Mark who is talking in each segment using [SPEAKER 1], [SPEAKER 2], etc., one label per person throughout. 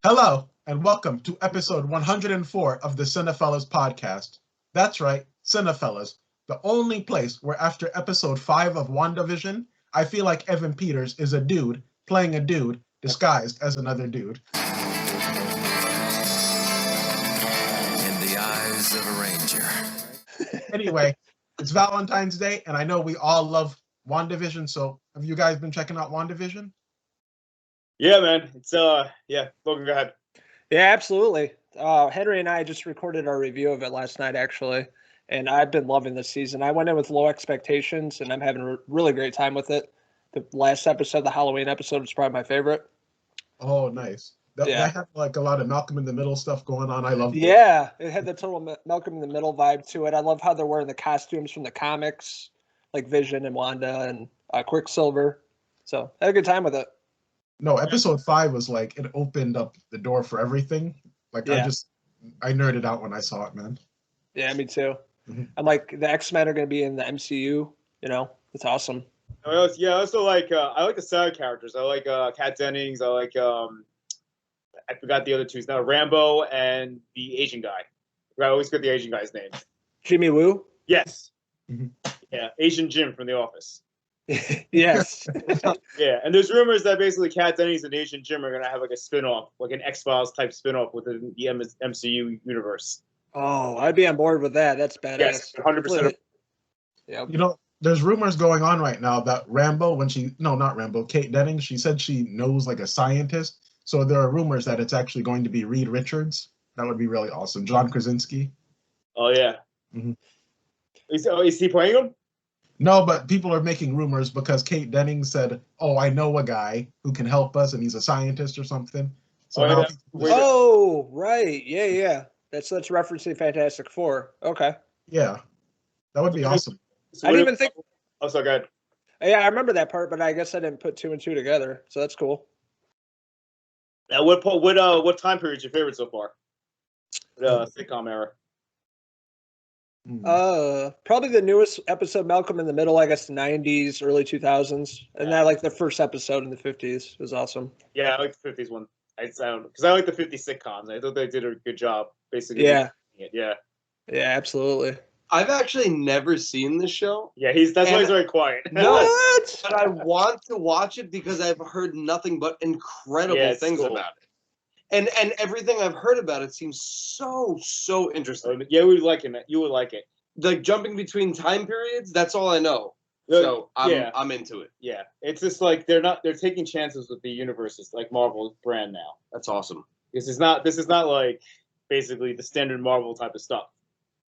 [SPEAKER 1] Hello, and welcome to episode 104 of the CinePhellas Podcast. That's right, CinePhellas, the only place where after episode 5 of WandaVision, I feel like Evan Peters is a dude playing a dude disguised as another dude.
[SPEAKER 2] In the eyes of a ranger.
[SPEAKER 1] Anyway, it's Valentine's Day, and I know we all love WandaVision, so have you guys been checking out WandaVision?
[SPEAKER 3] Yeah, man. It's Logan, go ahead.
[SPEAKER 4] Yeah, absolutely. Henry and I just recorded our review of it last night, actually, and I've been loving this season. I went in with low expectations, and I'm having a really great time with it. The last episode, the Halloween episode, was probably my favorite.
[SPEAKER 1] Oh, nice. That had like a lot of Malcolm in the Middle stuff going on. I love it.
[SPEAKER 4] Yeah, it had the total Malcolm in the Middle vibe to it. I love how they're wearing the costumes from the comics, like Vision and Wanda and Quicksilver. So I had a good time with it.
[SPEAKER 1] No, episode 5 was like, it opened up the door for everything. Like,
[SPEAKER 4] Yeah.
[SPEAKER 1] I nerded out when I saw it, man.
[SPEAKER 4] Yeah, me too.
[SPEAKER 1] Mhm.
[SPEAKER 4] I'm like, the X-Men are going to be in the MCU, it's awesome.
[SPEAKER 3] I also like I like the side characters. I like Kat Dennings. I like I forgot the other two. It's now Rambo and the Asian guy. I always get the Asian guy's name.
[SPEAKER 4] Jimmy Woo?
[SPEAKER 3] Yes.
[SPEAKER 1] Mhm.
[SPEAKER 3] Yeah, Asian Jim from The Office.
[SPEAKER 4] Yes.
[SPEAKER 3] Yeah, and there's rumors that basically Kat Dennings and Asian Jim are gonna have like a spin-off, like an X-Files type spin-off within the MCU universe.
[SPEAKER 4] Oh, I'd be on board with that. That's badass.
[SPEAKER 3] Yes, 100%.
[SPEAKER 4] Yep.
[SPEAKER 1] You know, there's rumors going on right now that Kate Dennings, she said she knows like a scientist. So there are rumors that it's actually going to be Reed Richards. That would be really awesome. John Krasinski.
[SPEAKER 3] Oh yeah.
[SPEAKER 1] Mhm.
[SPEAKER 3] Is he playing him?
[SPEAKER 1] No, but people are making rumors because Kate Dennings said, "Oh, I know a guy who can help us, and he's a scientist or something." So now,
[SPEAKER 4] Oh, right. Yeah. That's referencing Fantastic Four. Okay.
[SPEAKER 1] yeah, that would be awesome.
[SPEAKER 3] So
[SPEAKER 4] I didn't even think.
[SPEAKER 3] Oh, so good.
[SPEAKER 4] Yeah, I remember that part, but I guess I didn't put two and two together. So that's cool.
[SPEAKER 3] Now, what time period is your favorite so far? Sitcom era.
[SPEAKER 4] Probably the newest episode, Malcolm in the Middle. I guess the 90s, early 2000s, and that like the first episode in the 50s was awesome.
[SPEAKER 3] Yeah, I like the 50s one. Because I like the 50s sitcoms. I thought they did a good job, basically.
[SPEAKER 4] Yeah.
[SPEAKER 3] Yeah,
[SPEAKER 4] Absolutely.
[SPEAKER 5] I've actually never seen the show.
[SPEAKER 3] yeah. That's why he's very quiet.
[SPEAKER 4] What?
[SPEAKER 5] But I want to watch it because I've heard nothing but incredible
[SPEAKER 3] Yeah, it's
[SPEAKER 5] things
[SPEAKER 3] cool.
[SPEAKER 5] about it. And everything I've heard about it seems so interesting.
[SPEAKER 3] Yeah, we would like it, man. You would like it.
[SPEAKER 5] Like jumping between time periods, that's all I know. So
[SPEAKER 3] Yeah.
[SPEAKER 5] I'm into it.
[SPEAKER 3] Yeah, it's just like they're taking chances with the universes, like Marvel's brand now.
[SPEAKER 5] That's awesome.
[SPEAKER 3] This is not like basically the standard Marvel type of stuff.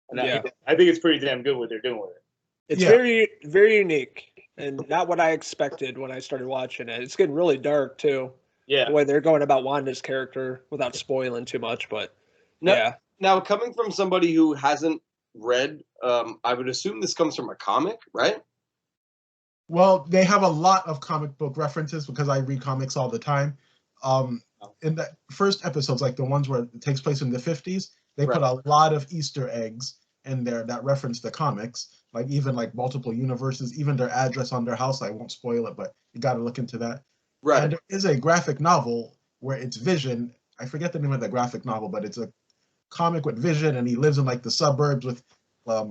[SPEAKER 3] And
[SPEAKER 4] Yeah.
[SPEAKER 3] I think it's pretty damn good what they're doing with it.
[SPEAKER 4] It's
[SPEAKER 1] Yeah.
[SPEAKER 4] very, very unique and not what I expected when I started watching it. It's getting really dark too.
[SPEAKER 3] Yeah.
[SPEAKER 4] The way they're going about Wanda's character without spoiling too much, but
[SPEAKER 5] No-
[SPEAKER 4] yeah.
[SPEAKER 5] Now, coming from somebody who hasn't read, I would assume this comes from a comic, right?
[SPEAKER 1] Well, they have a lot of comic book references because I read comics all the time. In the first episodes, like the ones where it takes place in the 50s, they put a lot of Easter eggs in there that reference the comics, like even like multiple universes, even their address on their house. I won't spoil it, but you got to look into that.
[SPEAKER 5] Right.
[SPEAKER 1] And there is a graphic novel where it's Vision. I forget the name of the graphic novel, but it's a comic with Vision, and he lives in like the suburbs with, I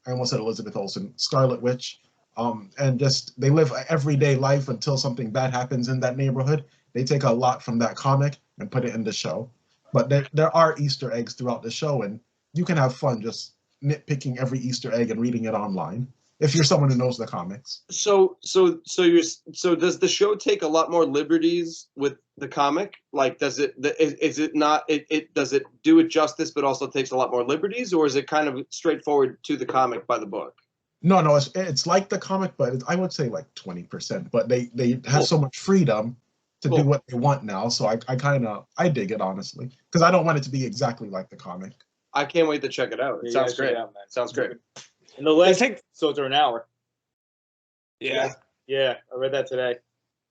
[SPEAKER 1] almost said Elizabeth Olsen, Scarlet Witch. And just they live an everyday life until something bad happens in that neighborhood. They take a lot from that comic and put it in the show. But there are Easter eggs throughout the show, and you can have fun just nitpicking every Easter egg and reading it online if you're someone who knows the comics.
[SPEAKER 5] So does the show take a lot more liberties with the comic? Like, does it does it do it justice, but also takes a lot more liberties, or is it kind of straightforward to the comic by the book?
[SPEAKER 1] No, it's like the comic, but I would say like 20%. But they have so much freedom to do what they want now, so I dig it, honestly, because I don't want it to be exactly like the comic.
[SPEAKER 5] I can't wait to check it out. It sounds great.
[SPEAKER 3] Out, man.
[SPEAKER 5] Sounds great.
[SPEAKER 3] And the last episodes are an hour.
[SPEAKER 4] Yeah.
[SPEAKER 3] Yeah, I read that today.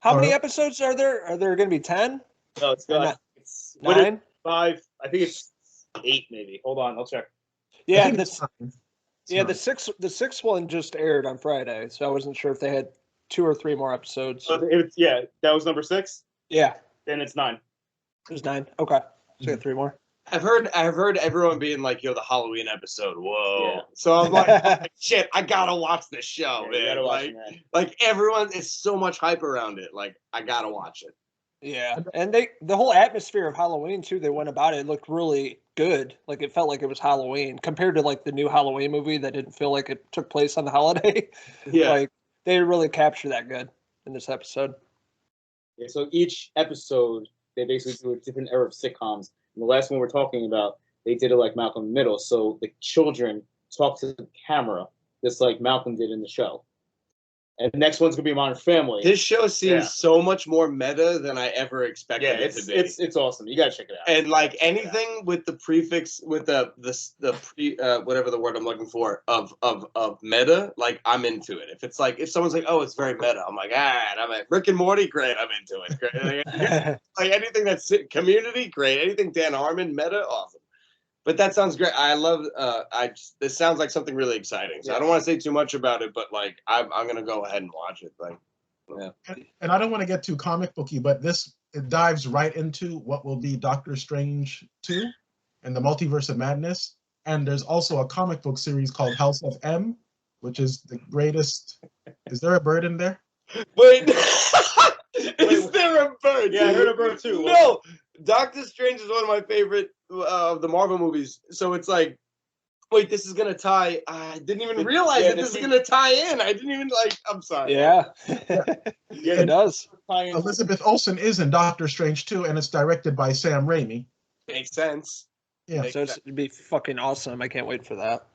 [SPEAKER 4] How many episodes are there? Are there going to be 10?
[SPEAKER 3] No, it's
[SPEAKER 4] Or
[SPEAKER 3] not. It's
[SPEAKER 4] 9?
[SPEAKER 3] 5. I think it's 8, maybe. Hold on, I'll check.
[SPEAKER 4] Yeah,
[SPEAKER 1] I think it's fine.
[SPEAKER 4] the sixth one just aired on Friday, so I wasn't sure if they had 2 or 3 more episodes.
[SPEAKER 3] So that was number 6.
[SPEAKER 4] Yeah.
[SPEAKER 3] Then it's 9.
[SPEAKER 4] There's 9. Okay. So we got 3 more.
[SPEAKER 5] I've heard everyone being like, "Yo, the Halloween episode, whoa!"
[SPEAKER 3] Yeah.
[SPEAKER 5] So I'm like, "Shit, I gotta watch this show,
[SPEAKER 3] Yeah, you
[SPEAKER 5] man!"
[SPEAKER 3] gotta watch
[SPEAKER 5] Like,
[SPEAKER 3] it, man.
[SPEAKER 5] like everyone, it's so much hype around it. Like, I gotta watch it.
[SPEAKER 4] Yeah. And the whole atmosphere of Halloween too, they went about it looked really good. Like it felt like it was Halloween compared to like the new Halloween movie that didn't feel like it took place on the holiday.
[SPEAKER 5] Yeah,
[SPEAKER 4] Like they really captured that good in this episode.
[SPEAKER 3] Yeah, so each episode, they basically do a different era of sitcoms. And the last one we're talking about, they did it like Malcolm in the Middle. So the children talk to the camera, just like Malcolm did in the show. And the next one's gonna be Modern Family.
[SPEAKER 5] this show seems
[SPEAKER 3] Yeah.
[SPEAKER 5] so much more meta than I ever expected
[SPEAKER 3] Yeah,
[SPEAKER 5] it to be.
[SPEAKER 3] it's awesome. You gotta check it out.
[SPEAKER 5] And like anything with the prefix with the pre whatever the word I'm looking for of meta, like I'm into it. If it's like if someone's like, oh, it's very meta, I'm like, I'm like Rick and Morty, great, I'm into it. Great. Like anything that's Community, great. Anything Dan Harmon, meta, awesome. But that sounds great. I love. This sounds like something really exciting. So I don't want to say too much about it, but like I'm gonna go ahead and watch it. Like, yeah.
[SPEAKER 1] And I don't want to get too comic booky, but it dives right into what will be Doctor Strange 2 and the Multiverse of Madness. And there's also a comic book series called House of M, which is the greatest. Is there a bird in there?
[SPEAKER 5] Wait, is there a bird?
[SPEAKER 3] Yeah, I heard a bird too.
[SPEAKER 5] No, Doctor Strange is one of my favorite of the Marvel movies. So it's like, wait, this is gonna tie. I didn't even realize that this is gonna tie in. I didn't even like. I'm sorry.
[SPEAKER 4] Yeah.
[SPEAKER 3] Yeah,
[SPEAKER 4] It does.
[SPEAKER 1] Elizabeth Olsen is in Doctor Strange 2, and it's directed by Sam Raimi.
[SPEAKER 5] Makes sense.
[SPEAKER 1] Yeah.
[SPEAKER 4] So it'd be fucking awesome. I can't wait for that.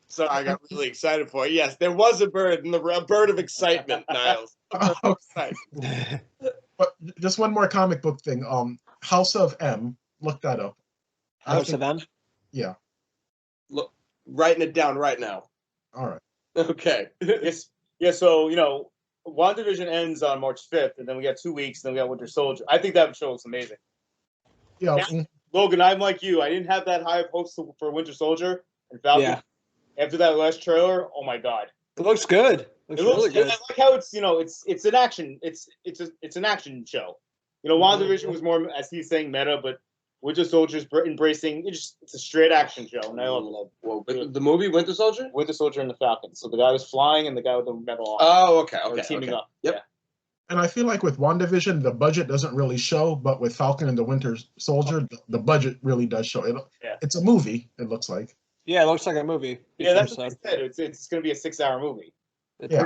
[SPEAKER 5] So I got really excited for it. Yes, there was a bird, and a bird of excitement, Niles.
[SPEAKER 1] Okay. But just one more comic book thing. House of M. Look that up.
[SPEAKER 4] House of M?
[SPEAKER 1] Yeah.
[SPEAKER 5] Look, writing it down right now.
[SPEAKER 1] All right.
[SPEAKER 5] Okay.
[SPEAKER 3] Yes. Yeah. So WandaVision ends on March 5th, and then we got 2 weeks. Then we got Winter Soldier. I think that show looks amazing.
[SPEAKER 1] Yeah.
[SPEAKER 3] Yeah. Logan, I'm like you. I didn't have that high of hopes for Winter Soldier and Falcon.
[SPEAKER 4] Yeah.
[SPEAKER 3] After that last trailer, oh my god,
[SPEAKER 4] It looks good. Looks really good.
[SPEAKER 3] I like how it's an action. It's an action show. WandaVision was more, as he's saying, meta, but Winter Soldier's embracing. It's a straight action show, and I love it.
[SPEAKER 5] Whoa, but the movie Winter Soldier?
[SPEAKER 3] Winter Soldier and the Falcon. So the guy was flying, and the guy with the metal arm.
[SPEAKER 5] Oh, okay,
[SPEAKER 3] They're teaming up.
[SPEAKER 5] Yep.
[SPEAKER 3] Yeah.
[SPEAKER 1] And I feel like with WandaVision, the budget doesn't really show, but with Falcon and the Winter Soldier, the budget really does show. It's a movie, it looks like.
[SPEAKER 4] Yeah, it looks like a movie.
[SPEAKER 3] Yeah, that's what I said. It's going to be a 6-hour movie.
[SPEAKER 4] The
[SPEAKER 1] Yeah.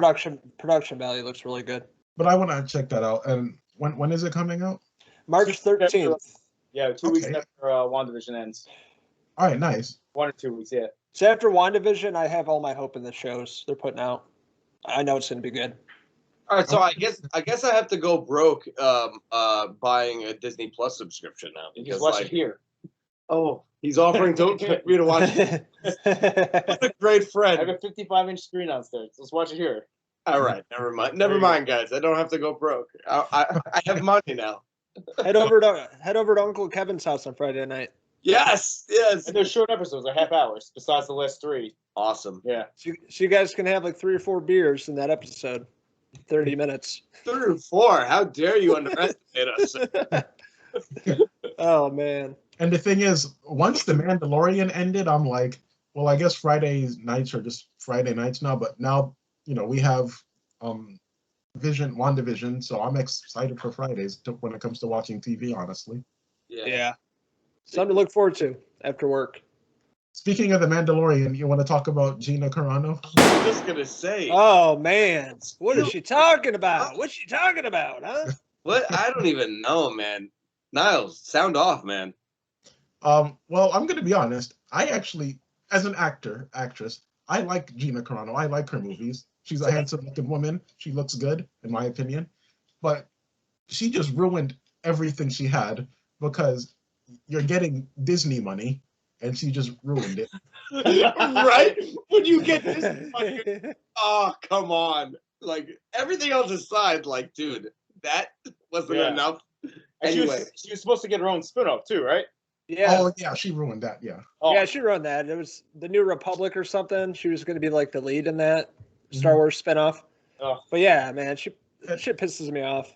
[SPEAKER 4] production value looks really good.
[SPEAKER 1] But I want to check that out. And when is it coming out?
[SPEAKER 4] March 13th.
[SPEAKER 3] Yeah, 2 weeks
[SPEAKER 1] Okay.
[SPEAKER 3] after WandaVision ends.
[SPEAKER 1] All right, nice.
[SPEAKER 3] 1 or 2 weeks, yeah.
[SPEAKER 4] So after WandaVision, I have all my hope in the shows they're putting out. I know it's going to be good.
[SPEAKER 5] All right, so I guess I have to go broke buying a Disney Plus subscription now.
[SPEAKER 3] You
[SPEAKER 5] Because
[SPEAKER 3] just watch it here.
[SPEAKER 5] oh, he's offering me to watch it. What a great
[SPEAKER 3] I have
[SPEAKER 5] friend.
[SPEAKER 3] a 55-inch screen downstairs. Let's watch it here.
[SPEAKER 5] All right, never mind. Never mind, guys. I don't have to go broke. I have money now.
[SPEAKER 4] head over to Uncle Kevin's house on Friday night.
[SPEAKER 5] Yes, yes.
[SPEAKER 3] And they're short episodes, like half hours, besides the last 3.
[SPEAKER 5] Awesome.
[SPEAKER 3] Yeah.
[SPEAKER 4] So you guys can have like 3 or 4 beers in that episode. 30 minutes.
[SPEAKER 5] 3 or 4. How dare you underestimate us?
[SPEAKER 4] Oh man.
[SPEAKER 1] And the thing is, once The Mandalorian ended, I'm like, well, I guess Friday nights are just Friday nights now. But now, we have WandaVision, so I'm excited for Fridays when it comes to watching TV, honestly.
[SPEAKER 4] Yeah. Something to look forward to after work.
[SPEAKER 1] Speaking of The Mandalorian, you want to talk about Gina Carano?
[SPEAKER 5] I was just gonna say.
[SPEAKER 4] Oh man. What is she talking about? What's she talking about, huh?
[SPEAKER 5] What? I don't even know, man. Niles, sound off, man.
[SPEAKER 1] Well, I'm going to be honest. I actually, as an actress, I like Gina Carano. I like her movies. She's a handsome-looking woman. She looks good, in my opinion. But she just ruined everything she had because you're getting Disney money, and she just ruined it.
[SPEAKER 5] Right? When you get this fucking... Oh, come on. Like, everything else aside, like, dude, that wasn't enough.
[SPEAKER 3] And
[SPEAKER 5] Anyway.
[SPEAKER 3] she was supposed to get her own spin-off, too, right?
[SPEAKER 4] Yeah.
[SPEAKER 1] Oh, yeah, she ruined that, yeah.
[SPEAKER 3] Oh.
[SPEAKER 4] Yeah, she wrote that. It was the New Republic or something. She was going to be the lead in that Star Wars spinoff.
[SPEAKER 3] Oh.
[SPEAKER 4] But yeah, man, shit pisses me off.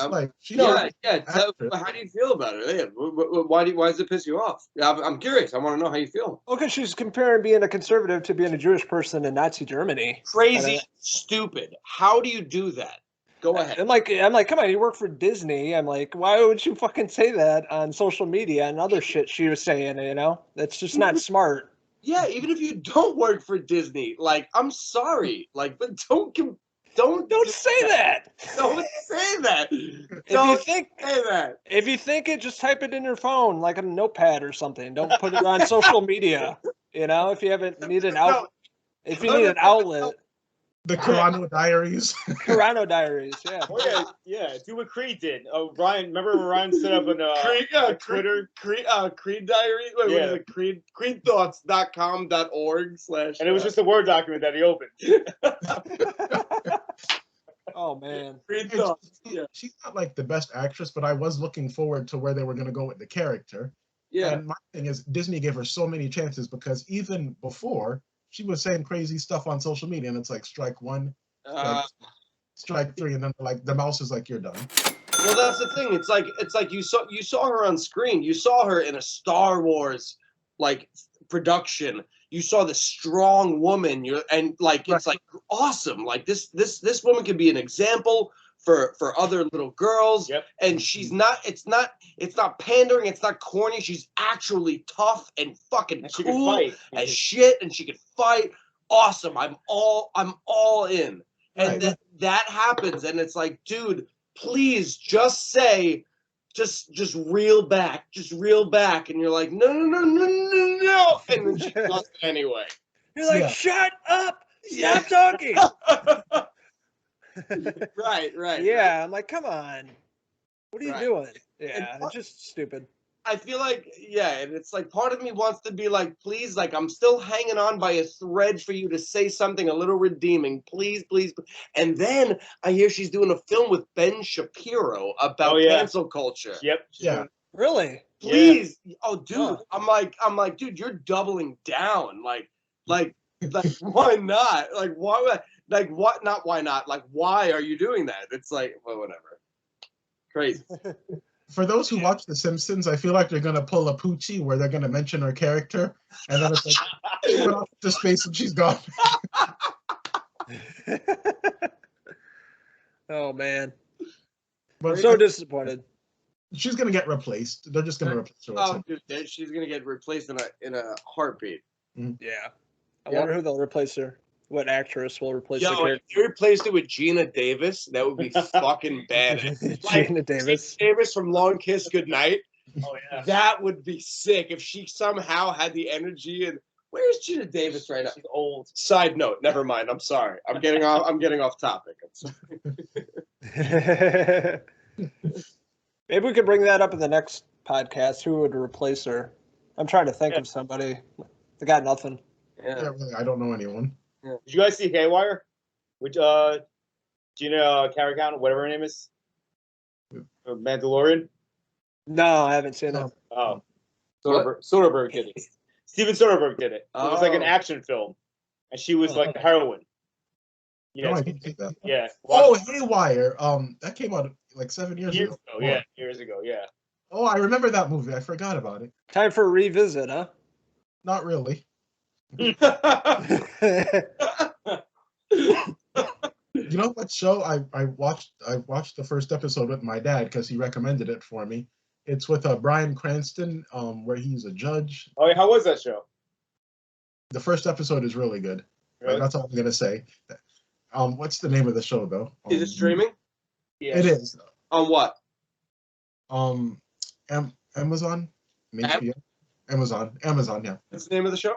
[SPEAKER 1] Like she's
[SPEAKER 5] Yeah.
[SPEAKER 1] actress.
[SPEAKER 5] How do you feel about it? Yeah. Why does it piss you off? I'm curious. I want to know how you feel.
[SPEAKER 4] Well, because she's comparing being a conservative to being a Jewish person in Nazi Germany.
[SPEAKER 5] Crazy, stupid. How do you do that? Go ahead.
[SPEAKER 4] I'm like, come on, you work for Disney. I'm like, why would you fucking say that on social media and other shit she was saying? You know, that's just not smart.
[SPEAKER 5] Yeah, even if you don't work for Disney, like, I'm sorry, like, but don't say that. Don't say that. Don't say that.
[SPEAKER 4] If you think it, just type it in your phone, like a notepad or something. Don't put it on social media. You know, if you need an outlet,
[SPEAKER 1] The Carano Diaries.
[SPEAKER 4] Carano Diaries, yeah.
[SPEAKER 3] Oh yeah. Do what Creed did. Oh, Ryan, remember when Ryan set up on Twitter?
[SPEAKER 5] Creed Diary. Wait, what is it? Creedthoughts.com.org/
[SPEAKER 3] And it was just a Word document that he opened.
[SPEAKER 4] Oh man.
[SPEAKER 5] Creed Thoughts. Yeah.
[SPEAKER 1] She's not like the best actress, but I was looking forward to where they were going to go with the character.
[SPEAKER 5] Yeah.
[SPEAKER 1] And my thing is, Disney gave her so many chances because even before, she was saying crazy stuff on social media, and it's like strike one, strike three, and then like the mouse is like, you're done.
[SPEAKER 5] Well, that's the thing. It's like you saw her on screen. You saw her in a Star Wars like production. You saw the strong woman. It's like awesome. Like this woman can be an example for other little girls.
[SPEAKER 3] Yep.
[SPEAKER 5] And she's not. It's not pandering. It's not corny. She's actually tough and fucking
[SPEAKER 3] And she
[SPEAKER 5] cool
[SPEAKER 3] can fight.
[SPEAKER 5] as shit. And she can fight. Awesome. I'm all in. And
[SPEAKER 1] Right.
[SPEAKER 5] that happens. And it's like, dude, please just say, just reel back. And you're like, no. And then she does it anyway.
[SPEAKER 4] You're like,
[SPEAKER 1] Yeah.
[SPEAKER 4] shut up! Stop talking!
[SPEAKER 5] Right.
[SPEAKER 4] Yeah, I'm like, come on. What are you
[SPEAKER 5] Right.
[SPEAKER 4] doing? Yeah,
[SPEAKER 5] And
[SPEAKER 4] it's just stupid.
[SPEAKER 5] I feel like, and it's like part of me wants to be like, please, like I'm still hanging on by a thread for you to say something a little redeeming. Please. And then I hear she's doing a film with Ben Shapiro about cancel culture.
[SPEAKER 3] Yep.
[SPEAKER 1] Yeah.
[SPEAKER 4] Really?
[SPEAKER 5] Please. Oh, dude.
[SPEAKER 4] Huh.
[SPEAKER 5] I'm like, dude, you're doubling down. Like, why not? Like, why? Like, what? Not why not? Like, why are you doing that? It's like, well, whatever. Crazy.
[SPEAKER 1] For those who watch The Simpsons, I feel like they're gonna pull a Poochie where they're gonna mention her character, and then it's like she went off to space and she's gone.
[SPEAKER 4] Oh man,
[SPEAKER 1] But
[SPEAKER 4] I'm so disappointed.
[SPEAKER 1] she's gonna get replaced. They're just gonna replace her. With
[SPEAKER 5] Oh,
[SPEAKER 1] something.
[SPEAKER 5] dude, she's gonna get replaced in a heartbeat.
[SPEAKER 4] Yeah. I
[SPEAKER 5] Yep.
[SPEAKER 4] wonder who they'll replace her. What actress will replace the
[SPEAKER 5] Yo, if
[SPEAKER 4] character?
[SPEAKER 5] you replaced it with Gina Davis, that would be fucking badass. Like,
[SPEAKER 4] Gina Davis.
[SPEAKER 5] Gina Davis from Long Kiss Goodnight.
[SPEAKER 3] Oh yeah.
[SPEAKER 5] That would be sick if she somehow had the energy. And where's Gina Davis right now?
[SPEAKER 3] She's old.
[SPEAKER 5] Side note, never mind. I'm sorry. I'm getting off topic. I'm sorry.
[SPEAKER 4] Maybe we could bring that up in the next podcast. Who would replace her? I'm trying to think of somebody. I got nothing.
[SPEAKER 1] Yeah, really, I don't know anyone.
[SPEAKER 3] Did you guys see Haywire? With Gina Carano, whatever her name is? Mandalorian?
[SPEAKER 4] No, I haven't seen it.
[SPEAKER 3] Oh. Soderbergh did it. Steven Soderbergh did it. It was like an action film. And she was like the heroine.
[SPEAKER 1] No, I didn't see that.
[SPEAKER 3] Yeah.
[SPEAKER 1] Oh, Haywire. That came out like 7 years ago.
[SPEAKER 3] Yeah, years ago, yeah.
[SPEAKER 1] Oh, I remember that movie. I forgot about it.
[SPEAKER 4] Time for a revisit, huh?
[SPEAKER 1] Not really. You know what show I watched? I watched the first episode with my dad because he recommended it for me. It's with Bryan Cranston, where he's a judge.
[SPEAKER 3] Oh, yeah, how was that show?
[SPEAKER 1] The first episode is really good.
[SPEAKER 3] Really?
[SPEAKER 1] That's all I'm gonna say. What's the name of the show though?
[SPEAKER 5] Is it streaming?
[SPEAKER 3] Yeah.
[SPEAKER 1] It is.
[SPEAKER 5] On what?
[SPEAKER 1] Amazon, HBO, Amazon, yeah.
[SPEAKER 5] What's the name of the show?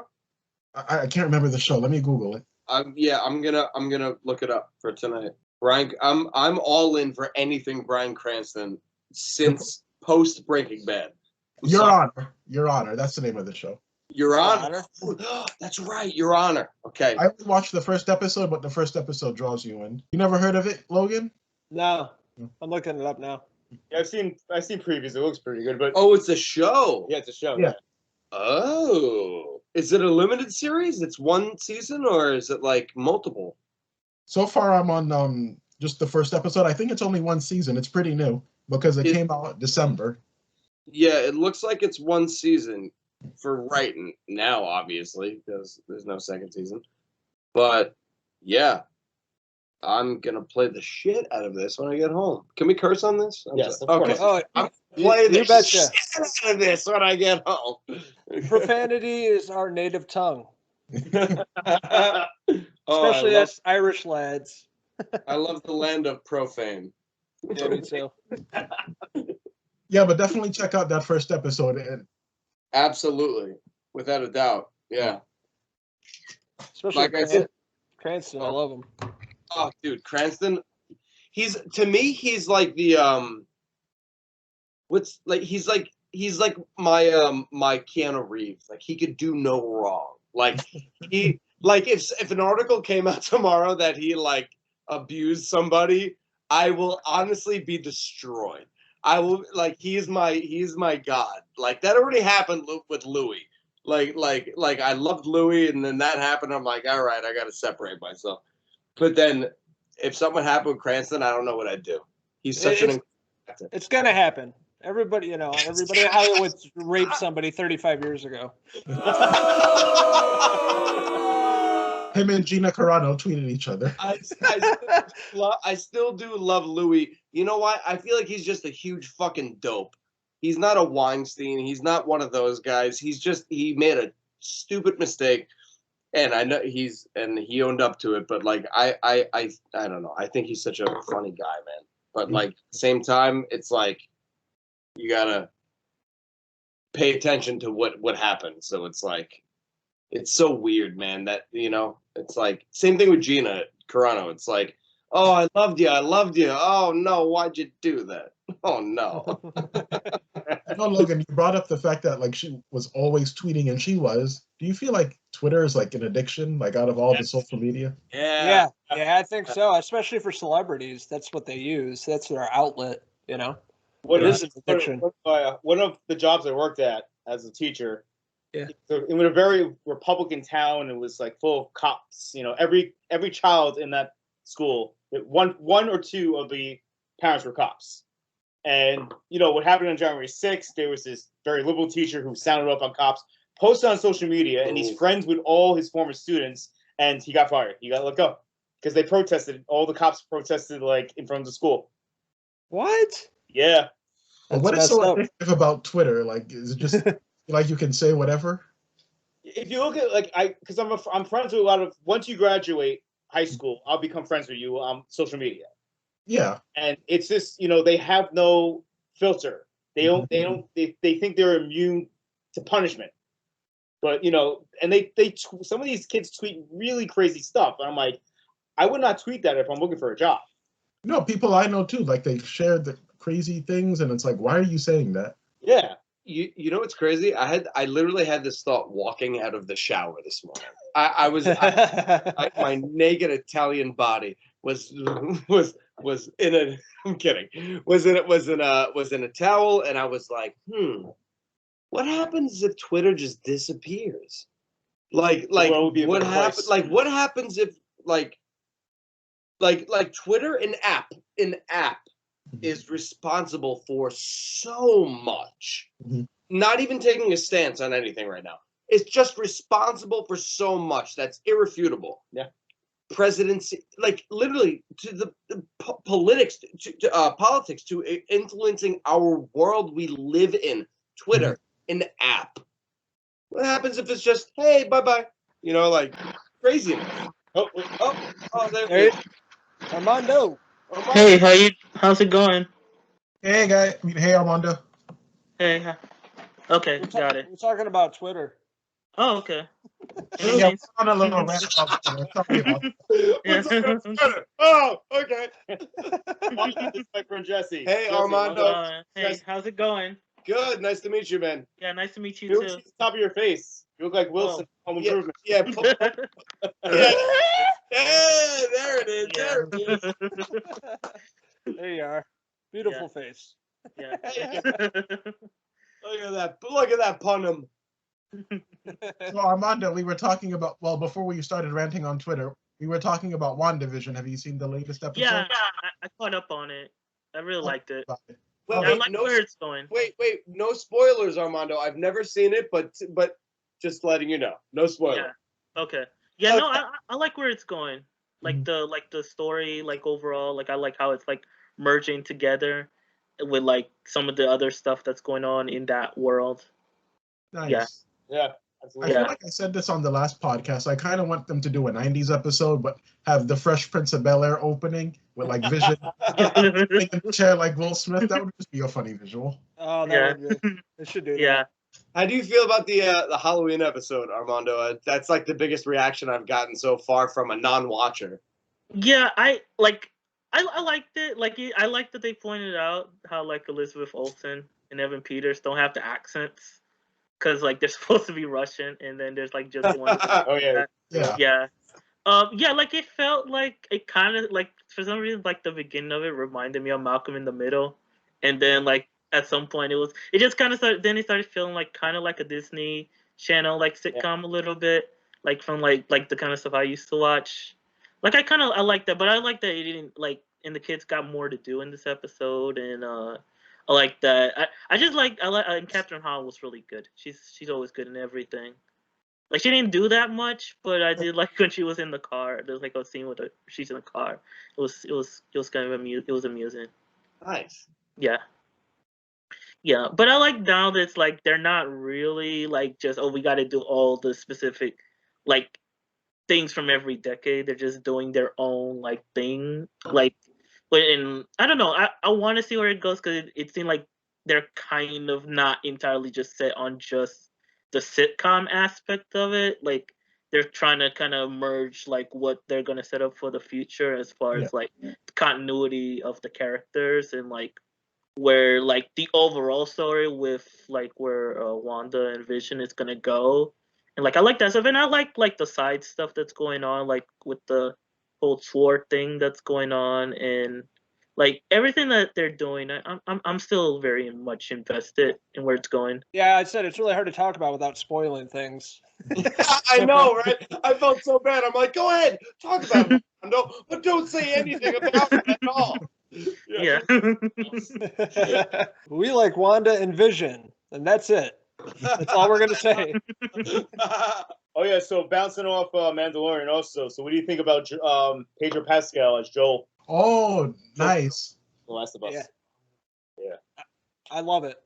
[SPEAKER 1] I can't remember the show. Let me Google it.
[SPEAKER 5] I'm gonna look it up for tonight. Brian, I'm all in for anything Bryan Cranston since post Breaking Bad.
[SPEAKER 1] Your Honor. That's the name of the show.
[SPEAKER 5] Your Honor. That's right, Your Honor. Okay.
[SPEAKER 1] I only watched the first episode, but the first episode draws you in. You never heard of it, Logan?
[SPEAKER 4] No, I'm looking it up now.
[SPEAKER 3] Yeah, I've seen previews. It looks pretty good, but
[SPEAKER 5] Oh, it's a show.
[SPEAKER 3] yeah, it's a show.
[SPEAKER 1] Yeah.
[SPEAKER 5] Oh. Is it a limited series? It's one season or is it like multiple?
[SPEAKER 1] So far, I'm on just the first episode. I think it's only one season. It's pretty new because it came out December.
[SPEAKER 5] Yeah, it looks like it's one season for right now, obviously, because there's no second season. But yeah, I'm gonna play the shit out of this when I get home. Can we curse on this?
[SPEAKER 3] Yes, of
[SPEAKER 5] Okay.
[SPEAKER 3] course.
[SPEAKER 4] Oh,
[SPEAKER 5] Play the
[SPEAKER 4] you betcha.
[SPEAKER 5] shit out of this when I get home.
[SPEAKER 4] Profanity is our native tongue,
[SPEAKER 5] Oh,
[SPEAKER 4] especially us Irish lads.
[SPEAKER 5] I love the land of profane.
[SPEAKER 4] Yeah, me too.
[SPEAKER 1] Yeah, but definitely check out that first episode. And
[SPEAKER 5] Absolutely, without a doubt. Yeah.
[SPEAKER 4] Especially
[SPEAKER 5] Like I said,
[SPEAKER 4] Cranston, I love him.
[SPEAKER 5] oh, dude, Cranston. He's like the he's like my Keanu Reeves. Like he could do no wrong. Like if an article came out tomorrow that he like abused somebody, I will honestly be destroyed. I will he's my god. Like that already happened with Louis. Like I loved Louis, and then that happened. I'm like, all right, I got to separate myself. But then if something happened with Cranston, I don't know what I'd do. He's such an.
[SPEAKER 4] It's gonna happen. Everybody in Hollywood raped somebody 35 years ago.
[SPEAKER 1] him and Gina Carano tweeted each other.
[SPEAKER 5] I still do love Louis. You know why? I feel like he's just a huge fucking dope. He's not a Weinstein. He's not one of those guys. He made a stupid mistake, and I know he owned up to it. But like I don't know. I think he's such a funny guy, man. But like at the same time, it's like you gotta pay attention to what happened. So it's like it's so weird, man. That it's like same thing with Gina Carano. It's like, oh, I loved you. Oh no, why'd you do that? Oh no.
[SPEAKER 1] No, Logan, you brought up the fact that like she was always tweeting, and she was. Do you feel like Twitter is like an addiction, like out of all the social media?
[SPEAKER 4] Yeah, I think so. Especially for celebrities, that's what they use. That's their outlet.
[SPEAKER 3] What
[SPEAKER 4] is
[SPEAKER 3] is
[SPEAKER 4] an addiction?
[SPEAKER 3] One of the jobs I worked at as a teacher.
[SPEAKER 4] Yeah.
[SPEAKER 3] So in a very Republican town, it was like full of cops. Every child in that school, one or two of the parents were cops. And what happened on January 6th, there was this very liberal teacher who sounded off on cops, posted on social media, and he's friends with all his former students, and he got fired. He got let go because they protested. All the cops protested like in front of the school.
[SPEAKER 4] What?
[SPEAKER 3] Yeah.
[SPEAKER 1] But what is so addictive about Twitter? Like, is it just like you can say whatever?
[SPEAKER 3] If you look at because I'm friends with a lot of, once you graduate high school, I'll become friends with you on social media.
[SPEAKER 1] Yeah. And
[SPEAKER 3] it's just, they have no filter. They think they're immune to punishment. But, and they some of these kids tweet really crazy stuff. And I'm like, I would not tweet that if I'm looking for a job.
[SPEAKER 1] No, people I know too, like they share the crazy things, and it's like, why are you saying that?
[SPEAKER 3] Yeah.
[SPEAKER 5] You know what's crazy? I literally had this thought walking out of the shower this morning. My naked Italian body was in a. I'm kidding. Was in a towel, and I was like, what happens if Twitter just disappears? Like what happens? Like what happens if like Twitter, an app is responsible for so much. Mm-hmm. Not even taking a stance on anything right now. It's just responsible for so much that's irrefutable.
[SPEAKER 3] Yeah.
[SPEAKER 5] Presidency, like literally to the politics, politics, to influencing our world we live in. Twitter, an app. What happens if it's just, hey, bye-bye? Like craziness. Oh, there it is.
[SPEAKER 4] Armando.
[SPEAKER 6] Hey, how's it going?
[SPEAKER 1] Hey, guy. Hey, Armando.
[SPEAKER 6] Hey. Okay, got it.
[SPEAKER 4] We're talking about Twitter.
[SPEAKER 6] Oh, okay.
[SPEAKER 1] Yeah, we're on a little rant about Twitter. Sorry about
[SPEAKER 3] that. Oh, okay. This my friend Jesse.
[SPEAKER 5] Hey, Armando.
[SPEAKER 6] Hey, how's it going?
[SPEAKER 5] Good. Nice to meet you, man.
[SPEAKER 6] Yeah, nice to meet you
[SPEAKER 3] too.
[SPEAKER 6] The
[SPEAKER 3] top of your face. You look like Wilson. Home Improvement.
[SPEAKER 5] Yeah. There it is.
[SPEAKER 6] Yeah.
[SPEAKER 5] There it is.
[SPEAKER 4] There you are. Beautiful face.
[SPEAKER 6] Yeah.
[SPEAKER 5] Look at that punum.
[SPEAKER 1] So Armando, we were talking about, before we started ranting on Twitter, we were talking about WandaVision. Have you seen the latest episode?
[SPEAKER 6] Yeah, I caught up on it. I really liked it.
[SPEAKER 5] Wait,
[SPEAKER 6] I like where it's going.
[SPEAKER 5] Wait, no spoilers, Armando. I've never seen it, but just letting you know, no spoilers.
[SPEAKER 6] Yeah. Okay. Yeah, no,
[SPEAKER 5] Okay.
[SPEAKER 6] I like where it's going. Like the story, like overall, like I like how it's like merging together with like some of the other stuff that's going on in that world.
[SPEAKER 1] Nice.
[SPEAKER 5] Yeah,
[SPEAKER 1] I
[SPEAKER 5] absolutely.
[SPEAKER 1] feel like I said this on the last podcast. I kind of want them to do a 90s episode, but have the Fresh Prince of Bel-Air opening with like Vision in the chair like Will Smith. That would just be a funny visual.
[SPEAKER 4] Oh,
[SPEAKER 6] Yeah.
[SPEAKER 4] that would be. They should do
[SPEAKER 6] Yeah.
[SPEAKER 4] that.
[SPEAKER 5] How do you feel about the Halloween episode, Armando? That's like the biggest reaction I've gotten so far from a non-watcher.
[SPEAKER 6] Yeah, I liked it. Like I like that they pointed out how like Elizabeth Olsen and Evan Peters don't have the accents because like they're supposed to be Russian, and then there's like just one.
[SPEAKER 5] Oh yeah.
[SPEAKER 1] Yeah.
[SPEAKER 6] Yeah. Yeah, like it felt like it kind of like for some reason like the beginning of it reminded me of Malcolm in the Middle, and then like at some point it just kind of started. Then it started feeling like kind of like a Disney Channel like sitcom a little bit, like from like the kind of stuff I used to watch. Like I like that, but I like that it didn't like, and the kids got more to do in this episode, and I like that. I like and Catherine Hahn was really good. She's always good in everything. Like she didn't do that much, but I did like when she was in the car. There's like a scene with her. She's in the car. It was kind of amusing.
[SPEAKER 5] Nice.
[SPEAKER 6] Yeah. Yeah, but I like now that it's like they're not really like just we got to do all the specific like things from every decade. They're just doing their own like thing. Like, but I don't know. I want to see where it goes because it seemed like they're kind of not entirely just set on just the sitcom aspect of it. Like they're trying to kind of merge like what they're gonna set up for the future as far as like continuity of the characters and like where like the overall story with like where Wanda and Vision is gonna go. And like I like that stuff, and I like the side stuff that's going on, like with the whole sword thing that's going on, and like everything that they're doing. I'm still very much invested in where it's going.
[SPEAKER 4] Yeah, I said it's really hard to talk about without spoiling things.
[SPEAKER 5] I know, right? I felt so bad. I'm like, go ahead, talk about it, Armando, but don't say anything about it at all.
[SPEAKER 6] Yeah.
[SPEAKER 4] We like Wanda and Vision, and that's it. That's all we're gonna say.
[SPEAKER 3] Oh yeah, so bouncing off Mandalorian also. So what do you think about Pedro Pascal as Joel,
[SPEAKER 1] Oh, nice.
[SPEAKER 3] The Last of Us?
[SPEAKER 4] Yeah. I love it.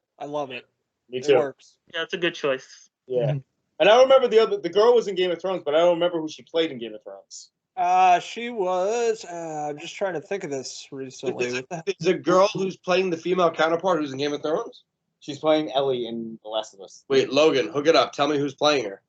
[SPEAKER 3] Me
[SPEAKER 4] It
[SPEAKER 3] too.
[SPEAKER 4] works.
[SPEAKER 6] Yeah, it's a good choice.
[SPEAKER 3] Yeah. And I don't remember the girl was in Game of Thrones, but I don't remember who she played in Game of Thrones.
[SPEAKER 4] She was. I'm just trying to think of this recently.
[SPEAKER 5] Is the girl who's playing the female counterpart who's in Game of Thrones?
[SPEAKER 3] She's playing Ellie in The Last of Us.
[SPEAKER 5] Wait, Logan, hook it up. Tell me who's playing her.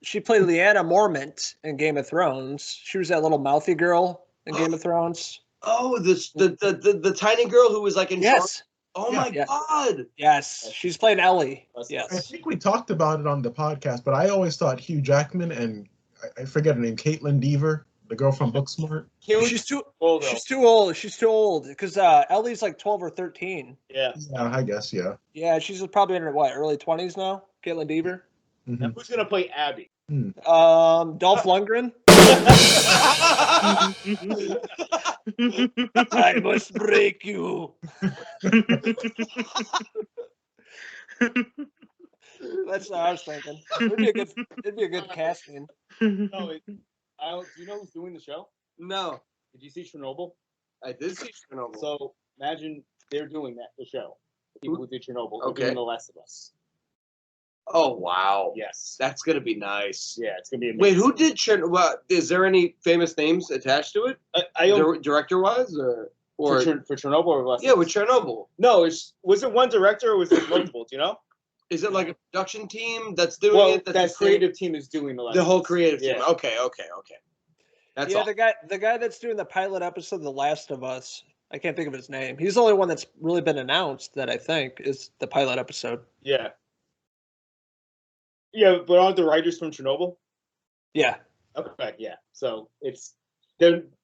[SPEAKER 4] She played Lyanna Mormont in Game of Thrones. She was that little mouthy girl in Game of Thrones.
[SPEAKER 5] Oh, the tiny girl who was like in charge.
[SPEAKER 4] Yes.
[SPEAKER 5] Oh my God.
[SPEAKER 4] Yes. She's playing Ellie.
[SPEAKER 3] That's
[SPEAKER 1] I
[SPEAKER 4] Yes.
[SPEAKER 1] think we talked about it on the podcast, but I always thought Hugh Jackman and I forget her name, Caitlin Dever, the girl from Booksmart.
[SPEAKER 4] She's too
[SPEAKER 3] old.
[SPEAKER 4] She's too old. She's too old because Ellie's like 12 or 13.
[SPEAKER 3] Yeah.
[SPEAKER 1] Yeah, I guess, yeah.
[SPEAKER 4] Yeah, she's probably in her early 20s now. Caitlin Dever.
[SPEAKER 1] Mhm.
[SPEAKER 3] Now, who's gonna play Abby?
[SPEAKER 4] Dolph Lundgren. I must break you. That's what I was thinking. It'd be a good casting.
[SPEAKER 3] No, do you know who's doing the show?
[SPEAKER 5] No,
[SPEAKER 3] Did you see Chernobyl?
[SPEAKER 5] I did see Chernobyl.
[SPEAKER 3] So imagine they're doing the show. The people who did Chernobyl are
[SPEAKER 5] Okay.
[SPEAKER 3] doing The Last of Us.
[SPEAKER 5] Oh wow.
[SPEAKER 3] Yes.
[SPEAKER 5] That's gonna be nice.
[SPEAKER 3] Yeah, it's gonna be amazing.
[SPEAKER 5] Wait, who did Chernobyl? Is there any famous names attached to it, director wise, or
[SPEAKER 3] for Chernobyl or Last
[SPEAKER 5] yeah,
[SPEAKER 3] of
[SPEAKER 5] with
[SPEAKER 3] Us?
[SPEAKER 5] Chernobyl?
[SPEAKER 3] No, was it one director or was it multiple? Do you know?
[SPEAKER 5] Is it like a production team that's doing
[SPEAKER 3] Well,
[SPEAKER 5] it?
[SPEAKER 3] that creative team is doing the Last
[SPEAKER 5] The
[SPEAKER 3] of
[SPEAKER 5] whole
[SPEAKER 3] Us.
[SPEAKER 5] creative team.
[SPEAKER 3] Yeah.
[SPEAKER 5] Okay. That's
[SPEAKER 4] Yeah,
[SPEAKER 5] all.
[SPEAKER 4] the guy that's doing the pilot episode of The Last of Us. I can't think of his name. He's the only one that's really been announced that I think is the pilot episode.
[SPEAKER 3] Yeah. Yeah, but aren't the writers from Chernobyl?
[SPEAKER 4] Yeah.
[SPEAKER 3] Okay, yeah. So it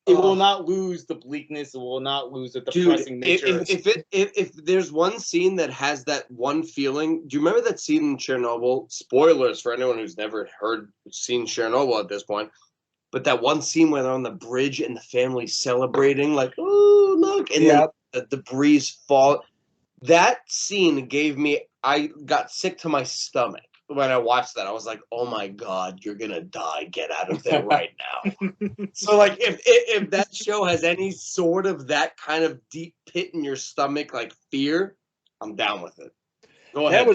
[SPEAKER 3] will not lose the bleakness. It will not lose the depressing nature.
[SPEAKER 5] If there's one scene that has that one feeling, do you remember that scene in Chernobyl? Spoilers for anyone who's never seen Chernobyl at this point. But that one scene where they're on the bridge and the family's celebrating, like, oh, look, and then the breeze fall. That scene I got sick to my stomach when I watched that. I was like, oh my God, you're going to die. Get out of there right now. So, like, if that show has any sort of that kind of deep pit in your stomach, like fear, I'm down with it. Go ahead.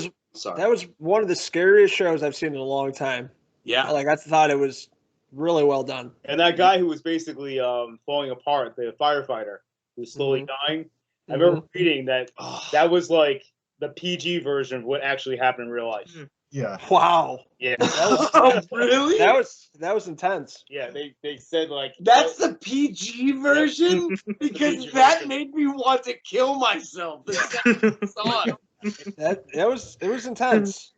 [SPEAKER 4] That was one of the scariest shows I've seen in a long time.
[SPEAKER 5] Yeah.
[SPEAKER 4] Like, I thought it was really well done.
[SPEAKER 3] And that guy who was basically falling apart, the firefighter who was slowly dying, I remember reading that that was like the PG version of what actually happened in real life.
[SPEAKER 1] Yeah.
[SPEAKER 4] Wow.
[SPEAKER 3] Yeah.
[SPEAKER 5] Really?
[SPEAKER 4] That was intense.
[SPEAKER 3] Yeah, they said like
[SPEAKER 5] that's the PG version because that made me want to kill myself.
[SPEAKER 4] It was intense.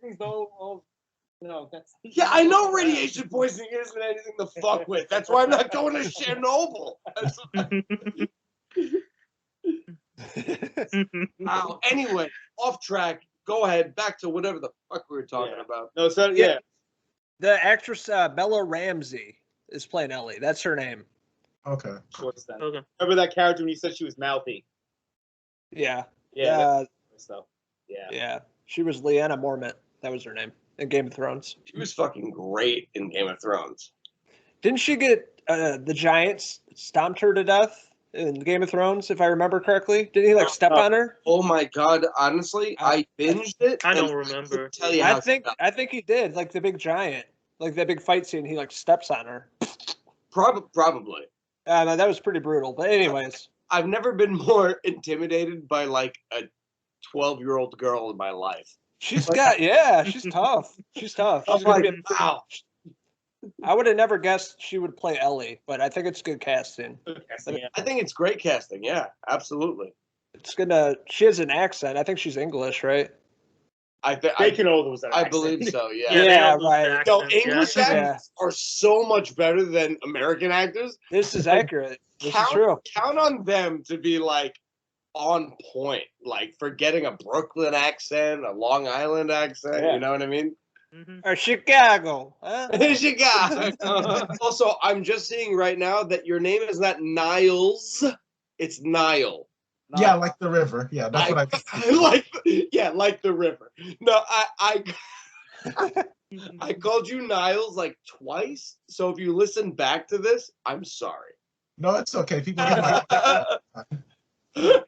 [SPEAKER 3] No, that's
[SPEAKER 5] I know radiation poisoning isn't anything to fuck with. That's why I'm not going to Chernobyl. Wow. Anyway, off track. Go ahead. Back to whatever the fuck we were talking about.
[SPEAKER 3] No, so
[SPEAKER 4] the actress Bella Ramsey is playing Ellie. That's her name.
[SPEAKER 1] Okay.
[SPEAKER 6] Okay.
[SPEAKER 3] Remember that character when you said she was mouthy?
[SPEAKER 4] Yeah.
[SPEAKER 3] Yeah.
[SPEAKER 4] Yeah. She was Lyanna Mormont. That was her name in Game of Thrones.
[SPEAKER 5] She was fucking great in Game of Thrones.
[SPEAKER 4] Didn't she get the Giants stomped her to death in Game of Thrones, if I remember correctly? Didn't he step on her?
[SPEAKER 5] Oh my God! Honestly, I binged it.
[SPEAKER 6] I don't remember.
[SPEAKER 5] Tell you
[SPEAKER 4] I think he did. Like the big giant, like that big fight scene. He steps on her.
[SPEAKER 5] Probably.
[SPEAKER 4] No, that was pretty brutal. But anyways,
[SPEAKER 5] I've never been more intimidated by like a 12-year-old girl in my life.
[SPEAKER 4] She's tough. She's tough.
[SPEAKER 5] I'm like, wow.
[SPEAKER 4] I would have never guessed she would play Ellie, but I think it's good casting.
[SPEAKER 5] I think it's great casting. Yeah, absolutely.
[SPEAKER 4] She has an accent. I think she's English, right?
[SPEAKER 5] I believe so. Yeah.
[SPEAKER 4] Yeah, right.
[SPEAKER 5] No, English actors are so much better than American actors.
[SPEAKER 4] This is accurate. This is true.
[SPEAKER 5] Count on them to be like on point, like forgetting a Brooklyn accent, a Long Island accent. You know what I mean?
[SPEAKER 4] Or Chicago. Huh?
[SPEAKER 5] Chicago. Also, I'm just seeing right now that your name is not Niles, it's Nile.
[SPEAKER 1] Yeah, like the river. Yeah, that's what I
[SPEAKER 5] like the river. No, I called you Niles like twice. So if you listen back to this, I'm sorry.
[SPEAKER 1] No, it's okay. People get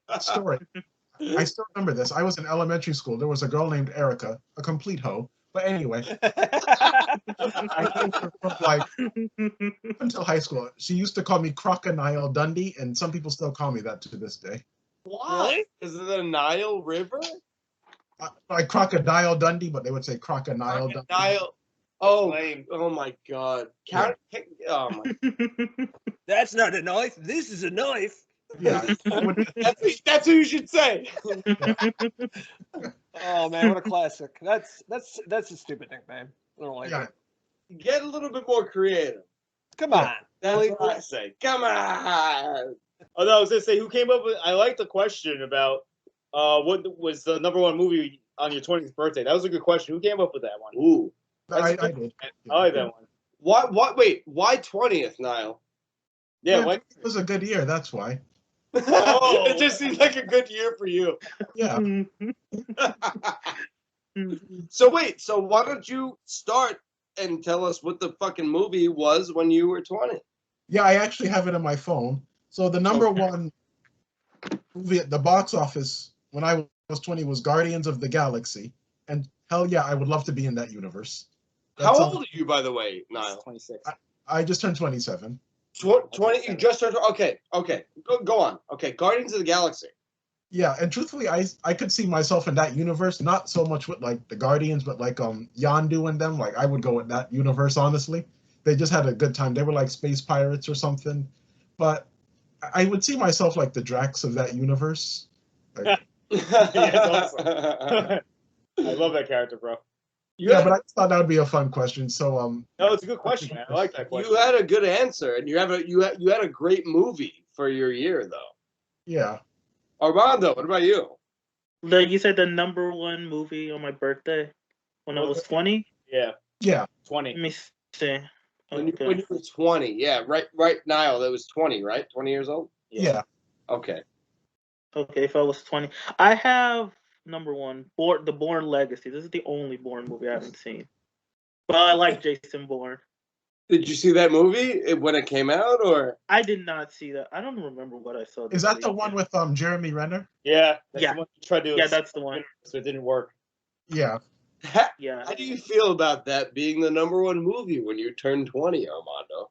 [SPEAKER 1] my story. I still remember this. I was in elementary school. There was a girl named Erica, a complete hoe. But anyway, I think until high school, she used to call me Crocodile Dundee, and some people still call me that to this day.
[SPEAKER 5] Why? Is it a Nile River?
[SPEAKER 1] Like Crocodile Dundee, but they would say Crocodile Dundee.
[SPEAKER 5] Oh my God!
[SPEAKER 4] That's not a knife. This is a knife.
[SPEAKER 1] Yeah,
[SPEAKER 5] that's who you should say.
[SPEAKER 4] Oh man, what a classic! That's a stupid nickname. I don't like it.
[SPEAKER 5] Get a little bit more creative.
[SPEAKER 4] Come on,
[SPEAKER 5] that's what I say. Come on.
[SPEAKER 3] Oh no, I was gonna say who came up with. I like the question about what was the #1 movie on your 20th birthday. That was a good question. Who came up with that one?
[SPEAKER 5] Ooh,
[SPEAKER 1] I did.
[SPEAKER 3] I like that one.
[SPEAKER 5] What? Wait, why 20th, Niall?
[SPEAKER 3] Yeah,
[SPEAKER 1] it was a good year. That's why.
[SPEAKER 5] It just seems like a good year for you.
[SPEAKER 1] Yeah.
[SPEAKER 5] So why don't you start and tell us what the fucking movie was when you were 20?
[SPEAKER 1] Yeah, I actually have it on my phone. So the #1 movie at the box office when I was 20 was Guardians of the Galaxy. And hell yeah, I would love to be in that universe.
[SPEAKER 5] How old are you, by the way, Niall?
[SPEAKER 3] 26.
[SPEAKER 1] I just turned 27.
[SPEAKER 5] 20, you just turned, okay, go on. Okay, Guardians of the Galaxy.
[SPEAKER 1] Yeah, and truthfully, I could see myself in that universe, not so much with like the Guardians, but like Yondu and them. Like I would go with that universe, honestly. They just had a good time. They were like space pirates or something. But I would see myself like the Drax of that universe. Like,
[SPEAKER 3] Awesome. I love that character, bro.
[SPEAKER 1] But I thought that would be a fun question. So
[SPEAKER 3] no, it's a good question, man. I like that question.
[SPEAKER 5] You had a good answer, and you had a great movie for your year, though.
[SPEAKER 1] Yeah.
[SPEAKER 5] Armando, what about you?
[SPEAKER 6] Like you said, the #1 movie on my birthday when I was 20.
[SPEAKER 3] Yeah.
[SPEAKER 1] Yeah.
[SPEAKER 3] 20.
[SPEAKER 6] Let me see.
[SPEAKER 5] When you were 20, yeah, right, Niall, that was 20, right? 20 years old?
[SPEAKER 1] Yeah.
[SPEAKER 5] Okay.
[SPEAKER 6] Okay, if I was 20. I have number one, the Bourne Legacy. This is the only Bourne movie I haven't seen. But I like Jason Bourne.
[SPEAKER 5] Did you see that movie when it came out, or?
[SPEAKER 6] I did not see that. I don't remember what I saw.
[SPEAKER 1] Is that the one with Jeremy Renner?
[SPEAKER 3] Yeah. That's
[SPEAKER 6] Yeah.
[SPEAKER 3] the one you tried to
[SPEAKER 6] That's the one.
[SPEAKER 3] So it didn't work.
[SPEAKER 1] Yeah.
[SPEAKER 6] Yeah.
[SPEAKER 5] How do you feel about that being the number one movie when you turn 20, Armando?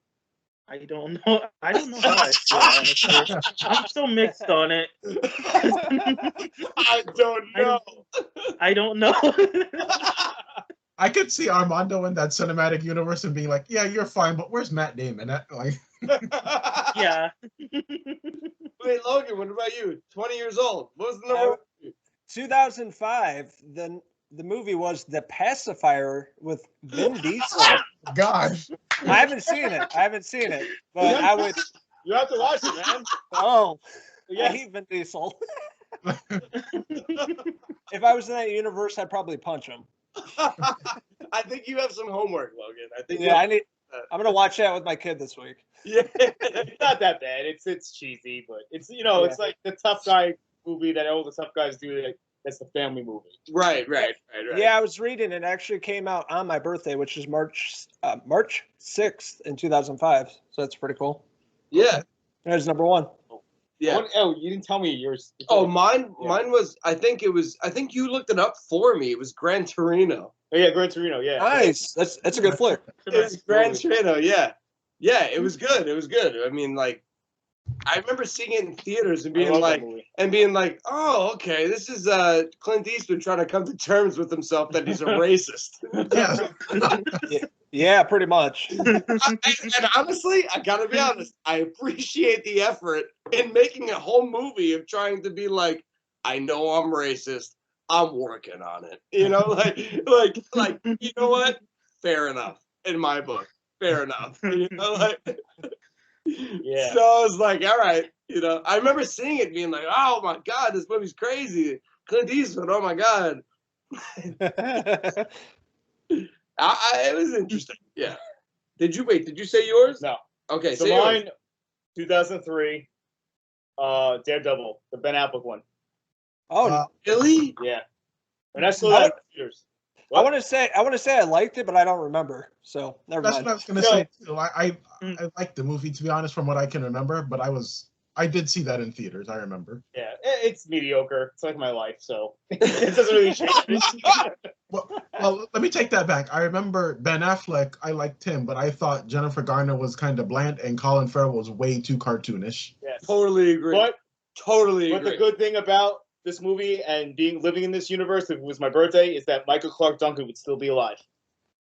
[SPEAKER 6] I don't know. I don't know how I feel, honestly. I'm so mixed on it.
[SPEAKER 5] I don't know.
[SPEAKER 6] I don't know.
[SPEAKER 1] I could see Armando in that cinematic universe and being like, "Yeah, you're fine, but where's Matt Damon?" Like,
[SPEAKER 6] Yeah.
[SPEAKER 5] Wait, Logan, what about you? 20 years old. What was the number one movie?
[SPEAKER 4] 2005. The movie was The Pacifier with Vin Diesel.
[SPEAKER 1] God.
[SPEAKER 4] I haven't seen it, but I would.
[SPEAKER 3] You have to watch it, man.
[SPEAKER 4] Oh,
[SPEAKER 3] Yeah.
[SPEAKER 4] I hate Vin Diesel. If I was in that universe, I'd probably punch him.
[SPEAKER 5] I think you have some homework, Logan. I think.
[SPEAKER 4] Yeah, I'm gonna watch that with my kid this week.
[SPEAKER 5] Yeah.
[SPEAKER 3] It's not that bad. It's cheesy, but it's it's like the tough guy movie that all the tough guys do. Like, that's the family movie.
[SPEAKER 5] Right.
[SPEAKER 4] Yeah, I was reading. It actually came out on my birthday, which is March 6th in 2005. So that's pretty cool.
[SPEAKER 5] Yeah.
[SPEAKER 4] There's number one.
[SPEAKER 5] Yeah.
[SPEAKER 3] You didn't tell me yours.
[SPEAKER 5] Oh, mine was. I think you looked it up for me. It was Gran Torino.
[SPEAKER 3] Oh, yeah, Gran Torino. Yeah.
[SPEAKER 4] Nice. That's a good flick.
[SPEAKER 5] It's Gran Torino. Yeah. Yeah. It was good. I mean, like, I remember seeing it in theaters and being like, oh, okay, this is Clint Eastwood trying to come to terms with himself that he's a racist.
[SPEAKER 1] Yeah.
[SPEAKER 4] Yeah, pretty much.
[SPEAKER 5] And honestly, I gotta be honest, I appreciate the effort in making a whole movie of trying to be like, I know I'm racist, I'm working on it. You know, like, you know what? Fair enough. In my book. Fair enough. You know, like.
[SPEAKER 3] Yeah.
[SPEAKER 5] So I was like, all right, I remember seeing it being like, oh my God, this movie's crazy. Clint Eastwood, oh my God. It was interesting. Yeah. Did you say yours?
[SPEAKER 3] No.
[SPEAKER 5] Okay,
[SPEAKER 3] So
[SPEAKER 5] say
[SPEAKER 3] mine,
[SPEAKER 5] yours.
[SPEAKER 3] 2003, Daredevil, the Ben Affleck one.
[SPEAKER 4] Oh,
[SPEAKER 5] Really?
[SPEAKER 3] Yeah. And I saw that in theaters.
[SPEAKER 4] I want to say I liked it, but I don't remember. So never
[SPEAKER 1] That's
[SPEAKER 4] mind.
[SPEAKER 1] what I was gonna say too. I liked the movie, to be honest, from what I can remember, but I did see that in theaters, I remember.
[SPEAKER 3] Yeah, it's mediocre. It's like my life, so it doesn't really change.
[SPEAKER 1] Well, let me take that back. I remember Ben Affleck, I liked him, but I thought Jennifer Garner was kind of bland and Colin Farrell was way too cartoonish.
[SPEAKER 3] Yes.
[SPEAKER 5] Totally agree.
[SPEAKER 3] But
[SPEAKER 5] Totally agree.
[SPEAKER 3] the good thing about this movie and living in this universe, if it was my birthday, is that Michael Clark Duncan would still be alive.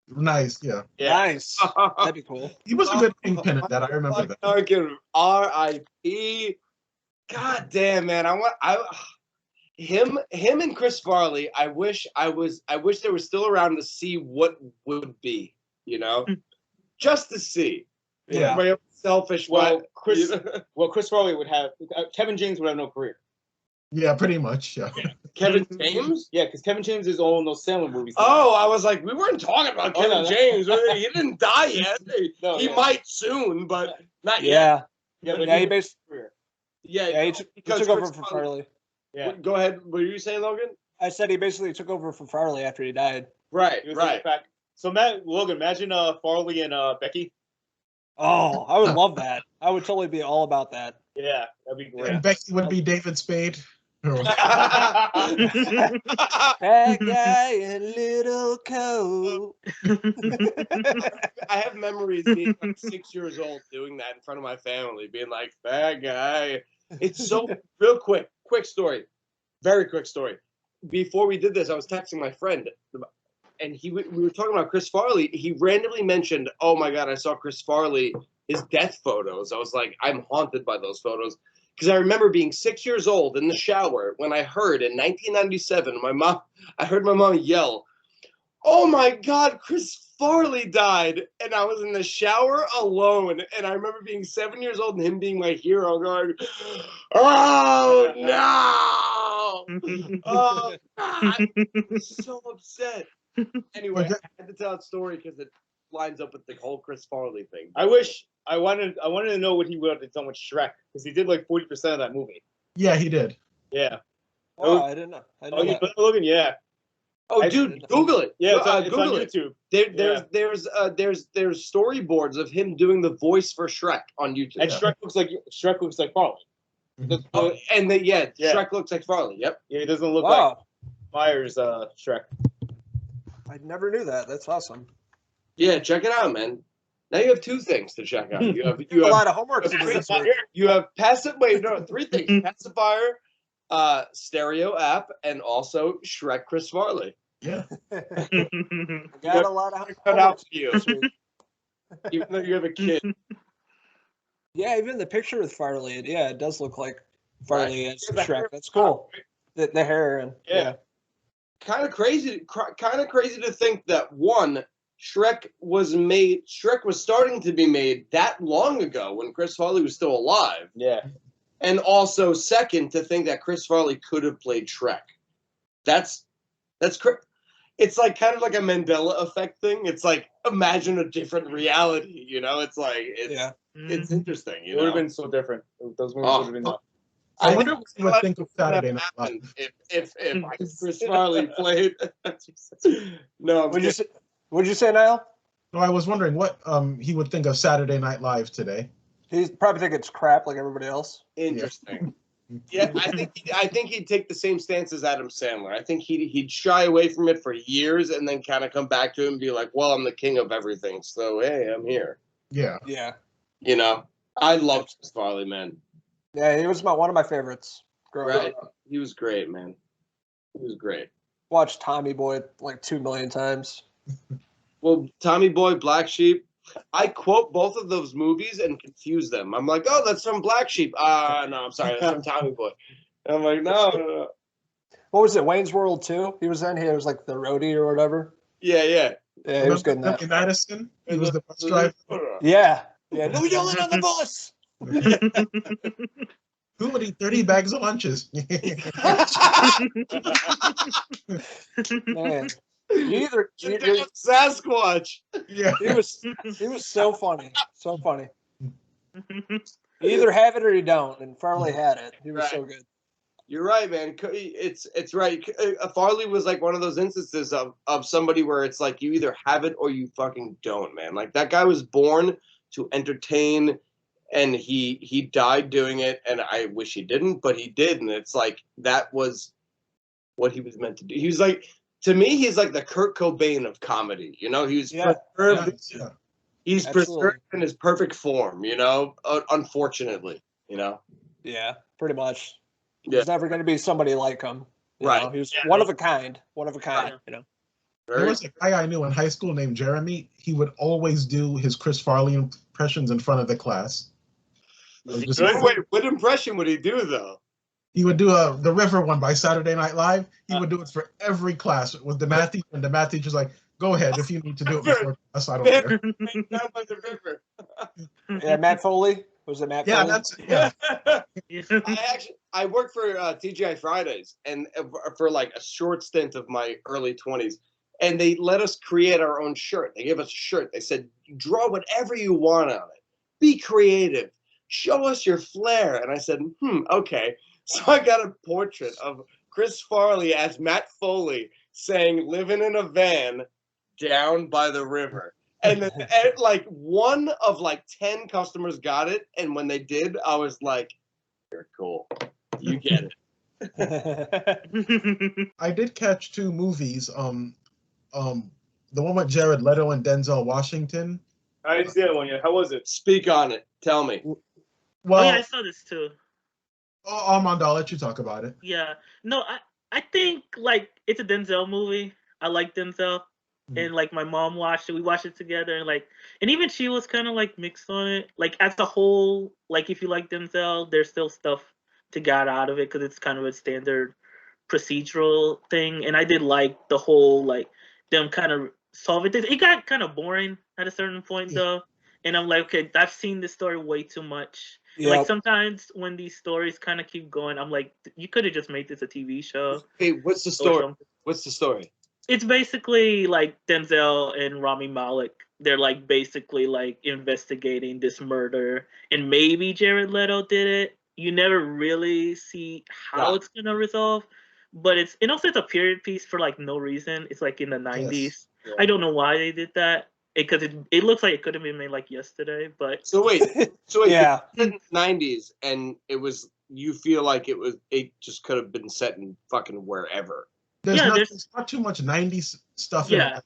[SPEAKER 1] Nice, yeah.
[SPEAKER 4] Nice. That'd be cool.
[SPEAKER 1] He was a good kingpin in that, I remember that.
[SPEAKER 5] Duncan, R.I.P. God damn, man. Him and Chris Farley, I wish they were still around to see what would be, just to see.
[SPEAKER 1] Yeah.
[SPEAKER 5] My own selfish.
[SPEAKER 3] Well, Chris Farley would have Kevin James would have no career.
[SPEAKER 1] Yeah, pretty much. Yeah.
[SPEAKER 5] Kevin James?
[SPEAKER 3] Yeah, because Kevin James is all in those Salem movies.
[SPEAKER 5] Oh, I was like, we weren't talking about Kevin James. He didn't die yet. He might soon, but not yet.
[SPEAKER 4] Yeah.
[SPEAKER 3] But
[SPEAKER 4] He basically.
[SPEAKER 5] Yeah,
[SPEAKER 4] he took over for Farley.
[SPEAKER 5] Yeah. Go ahead. What were you saying, Logan?
[SPEAKER 4] I said he basically took over for Farley after he died.
[SPEAKER 5] Right.
[SPEAKER 3] So Logan, imagine Farley and Becky.
[SPEAKER 4] Oh, I would love that. I would totally be all about that.
[SPEAKER 3] Yeah, that'd be great.
[SPEAKER 1] And Becky would be David Spade.
[SPEAKER 4] Bad guy in little coat.
[SPEAKER 5] I have memories being like 6 years old doing that in front of my family, being like, bad guy. It's so real quick story. Very quick story. Before we did this, I was texting my friend, and we were talking about Chris Farley. He randomly mentioned, oh my God, I saw Chris Farley, his death photos. I was like, I'm haunted by those photos. Because I remember being 6 years old in the shower when I heard in 1997, I heard my mom yell, oh my God, Chris Farley died. And I was in the shower alone. And I remember being 7 years old and him being my hero going, oh no. Oh God. I was so upset. Anyway, I had to tell that story because lines up with the whole Chris Farley thing.
[SPEAKER 3] I wanted to know what he would have done with Shrek because he did like 40% of that movie.
[SPEAKER 1] Yeah, he did.
[SPEAKER 3] Yeah.
[SPEAKER 4] Oh, I didn't know.
[SPEAKER 3] Oh, you put Logan? Yeah.
[SPEAKER 5] Oh,
[SPEAKER 3] I
[SPEAKER 5] dude, Google it.
[SPEAKER 3] Yeah, it's on
[SPEAKER 5] Google it.
[SPEAKER 3] YouTube.
[SPEAKER 5] There's storyboards of him doing the voice for Shrek on YouTube.
[SPEAKER 3] And Shrek looks like Farley.
[SPEAKER 1] Mhm.
[SPEAKER 5] Shrek looks like Farley. Yep.
[SPEAKER 3] Yeah, he doesn't look like
[SPEAKER 4] Wow,
[SPEAKER 3] Myers Shrek.
[SPEAKER 4] I never knew that. That's awesome.
[SPEAKER 5] Yeah, check it out, man. Now you have 2 things to check out. You have
[SPEAKER 4] A lot of homework to do this week.
[SPEAKER 5] you have three things: pacifier, stereo app, and also Shrek Chris Farley.
[SPEAKER 1] Yeah.
[SPEAKER 4] Got a lot of
[SPEAKER 5] Cut
[SPEAKER 4] homework
[SPEAKER 5] out
[SPEAKER 4] to
[SPEAKER 5] for you,
[SPEAKER 4] do this week.
[SPEAKER 5] even though you have a kid.
[SPEAKER 4] Yeah, even the picture with Farley, it does look like Farley as
[SPEAKER 5] Yeah, the hair-
[SPEAKER 4] Shrek. That's cool. The hair and
[SPEAKER 5] Yeah. Kind of crazy to think that Shrek was starting to be made that long ago when Chris Farley was still alive.
[SPEAKER 3] Yeah.
[SPEAKER 5] And also, second, to think that Chris Farley could have played Shrek. That's it's like kind of like a Mandela effect thing. It's like imagine a different reality, It's like it's interesting.
[SPEAKER 3] It would have been so different. Those movies would have been.
[SPEAKER 1] I wonder what you would think of Saturday Night Live.
[SPEAKER 5] if Chris Farley played. No,
[SPEAKER 4] What'd you say, Niall?
[SPEAKER 1] No, I was wondering what he would think of Saturday Night Live today.
[SPEAKER 4] He's probably think it's crap like everybody else.
[SPEAKER 5] interesting. Yeah, I think he'd take the same stance as Adam Sandler. I think he'd shy away from it for years and then kind of come back to it and be like, "Well, I'm the king of everything, so hey, I'm here."
[SPEAKER 1] Yeah.
[SPEAKER 4] Yeah.
[SPEAKER 5] I loved Chris Farley, man.
[SPEAKER 4] Yeah, he was one of my favorites growing
[SPEAKER 5] Right?
[SPEAKER 4] up.
[SPEAKER 5] He was great, man. He was great.
[SPEAKER 4] Watched Tommy Boy like 2 million times.
[SPEAKER 5] Well, Tommy Boy, Black Sheep. I quote both of those movies and confuse them. I'm like, "Oh, that's from Black Sheep." No, I'm sorry, that's from Tommy Boy. And I'm like, no.
[SPEAKER 4] What was it? Wayne's World 2? He was in here. It was like the roadie or whatever.
[SPEAKER 5] Yeah.
[SPEAKER 4] Yeah, he was good in that.
[SPEAKER 1] In Madison, he was the bus driver.
[SPEAKER 4] Yeah. No yelling on the bus.
[SPEAKER 1] Who would eat 30 bags of lunches?
[SPEAKER 4] Man. You
[SPEAKER 5] Sasquatch.
[SPEAKER 1] Yeah.
[SPEAKER 4] he was so funny. So funny. You either have it or you don't, and Farley had it. He was so good.
[SPEAKER 5] You're right, man. It's right. Farley was like one of those instances of somebody where it's like you either have it or you fucking don't, man. Like that guy was born to entertain, and he died doing it. And I wish he didn't, but he did. And it's like that was what he was meant to do. He was like, to me, he's like the Kurt Cobain of comedy. He was preserved.
[SPEAKER 1] Yeah.
[SPEAKER 5] He's preserved in his perfect form. Unfortunately.
[SPEAKER 4] Yeah, pretty much.
[SPEAKER 5] Yeah.
[SPEAKER 4] There's never going to be somebody like him.
[SPEAKER 5] Right.
[SPEAKER 4] He was one of a kind. One of a kind.
[SPEAKER 1] There was a guy I knew in high school named Jeremy. He would always do his Chris Farley impressions in front of the class.
[SPEAKER 5] Wait, what impression would he do though?
[SPEAKER 1] He would do the River one by Saturday Night Live. He would do it for every class with the math teacher, and the math teacher's like, "Go ahead if you need to do it before class. I don't care."
[SPEAKER 5] Down by the river.
[SPEAKER 4] Yeah, Matt Foley. Was it Matt Foley?
[SPEAKER 5] I worked for TGI Fridays, and for like a short stint of my early 20s, and they let us create our own shirt. They gave us a shirt. They said, "Draw whatever you want on it. Be creative. Show us your flair." And I said, okay. So I got a portrait of Chris Farley as Matt Foley saying, "Living in a van down by the river." And then like one of like 10 customers got it. And when they did, I was like, "You're cool. You get it."
[SPEAKER 1] I did catch 2 movies. The one with Jared Leto and Denzel Washington.
[SPEAKER 3] I didn't see that one yet. How was it?
[SPEAKER 5] Speak on it. Tell me.
[SPEAKER 1] Well,
[SPEAKER 6] I saw this too.
[SPEAKER 1] Armando, I'll let you talk about it.
[SPEAKER 6] Yeah. No, I think like it's a Denzel movie. I like Denzel. And like my mom watched it. We watched it together, and even she was kind of like mixed on it. Like as a whole, like if you like Denzel, there's still stuff to get out of it because it's kind of a standard procedural thing. And I did like the whole like them kind of solving things. It got kind of boring at a certain point though. And I'm like, okay, I've seen this story way too much. Yep. Like sometimes when these stories kind of keep going, I'm like, you could have just made this a TV show.
[SPEAKER 5] Hey, what's the story? What's the story?
[SPEAKER 6] It's basically like Denzel and Rami Malek they're like basically like investigating this murder, and maybe Jared Leto did it. You never really see how it's gonna resolve, but also it's a period piece for like no reason. It's like in the 90s.
[SPEAKER 1] Yes.
[SPEAKER 3] Yeah.
[SPEAKER 6] I don't know why they did that, because it looks like it could have been made like yesterday, but
[SPEAKER 5] So wait,
[SPEAKER 4] Yeah.
[SPEAKER 5] in the 90s, and you feel like it just could have been set in fucking wherever.
[SPEAKER 1] There's not too much 90s stuff in it.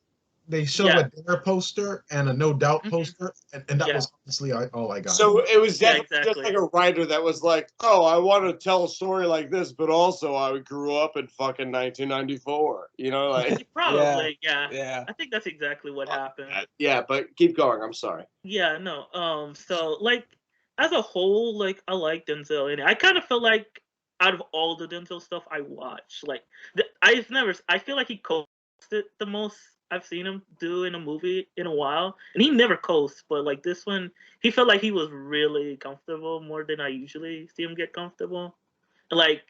[SPEAKER 1] They show a Dare poster and a No Doubt poster, and that was honestly all I got.
[SPEAKER 5] So it was definitely
[SPEAKER 6] exactly.
[SPEAKER 5] just like a writer that was like, oh, I want to tell a story like this, but also I grew up in fucking 1994. You know, like
[SPEAKER 6] probably, yeah.
[SPEAKER 4] Yeah.
[SPEAKER 6] I think that's exactly what happened.
[SPEAKER 5] Yeah, but keep going. I'm sorry.
[SPEAKER 6] Yeah, no. So like as a whole, like I like Denzel, and I kind of feel like out of all the Denzel stuff I watch, like I feel like he coasted the most I've seen him do in a movie in a while, and he never coasts, but like this one, he felt like he was really comfortable more than I usually see him get comfortable. Like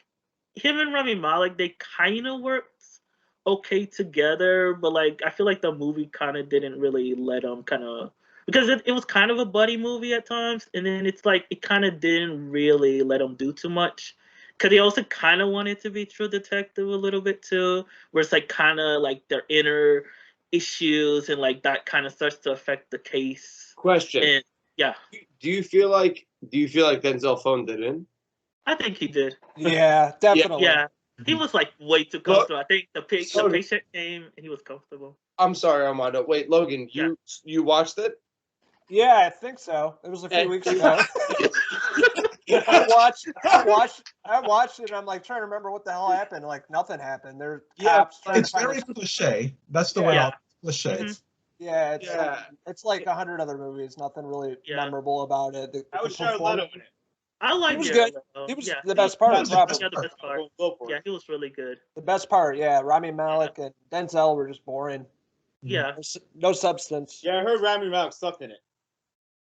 [SPEAKER 6] him and Rami Malek, they kind of worked okay together, but like I feel like the movie kind of didn't really let him because it was kind of a buddy movie at times, and then it's like it kind of didn't really let him do too much. Because he also kind of wanted to be True Detective a little bit too, where it's like kind of like their inner issues, and like that kind of starts to affect the case.
[SPEAKER 5] Question.
[SPEAKER 6] And, yeah.
[SPEAKER 5] Do you feel like Denzel phoned it in?
[SPEAKER 6] I think he did.
[SPEAKER 4] Yeah, definitely.
[SPEAKER 6] Yeah. He was like way too comfortable. I think the patient came and he was comfortable.
[SPEAKER 5] I'm sorry, Armando. Wait, Logan, you watched it?
[SPEAKER 4] Yeah, I think so. It was a few weeks ago. I watched it, and I'm like trying to remember what the hell happened. Like nothing happened. There's cops.
[SPEAKER 1] It's very cliche. That's the way I'll cliche.
[SPEAKER 6] Mm-hmm.
[SPEAKER 4] Yeah, it's like 100 other movies. Nothing really memorable about it.
[SPEAKER 5] I was Jared Leto in it.
[SPEAKER 6] I like.
[SPEAKER 4] He was
[SPEAKER 6] Jared
[SPEAKER 4] good.
[SPEAKER 6] Leto.
[SPEAKER 4] He was the best part. Probably.
[SPEAKER 6] Yeah, the best part. Yeah, he was really good.
[SPEAKER 4] The best part. Yeah, Rami Malek and Denzel were just boring.
[SPEAKER 6] Yeah.
[SPEAKER 4] No substance.
[SPEAKER 3] Yeah, I heard Rami Malek sucked in it.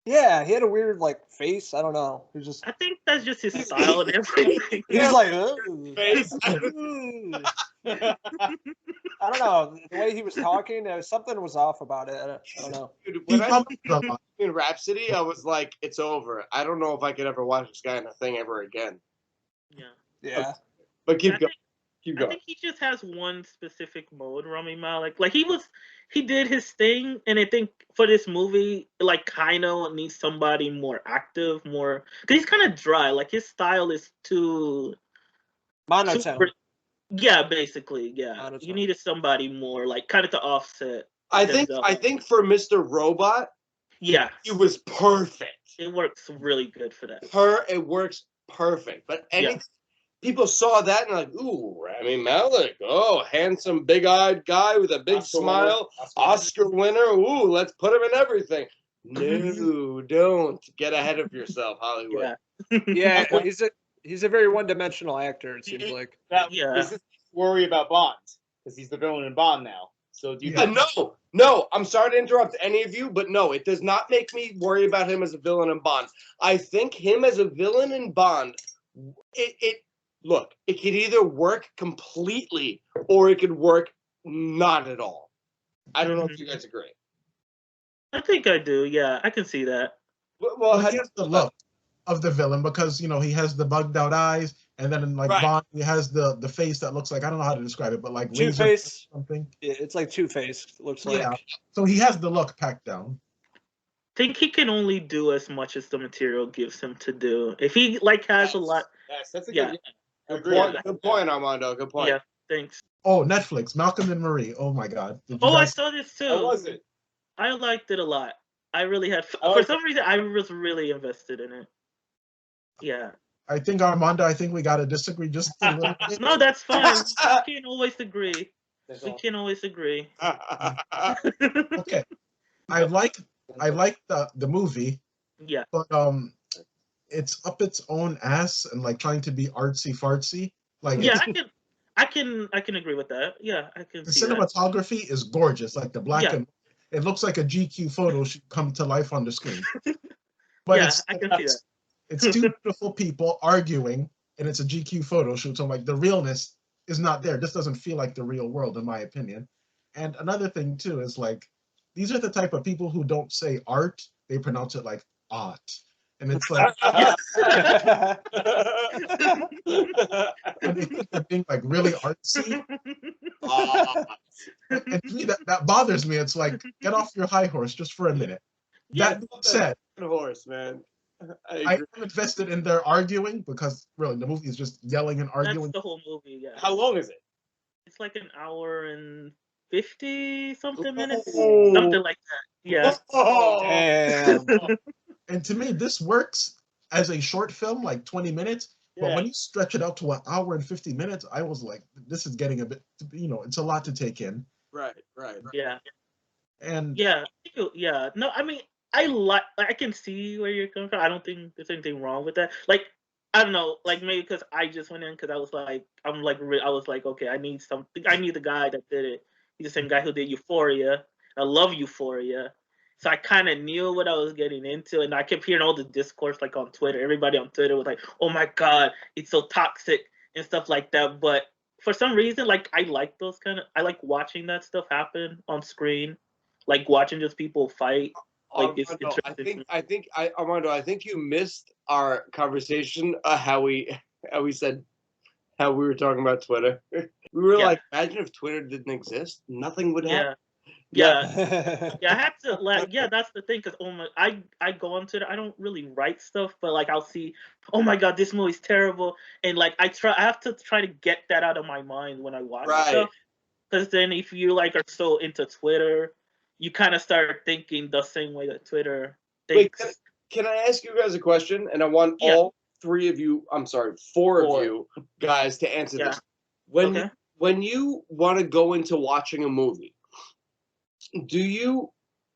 [SPEAKER 4] Yeah, he had a weird like face. I don't know. He was just.
[SPEAKER 6] I think that's just his style and everything.
[SPEAKER 4] He's like,
[SPEAKER 5] Face.
[SPEAKER 4] I don't know. The way he was talking, something was off about it. I don't know.
[SPEAKER 5] Dude, when I saw in Rhapsody, I was like, it's over. I don't know if I could ever watch this guy in a thing ever again.
[SPEAKER 4] Yeah.
[SPEAKER 5] But keep going.
[SPEAKER 6] I think he just has one specific mode, Rami Malek. Like he did his thing, and I think for this movie, like kind of needs somebody more active, because he's kind of dry. Like his style is too
[SPEAKER 4] monotone.
[SPEAKER 6] Yeah, basically, yeah.
[SPEAKER 4] Monotone.
[SPEAKER 6] You needed somebody more like kind of to offset.
[SPEAKER 5] I think for Mr. Robot,
[SPEAKER 6] yeah,
[SPEAKER 5] it was perfect.
[SPEAKER 6] It works really good for that.
[SPEAKER 5] It works perfect. But people saw that and like, ooh, Rami Malek, handsome, big-eyed guy with a big smile, Oscar winner. Ooh, let's put him in everything. No, don't get ahead of yourself, Hollywood.
[SPEAKER 4] Yeah, he's a very one-dimensional actor. It seems like.
[SPEAKER 3] This is worry about Bond because he's the villain in Bond now. So do you?
[SPEAKER 5] No. I'm sorry to interrupt any of you, but no, it does not make me worry about him as a villain in Bond. I think him as a villain in Bond, Look, it could either work completely or it could work not at all. I don't know if you guys agree.
[SPEAKER 6] I think I do. Yeah, I can see that.
[SPEAKER 5] Well,
[SPEAKER 1] he has the look of the villain because he has the bugged out eyes, and then in Bond he has the face that looks like, I don't know how to describe it, but like
[SPEAKER 4] Two-Face
[SPEAKER 1] something.
[SPEAKER 4] It's like Two-Face. Looks like.
[SPEAKER 1] Yeah. So he has the look packed down.
[SPEAKER 6] I think he can only do as much as the material gives him to do. If he has a lot.
[SPEAKER 3] Yes, that's a good.
[SPEAKER 5] Good point, Armando. Good point.
[SPEAKER 6] Yeah, thanks.
[SPEAKER 1] Oh, Netflix, Malcolm and Marie. Oh my God.
[SPEAKER 6] I saw this too.
[SPEAKER 3] How was it?
[SPEAKER 6] I liked it a lot. I really had. For some reason, I was really invested in it. Yeah.
[SPEAKER 1] I think Armando, we got to disagree just a little bit.
[SPEAKER 6] No, that's fine. We can't always agree.
[SPEAKER 1] Okay. I like the movie.
[SPEAKER 6] Yeah.
[SPEAKER 1] But it's up its own ass and like trying to be artsy fartsy. Like
[SPEAKER 6] I can agree with that. Yeah, I can.
[SPEAKER 1] The
[SPEAKER 6] see
[SPEAKER 1] cinematography is gorgeous. Like the black and it looks like a GQ photo should come to life on the screen. But
[SPEAKER 6] I can see that.
[SPEAKER 1] It's two beautiful people arguing, and it's a GQ photo shoot. So like the realness is not there. This doesn't feel like the real world, in my opinion. And another thing too is like these are the type of people who don't say art, they pronounce it like art. And it's like, and they think they're being like really artsy. And to me, that bothers me. It's like, get off your high horse just for a minute.
[SPEAKER 5] Yeah,
[SPEAKER 1] That being said,
[SPEAKER 5] horse, man.
[SPEAKER 1] I am invested in their arguing because really the movie is just yelling and arguing.
[SPEAKER 6] That's the whole movie. Yeah.
[SPEAKER 3] How long is it?
[SPEAKER 6] It's like an hour and 50 something minutes,
[SPEAKER 5] Oh.
[SPEAKER 6] something like that. Yeah.
[SPEAKER 4] Damn.
[SPEAKER 1] And to me, this works as a short film, like 20 minutes. But
[SPEAKER 3] Yeah.
[SPEAKER 1] when you stretch it out to an hour and 50 minutes, I was like, this is getting a bit, it's a lot to take in.
[SPEAKER 5] Right.
[SPEAKER 6] Yeah.
[SPEAKER 1] And
[SPEAKER 6] Yeah. Yeah. No, I mean, I can see where you're coming from. I don't think there's anything wrong with that. Like, I don't know, like maybe because I just went in because I was like, okay, I need something. I need the guy that did it. He's the same guy who did Euphoria. I love Euphoria. So I kind of knew what I was getting into, and I kept hearing all the discourse like on Twitter. Everybody on Twitter was like, "Oh my God, it's so toxic" and stuff like that. But for some reason, like I like watching that stuff happen on screen, like watching just people fight. Like it's interesting.
[SPEAKER 5] Armando, I think you missed our conversation. How we said how we were talking about Twitter. We were like, imagine if Twitter didn't exist, nothing would happen.
[SPEAKER 6] Yeah, I have to that's the thing because I go on Twitter. I don't really write stuff, but like I'll see, oh my God, this movie's terrible, and like I have to try to get that out of my mind when I watch stuff. Because then if you like are so into Twitter, you kind of start thinking the same way that Twitter thinks.
[SPEAKER 5] Wait, can I ask you guys a question? And I want all three of you, four of you guys to answer this. When you want to go into watching a movie,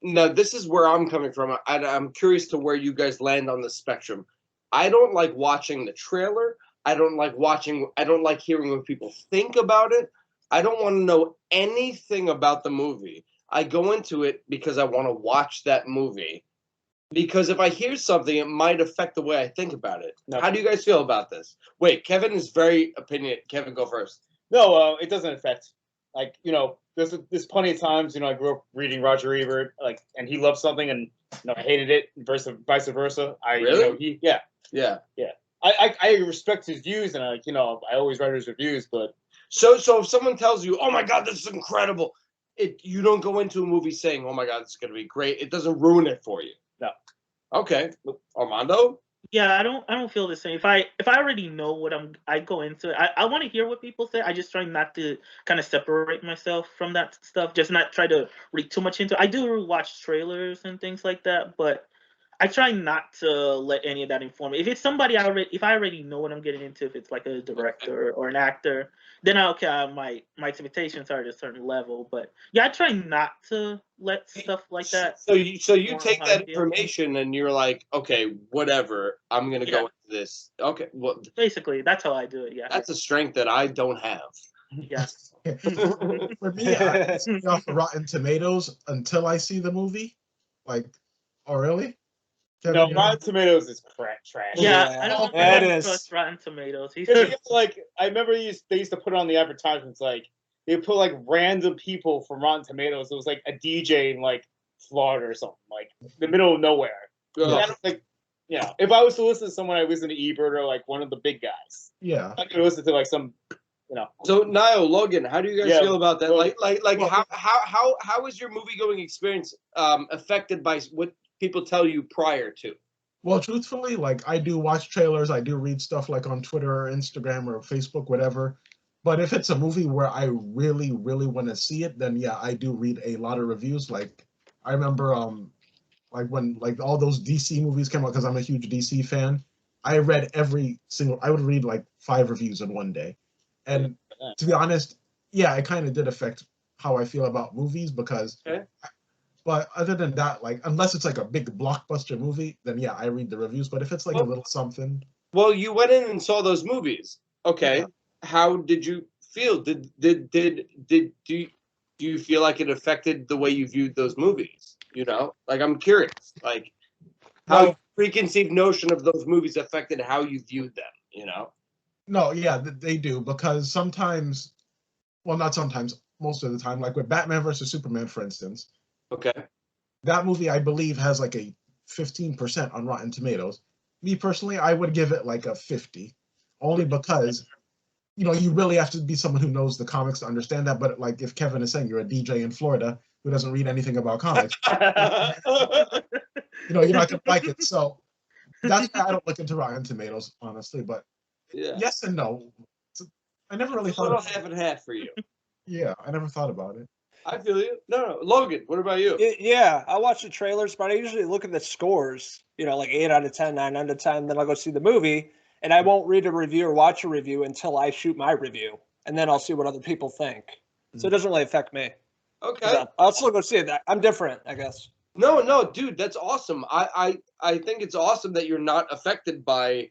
[SPEAKER 5] now this is where I'm coming from. I'm curious to where you guys land on the spectrum. I don't like watching the trailer. I don't like hearing what people think about it. I don't want to know anything about the movie. I go into it because I want to watch that movie. Because if I hear something, it might affect the way I think about it. No. How do you guys feel about this? Wait, Kevin is very opinionated. Kevin, go first.
[SPEAKER 3] No, it doesn't affect. Like, there's plenty of times, I grew up reading Roger Ebert, like, and he loved something and I hated it, vice versa.
[SPEAKER 5] Really?
[SPEAKER 3] Yeah. I respect his views and I always write his reviews, but
[SPEAKER 5] so if someone tells you, "Oh my God, this is incredible," you don't go into a movie saying, "Oh my God, this is going to be great." It doesn't ruin it for you.
[SPEAKER 3] No.
[SPEAKER 5] Okay, Armando.
[SPEAKER 6] Yeah, I don't feel the same. If I already know what I go into it. I want to hear what people say. I just try not to kind of separate myself from that stuff. Just not try to read too much into it. I do watch trailers and things like that, but I try not to let any of that inform me. If it's somebody if I already know what I'm getting into, if it's like a director or an actor, then my expectations are at a certain level. But yeah, I try not to let stuff like that.
[SPEAKER 5] So you take that information and you're like, okay, whatever, I'm gonna go into this. Okay, well,
[SPEAKER 6] basically that's how I do it. Yeah,
[SPEAKER 5] that's a strength that I don't have.
[SPEAKER 6] Yeah.
[SPEAKER 1] For me, I see off of Rotten Tomatoes until I see the movie. Like, oh really?
[SPEAKER 3] No, Rotten Tomatoes is trash.
[SPEAKER 6] Yeah, I don't trust Rotten Tomatoes.
[SPEAKER 3] Like, I remember they used to put on the advertisements, like, they put, like, random people from Rotten Tomatoes. It was, like, a DJ in, like, Florida or something, like, the middle of nowhere. Like, if I was to listen to someone, I listen to Ebert or, like, one of the big guys.
[SPEAKER 1] Yeah.
[SPEAKER 3] I could listen to, like, some,
[SPEAKER 5] So, Niall, Logan, how do you guys feel about that? How is your movie-going experience affected by what people tell you prior to?
[SPEAKER 1] Well, truthfully, like I do watch trailers, I do read stuff like on Twitter or Instagram or Facebook, whatever. But if it's a movie where I really, really want to see it, then yeah, I do read a lot of reviews. Like I remember like when like all those DC movies came out, because I'm a huge DC fan, I would read like 5 reviews in one day. And to be honest, yeah, it kind of did affect how I feel about movies because but other than that, like, unless it's like a big blockbuster movie, then yeah, I read the reviews. But if it's like a little something.
[SPEAKER 5] Well, you went in and saw those movies. Okay. Yeah. How did you feel? Do you feel like it affected the way you viewed those movies? Like I'm curious, like how preconceived notion of those movies affected how you viewed them,
[SPEAKER 1] No, yeah, they do, because sometimes, well, not sometimes, most of the time, like with Batman versus Superman, for instance,
[SPEAKER 5] Okay.
[SPEAKER 1] That movie, I believe, has like a 15% on Rotten Tomatoes. Me personally, I would give it like a 50, only because you really have to be someone who knows the comics to understand that. But like if Kevin is saying you're a DJ in Florida who doesn't read anything about comics, you're not gonna like it. So that's why I don't look into Rotten Tomatoes, honestly. But yes and no. I never really thought.
[SPEAKER 5] A little half and half for you.
[SPEAKER 1] Yeah, I never thought about it.
[SPEAKER 5] I feel you. No, Logan, what about you?
[SPEAKER 4] Yeah, I watch the trailers, but I usually look at the scores, like 8 out of 10, 9 out of 10, then I'll go see the movie, and I won't read a review or watch a review until I shoot my review, and then I'll see what other people think. So it doesn't really affect me.
[SPEAKER 5] Okay.
[SPEAKER 4] I'll still go see it. I'm different, I guess.
[SPEAKER 5] No, dude, that's awesome. I think it's awesome that you're not affected by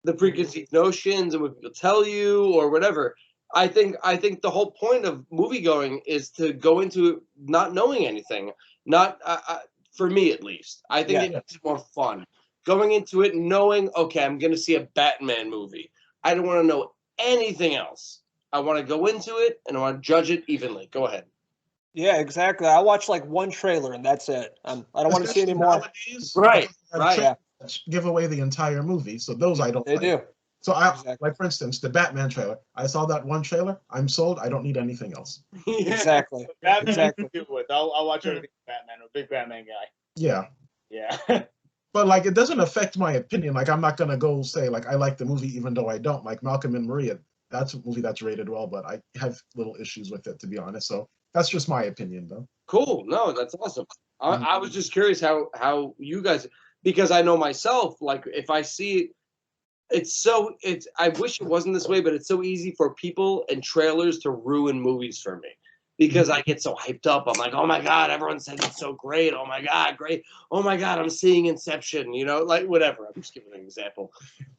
[SPEAKER 5] the preconceived notions and what people tell you or whatever. I think the whole point of movie going is to go into it not knowing anything. Not for me at least. I think it makes it more fun. Going into it knowing, okay, I'm going to see a Batman movie. I don't want to know anything else. I want to go into it and I want to judge it evenly. Go ahead.
[SPEAKER 4] Yeah, exactly. I watch like one trailer and that's it. I don't want to see any more.
[SPEAKER 5] Right.
[SPEAKER 1] Give away the entire movie. So those I don't.
[SPEAKER 4] They do.
[SPEAKER 1] So like for instance, the Batman trailer. I saw that one trailer. I'm sold. I don't need anything else.
[SPEAKER 4] Exactly.
[SPEAKER 3] Batman,
[SPEAKER 4] exactly.
[SPEAKER 3] I'll watch everything Batman. I'm a big Batman guy.
[SPEAKER 1] Yeah.
[SPEAKER 3] Yeah.
[SPEAKER 1] But like, it doesn't affect my opinion. Like, I'm not gonna go say like I like the movie even though I don't. Like Malcolm and Maria, that's a movie that's rated well, but I have little issues with it, to be honest. So that's just my opinion, though.
[SPEAKER 5] Cool. No, that's awesome. I was just curious how you guys, because I know myself, like if I see it, I wish it wasn't this way, but it's so easy for people and trailers to ruin movies for me. Because I get so hyped up. I'm like, oh my God, everyone said it's so great. Oh my God, great. Oh my God, I'm seeing Inception, like whatever. I'm just giving an example.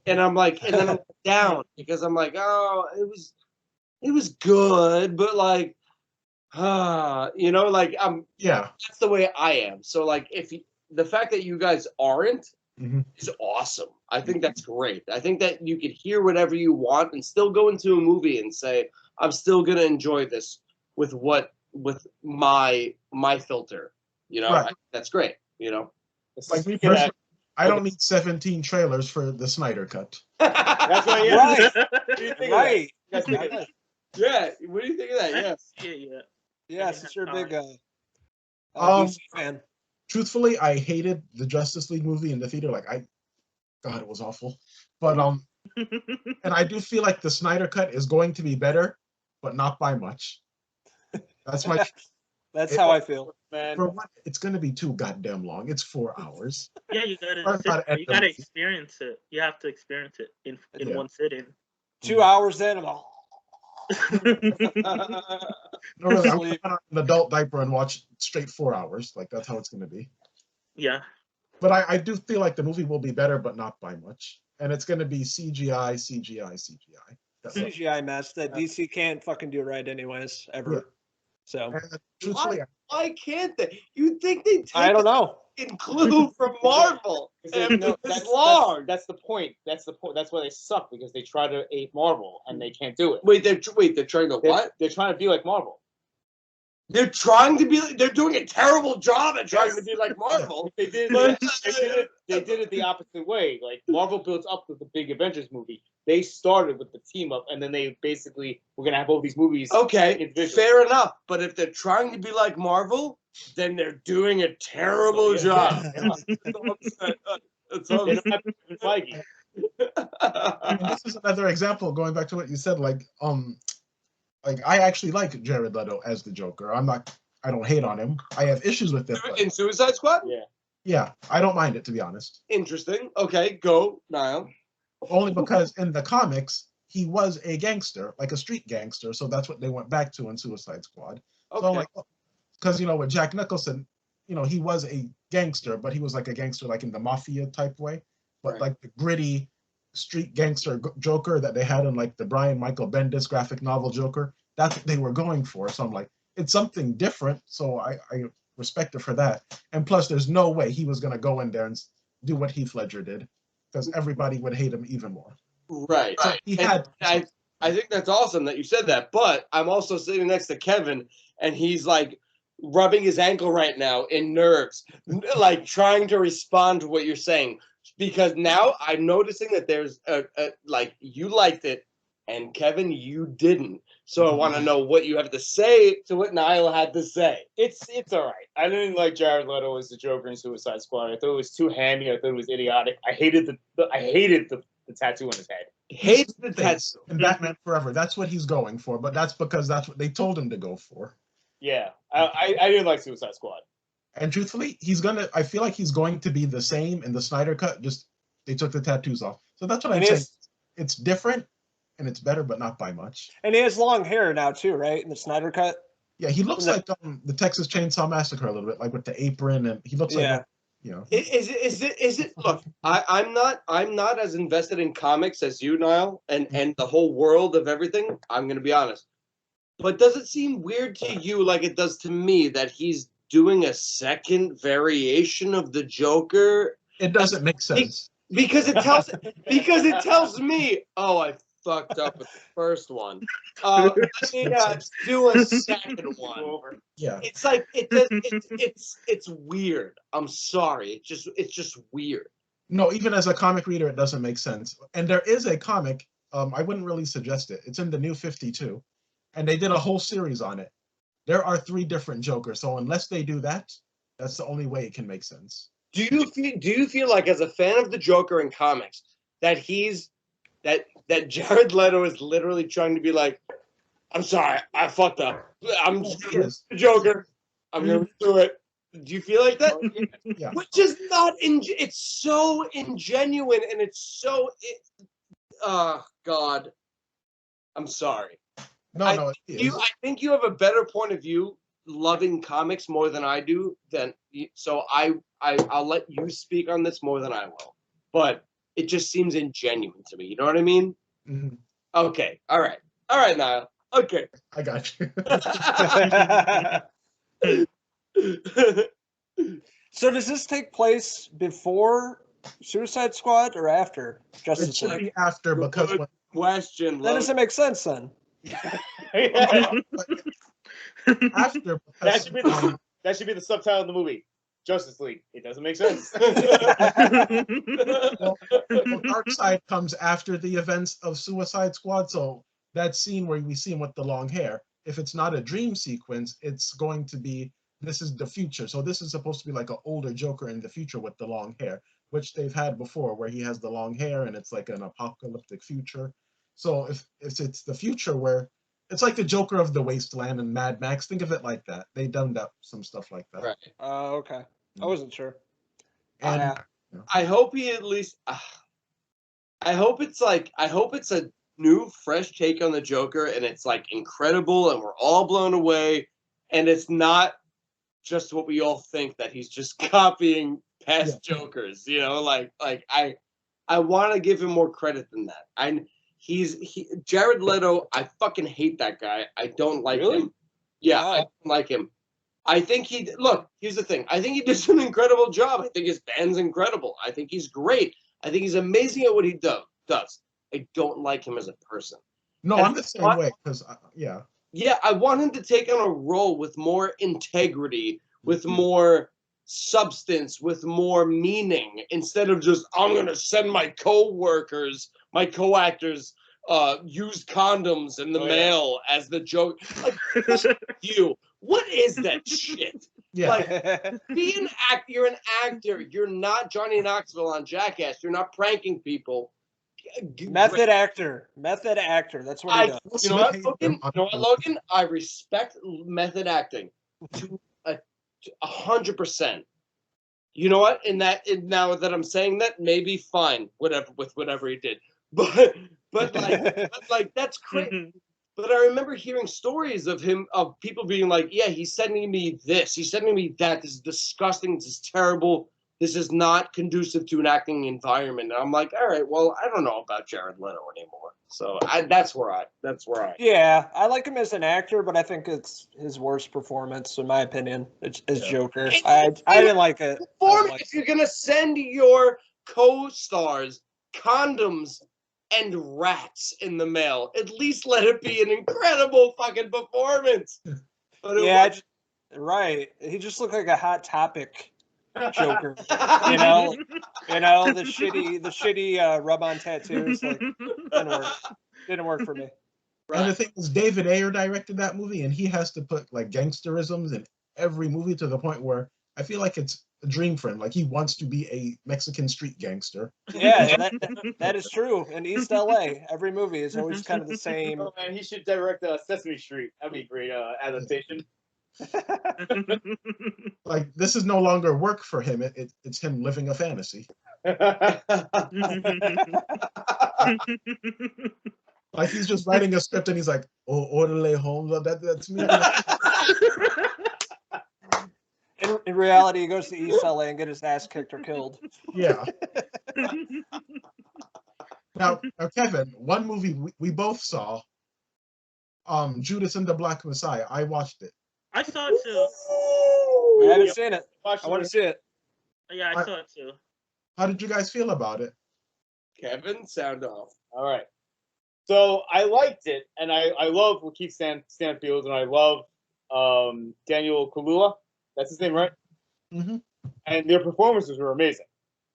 [SPEAKER 5] And I'm like, and then I'm down because I'm like, oh, it was good, but like, like that's the way I am. So like the fact that you guys aren't is awesome. I think that's great. I think that you could hear whatever you want and still go into a movie and say, I'm still gonna enjoy this with my filter, right. That's great,
[SPEAKER 1] Like me personally, I don't need 17 trailers for the Snyder Cut.
[SPEAKER 3] That's what,
[SPEAKER 4] right.
[SPEAKER 3] What do you think
[SPEAKER 4] right.
[SPEAKER 3] Of that?
[SPEAKER 5] Yeah, what do you think of that?
[SPEAKER 6] Yeah.
[SPEAKER 4] Yeah, since you're a big
[SPEAKER 1] DC
[SPEAKER 4] fan.
[SPEAKER 1] Truthfully, I hated the Justice League movie in the theater. Like, God, it was awful. But and I do feel like the Snyder Cut is going to be better, but not by much. That's my.
[SPEAKER 4] That's how I feel.
[SPEAKER 3] Man.
[SPEAKER 1] For what? It's going to be too goddamn long. It's 4 hours.
[SPEAKER 6] Yeah, you gotta experience it. You have to experience it in one sitting.
[SPEAKER 4] 2 hours in, I'm all.
[SPEAKER 1] No, really, I'm putting on an adult diaper and watch straight 4 hours. Like that's how it's going to be.
[SPEAKER 6] Yeah.
[SPEAKER 1] But I do feel like the movie will be better, but not by much. And it's going to be CGI.
[SPEAKER 4] CGI mess that DC can't fucking do right anyways, ever. Yeah. So
[SPEAKER 5] why can't they? You'd think they'd take
[SPEAKER 4] I don't know.
[SPEAKER 5] Clue from Marvel.
[SPEAKER 3] That's long. That's the point. That's why they suck, because they try to ape Marvel and they can't do it.
[SPEAKER 5] Wait, they're trying to what?
[SPEAKER 3] They're trying to be like Marvel.
[SPEAKER 5] They're trying to be. They're doing a terrible job at trying to be like Marvel.
[SPEAKER 3] They did it the opposite way. Like Marvel builds up to the big Avengers movie. They started with the team up, and then they basically we're gonna have all these movies.
[SPEAKER 5] Okay, fair enough. But if they're trying to be like Marvel, then they're doing a terrible job. That's all I'm saying.
[SPEAKER 1] This is another example. Going back to what you said, like I actually like Jared Leto as the Joker. I don't hate on him. I have issues with it.
[SPEAKER 5] In Suicide Squad?
[SPEAKER 1] Yeah, I don't mind it, to be honest.
[SPEAKER 5] Interesting. Okay, go, Niall.
[SPEAKER 1] Only because in the comics, he was a gangster, like a street gangster. So that's what they went back to in Suicide Squad.
[SPEAKER 5] Okay.
[SPEAKER 1] So because, with Jack Nicholson, he was a gangster, but he was like a gangster like in the mafia type way. But like the gritty street gangster Joker that they had in like the Brian Michael Bendis graphic novel Joker, that's what they were going for. So I'm like, it's something different. So I respect it for that. And plus, there's no way he was going to go in there and do what Heath Ledger did, because everybody would hate him even more.
[SPEAKER 5] Right.
[SPEAKER 1] So he had.
[SPEAKER 5] I think that's awesome that you said that. But I'm also sitting next to Kevin, and he's like rubbing his ankle right now in nerves, like trying to respond to what you're saying. Because now I'm noticing that there's like you liked it, and Kevin, you didn't. So I want to know what you have to say to what Niall had to say.
[SPEAKER 3] It's all right. I didn't like Jared Leto as the Joker in Suicide Squad. I thought it was too hammy. I thought it was idiotic. I hated the tattoo on his head.
[SPEAKER 5] Hates the tattoo.
[SPEAKER 1] In Batman Forever, that's what he's going for, but that's because that's what they told him to go for.
[SPEAKER 3] Yeah, I didn't like Suicide Squad.
[SPEAKER 1] And truthfully, I feel like he's going to be the same in the Snyder Cut, just they took the tattoos off. So that's what I'm saying. It's different, and it's better, but not by much.
[SPEAKER 4] And he has long hair now too, right? In the Snyder Cut.
[SPEAKER 1] Yeah, he looks like the Texas Chainsaw Massacre a little bit, like with the apron, and he looks like, you know.
[SPEAKER 5] Is it? Look, I'm not as invested in comics as you, Niall, and the whole world of everything. I'm going to be honest, but does it seem weird to you, like it does to me, that he's doing a second variation of the Joker?
[SPEAKER 1] It doesn't make sense.
[SPEAKER 5] Because it tells me, oh, I fucked up with the first one. Let me do a second one.
[SPEAKER 1] Yeah,
[SPEAKER 5] it's like it's weird. I'm sorry. It's just weird.
[SPEAKER 1] No, even as a comic reader, it doesn't make sense. And there is a comic. I wouldn't really suggest it. It's in the New 52, and they did a whole series on it. There are 3 different Jokers, so unless they do that, that's the only way it can make sense.
[SPEAKER 5] Do you feel like, as a fan of the Joker in comics, that that Jared Leto is literally trying to be like, I'm sorry, I fucked up. I'm the Joker. I'm gonna do it. Do you feel like that?
[SPEAKER 1] Yeah.
[SPEAKER 5] Which is not it's so ingenuine, and it's so oh God. I'm sorry.
[SPEAKER 1] No,
[SPEAKER 5] I think you have a better point of view loving comics more than I do. So I'll let you speak on this more than I will. But it just seems ingenuine to me. You know what I mean?
[SPEAKER 1] Mm-hmm.
[SPEAKER 5] Okay. All right, Niall. Okay.
[SPEAKER 1] I got
[SPEAKER 4] you. So does this take place before Suicide Squad or after Justice League?
[SPEAKER 1] It should be after, because
[SPEAKER 5] question.
[SPEAKER 4] That doesn't make sense then.
[SPEAKER 1] After,
[SPEAKER 3] that should be the subtitle of the movie. Justice League. It doesn't make sense.
[SPEAKER 1] well, Darkseid comes after the events of Suicide Squad, so that scene where we see him with the long hair, if it's not a dream sequence, it's going to be, this is the future. So this is supposed to be like an older Joker in the future with the long hair, which they've had before, where he has the long hair and it's like an apocalyptic future. So if it's the future where it's like the Joker of the Wasteland and Mad Max, think of it like that. They done some stuff like that.
[SPEAKER 5] Right.
[SPEAKER 4] Okay. I wasn't sure.
[SPEAKER 1] And
[SPEAKER 5] I hope he at least. I hope it's a new, fresh take on the Joker, and it's like incredible, and we're all blown away, and it's not just what we all think, that he's just copying past Jokers. You know, like I want to give him more credit than that. Jared Leto. I fucking hate that guy. I don't like him. Yeah, I don't like him. I think here's the thing. I think he does an incredible job. I think his band's incredible. I think he's great. I think he's amazing at what he does. I don't like him as a person.
[SPEAKER 1] No, I'm the same way, because, yeah.
[SPEAKER 5] Yeah, I want him to take on a role with more integrity, with more substance, with more meaning, instead of just, I'm going to send my co-workers, my co-actors, used condoms in the mail as the joke. Like, you. What is that shit?
[SPEAKER 1] Yeah.
[SPEAKER 5] Like, you're an actor. You're not Johnny Knoxville on Jackass. You're not pranking people.
[SPEAKER 4] Method actor. That's what he does.
[SPEAKER 5] You know what, Logan? I respect method acting to 100%. You know what? Now that I'm saying that, maybe fine, whatever he did. But like that's crazy. But I remember hearing stories of people being like, yeah, he's sending me this, he's sending me that. This is disgusting. This is terrible. This is not conducive to an acting environment. And I'm like, all right, well, I don't know about Jared Leto anymore. So that's where I.
[SPEAKER 4] Yeah, I like him as an actor, but I think it's his worst performance, in my opinion, as Joker. I didn't like it.
[SPEAKER 5] If you're gonna send your co-stars condoms and rats in the mail, at least let it be an incredible fucking performance. But
[SPEAKER 4] Right. He just looked like a Hot Topic Joker. You know, the shitty rub-on tattoos. Like, didn't work for me.
[SPEAKER 1] And the thing is, David Ayer directed that movie, and he has to put like gangsterisms in every movie to the point where I feel like it's a dream for him. Like he wants to be a Mexican street gangster.
[SPEAKER 4] Yeah, that is true. In East LA, every movie is always kind of the same.
[SPEAKER 3] Oh man, he should direct Sesame Street. That'd be a great adaptation.
[SPEAKER 1] Like this is no longer work for him. It's him living a fantasy. Like he's just writing a script and he's like, "Oh, orderly home." That's me.
[SPEAKER 4] In reality, he goes to East LA and get his ass kicked or killed.
[SPEAKER 1] Yeah. Now, Kevin, one movie we both saw, Judas and the Black Messiah. I watched it.
[SPEAKER 6] I saw it too.
[SPEAKER 4] I haven't seen it. I want to see it.
[SPEAKER 6] Yeah, I saw it too.
[SPEAKER 1] How did you guys feel about it?
[SPEAKER 5] Kevin, sound off.
[SPEAKER 3] All right. So I liked it, and I love Lakeith Stanfield, and I love Daniel Kaluuya. That's his name, right?
[SPEAKER 1] Mm-hmm.
[SPEAKER 3] And their performances were amazing.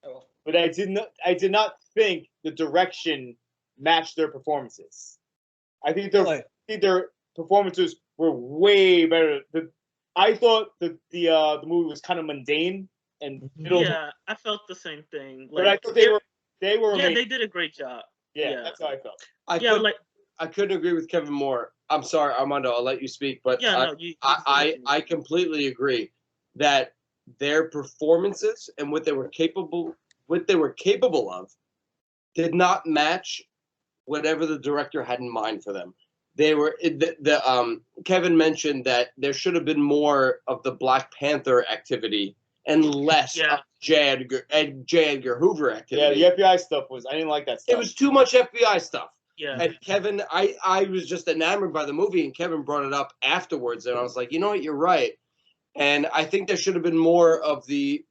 [SPEAKER 4] Oh.
[SPEAKER 3] But I did not think the direction matched their performances. I think their performances were way better. I thought the movie was kind of mundane and middle.
[SPEAKER 6] Yeah, I felt the same thing.
[SPEAKER 3] But I thought they were.
[SPEAKER 6] Yeah,
[SPEAKER 3] amazing.
[SPEAKER 6] they did a great job.
[SPEAKER 3] Yeah, that's how I felt.
[SPEAKER 5] I couldn't agree with Kevin more. I'm sorry, Armando. I'll let you speak, but I completely agree that their performances and what they were capable of did not match whatever the director had in mind for them. They were Kevin mentioned that there should have been more of the Black Panther activity and less of J. Edgar Hoover activity.
[SPEAKER 3] Yeah, the FBI stuff I didn't like that stuff.
[SPEAKER 5] It was too much FBI stuff.
[SPEAKER 6] Yeah.
[SPEAKER 5] And Kevin, I was just enamored by the movie, and Kevin brought it up afterwards, and I was like, you know what, you're right. And I think there should have been more of the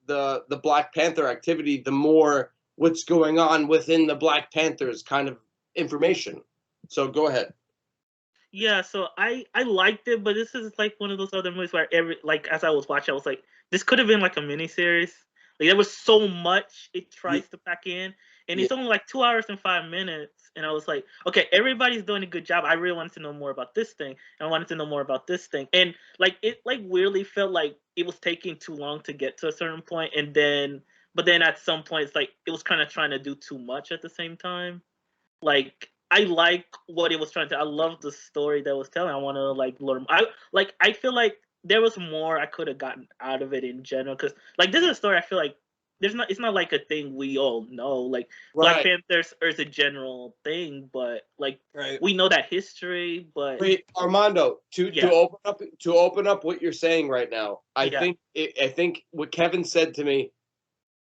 [SPEAKER 5] Black Panther activity, the more what's going on within the Black Panthers kind of information. So go ahead.
[SPEAKER 6] Yeah, so I liked it, but this is like one of those other movies where as I was watching, I was like, this could have been like a miniseries. Like there was so much it tries to pack in, and it's only like 2 hours and 5 minutes. And I was like, okay, everybody's doing a good job. I really wanted to know more about this thing. And I wanted to know more about this thing. And like it like weirdly felt like it was taking too long to get to a certain point. But then at some point it's like it was kind of trying to do too much at the same time. Like I like what it was trying to. I love the story that it was telling. I want to like learn. I feel like there was more I could have gotten out of it in general, because like this is a story I feel like it's not like a thing we all know. Like Black Panthers is a general thing, but like we know that history. But
[SPEAKER 5] wait, Armando, to open up what you're saying right now, I think what Kevin said to me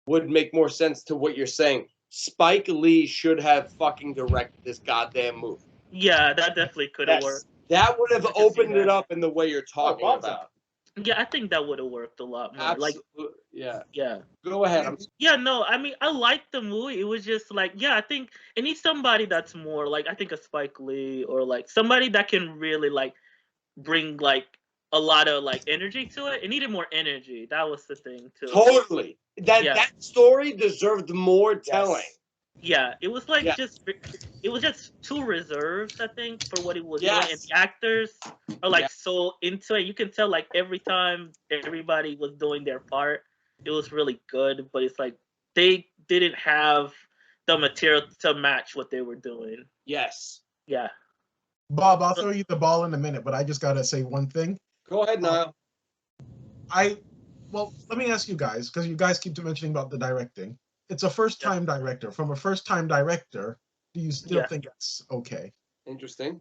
[SPEAKER 5] would make more sense to what you're saying. Spike Lee should have fucking directed this goddamn movie.
[SPEAKER 6] Yeah, that definitely could have worked.
[SPEAKER 5] That would have opened it up in the way you're talking about.
[SPEAKER 6] Yeah, I think that would have worked a lot more.
[SPEAKER 5] Absolutely.
[SPEAKER 6] Like,
[SPEAKER 5] yeah. Go ahead.
[SPEAKER 6] I mean, I liked the movie. It was just like, I think it needs somebody that's more like, I think a Spike Lee, or like somebody that can really like bring like a lot of like energy to it. It needed more energy. That was the thing too.
[SPEAKER 5] Totally. That story deserved more telling.
[SPEAKER 6] Yeah, it was like it was just too reserved, I think, for what it was doing. And the actors are like so into it. You can tell like every time everybody was doing their part, it was really good. But it's like they didn't have the material to match what they were doing.
[SPEAKER 5] Yes.
[SPEAKER 6] Yeah.
[SPEAKER 1] Bob, I'll throw you the ball in a minute, but I just gotta say one thing.
[SPEAKER 5] Go ahead, Niall.
[SPEAKER 1] Well, let me ask you guys, because you guys keep mentioning about the directing. It's a first-time director. From a first-time director, do you still think it's okay?
[SPEAKER 5] Interesting.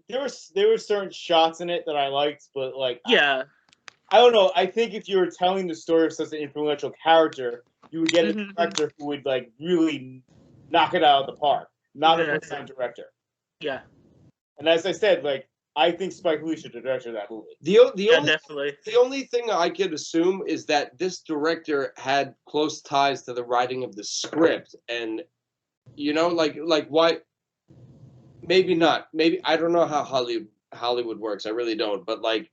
[SPEAKER 3] There were certain shots in it that I liked, but like
[SPEAKER 6] I
[SPEAKER 3] don't know. I think if you were telling the story of such an influential character, you would get a director who would like really knock it out of the park, not a first-time director.
[SPEAKER 6] Yeah.
[SPEAKER 3] And as I said, like I think Spike Lee should have directed that movie.
[SPEAKER 5] The only thing I could assume is that this director had close ties to the writing of the script, and like why? Maybe not. Maybe I don't know how Hollywood works. I really don't. But like,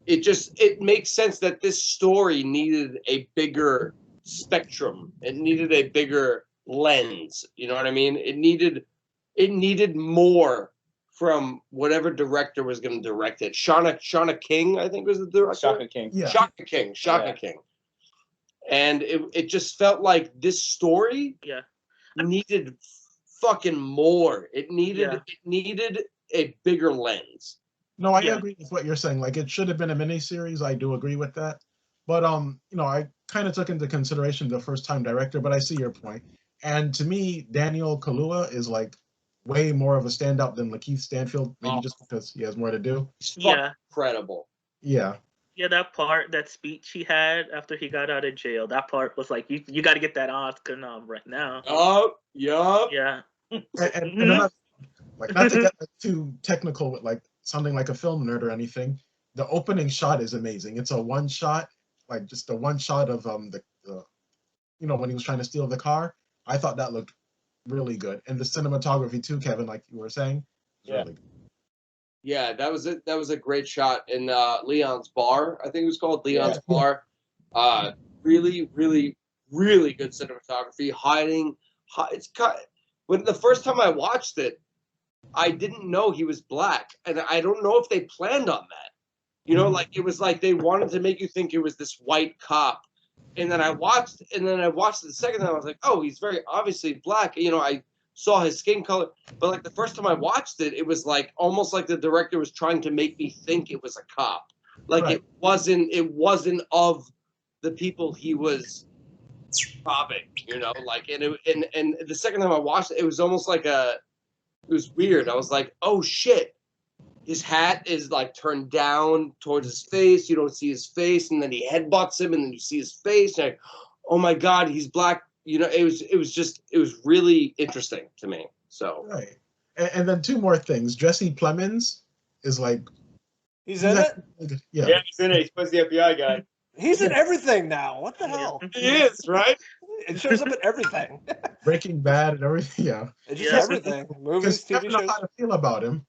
[SPEAKER 5] it makes sense that this story needed a bigger spectrum. It needed a bigger lens. You know what I mean? It needed more from whatever director was going to direct it. Shauna King, I think, was the director.
[SPEAKER 3] Shaka King.
[SPEAKER 1] Yeah.
[SPEAKER 5] Shaka King. And it just felt like this story needed fucking more. It needed a bigger lens.
[SPEAKER 1] No, I agree with what you're saying. Like, it should have been a miniseries. I do agree with that. But I kind of took into consideration the first-time director, but I see your point. And to me, Daniel Kaluuya is like way more of a standout than Lakeith Stanfield, maybe just because he has more to do.
[SPEAKER 5] Incredible.
[SPEAKER 1] Yeah.
[SPEAKER 6] Yeah, that speech he had after he got out of jail, that part was like, you got to get that Oscar nom right now.
[SPEAKER 5] Oh, yup.
[SPEAKER 6] Yeah.
[SPEAKER 1] And not to get too technical with like sounding like a film nerd or anything, the opening shot is amazing. It's a one shot, like just a one shot of the when he was trying to steal the car. I thought that looked really good, and the cinematography too, Kevin, like you were saying, really good.
[SPEAKER 5] Yeah, that was it. That was a great shot in Leon's bar. I think it was called Leon's Bar. Really, really, really good cinematography. When the first time I watched it, I didn't know he was black, and I don't know if they planned on that. Like it was like they wanted to make you think it was this white cop, and then I watched it the second time. I was like, oh, he's very obviously black. I saw his skin color, but like the first time I watched it, it was like almost like the director was trying to make me think it was a cop. Like it wasn't of the people he was robbing, like, and the second time I watched it, it was almost like it was weird. I was like, oh shit, his hat is like turned down towards his face. You don't see his face, and then he headbutts him, and then you see his face. And oh my God, he's black. It was really interesting to me. So
[SPEAKER 1] right, and then two more things. Jesse Plemons is like
[SPEAKER 4] he's in it.
[SPEAKER 3] Yeah, he's in it. He's supposed to be the FBI guy.
[SPEAKER 4] He's in everything now. What the hell?
[SPEAKER 5] he is, right?
[SPEAKER 4] It shows up in everything.
[SPEAKER 1] Breaking Bad and everything. Yeah,
[SPEAKER 4] it's just everything. Movies,
[SPEAKER 1] I
[SPEAKER 4] TV
[SPEAKER 1] don't know
[SPEAKER 4] shows.
[SPEAKER 1] how to feel about him.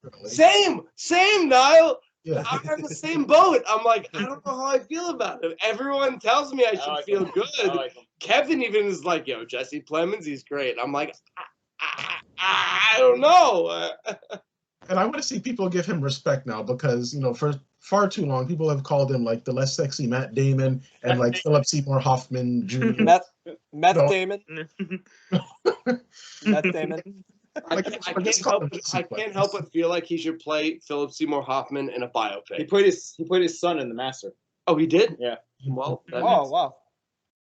[SPEAKER 1] Really.
[SPEAKER 5] Same, Niall.
[SPEAKER 1] Yeah.
[SPEAKER 5] I'm in the same boat. I'm like, I don't know how I feel about him. Everyone tells me I should feel good. Kevin even is like, yo, Jesse Plemons, he's great. I'm like, I don't know.
[SPEAKER 1] And I want to see people give him respect now because, for far too long, people have called him like the less sexy Matt Damon and like Philip Seymour Hoffman Jr.
[SPEAKER 4] Matt Damon. Matt Damon.
[SPEAKER 5] I can't help but feel like he should play Philip Seymour Hoffman in a biopic.
[SPEAKER 3] He put his son in The Master.
[SPEAKER 5] Oh, he did?
[SPEAKER 3] Yeah.
[SPEAKER 5] Well,
[SPEAKER 4] wow.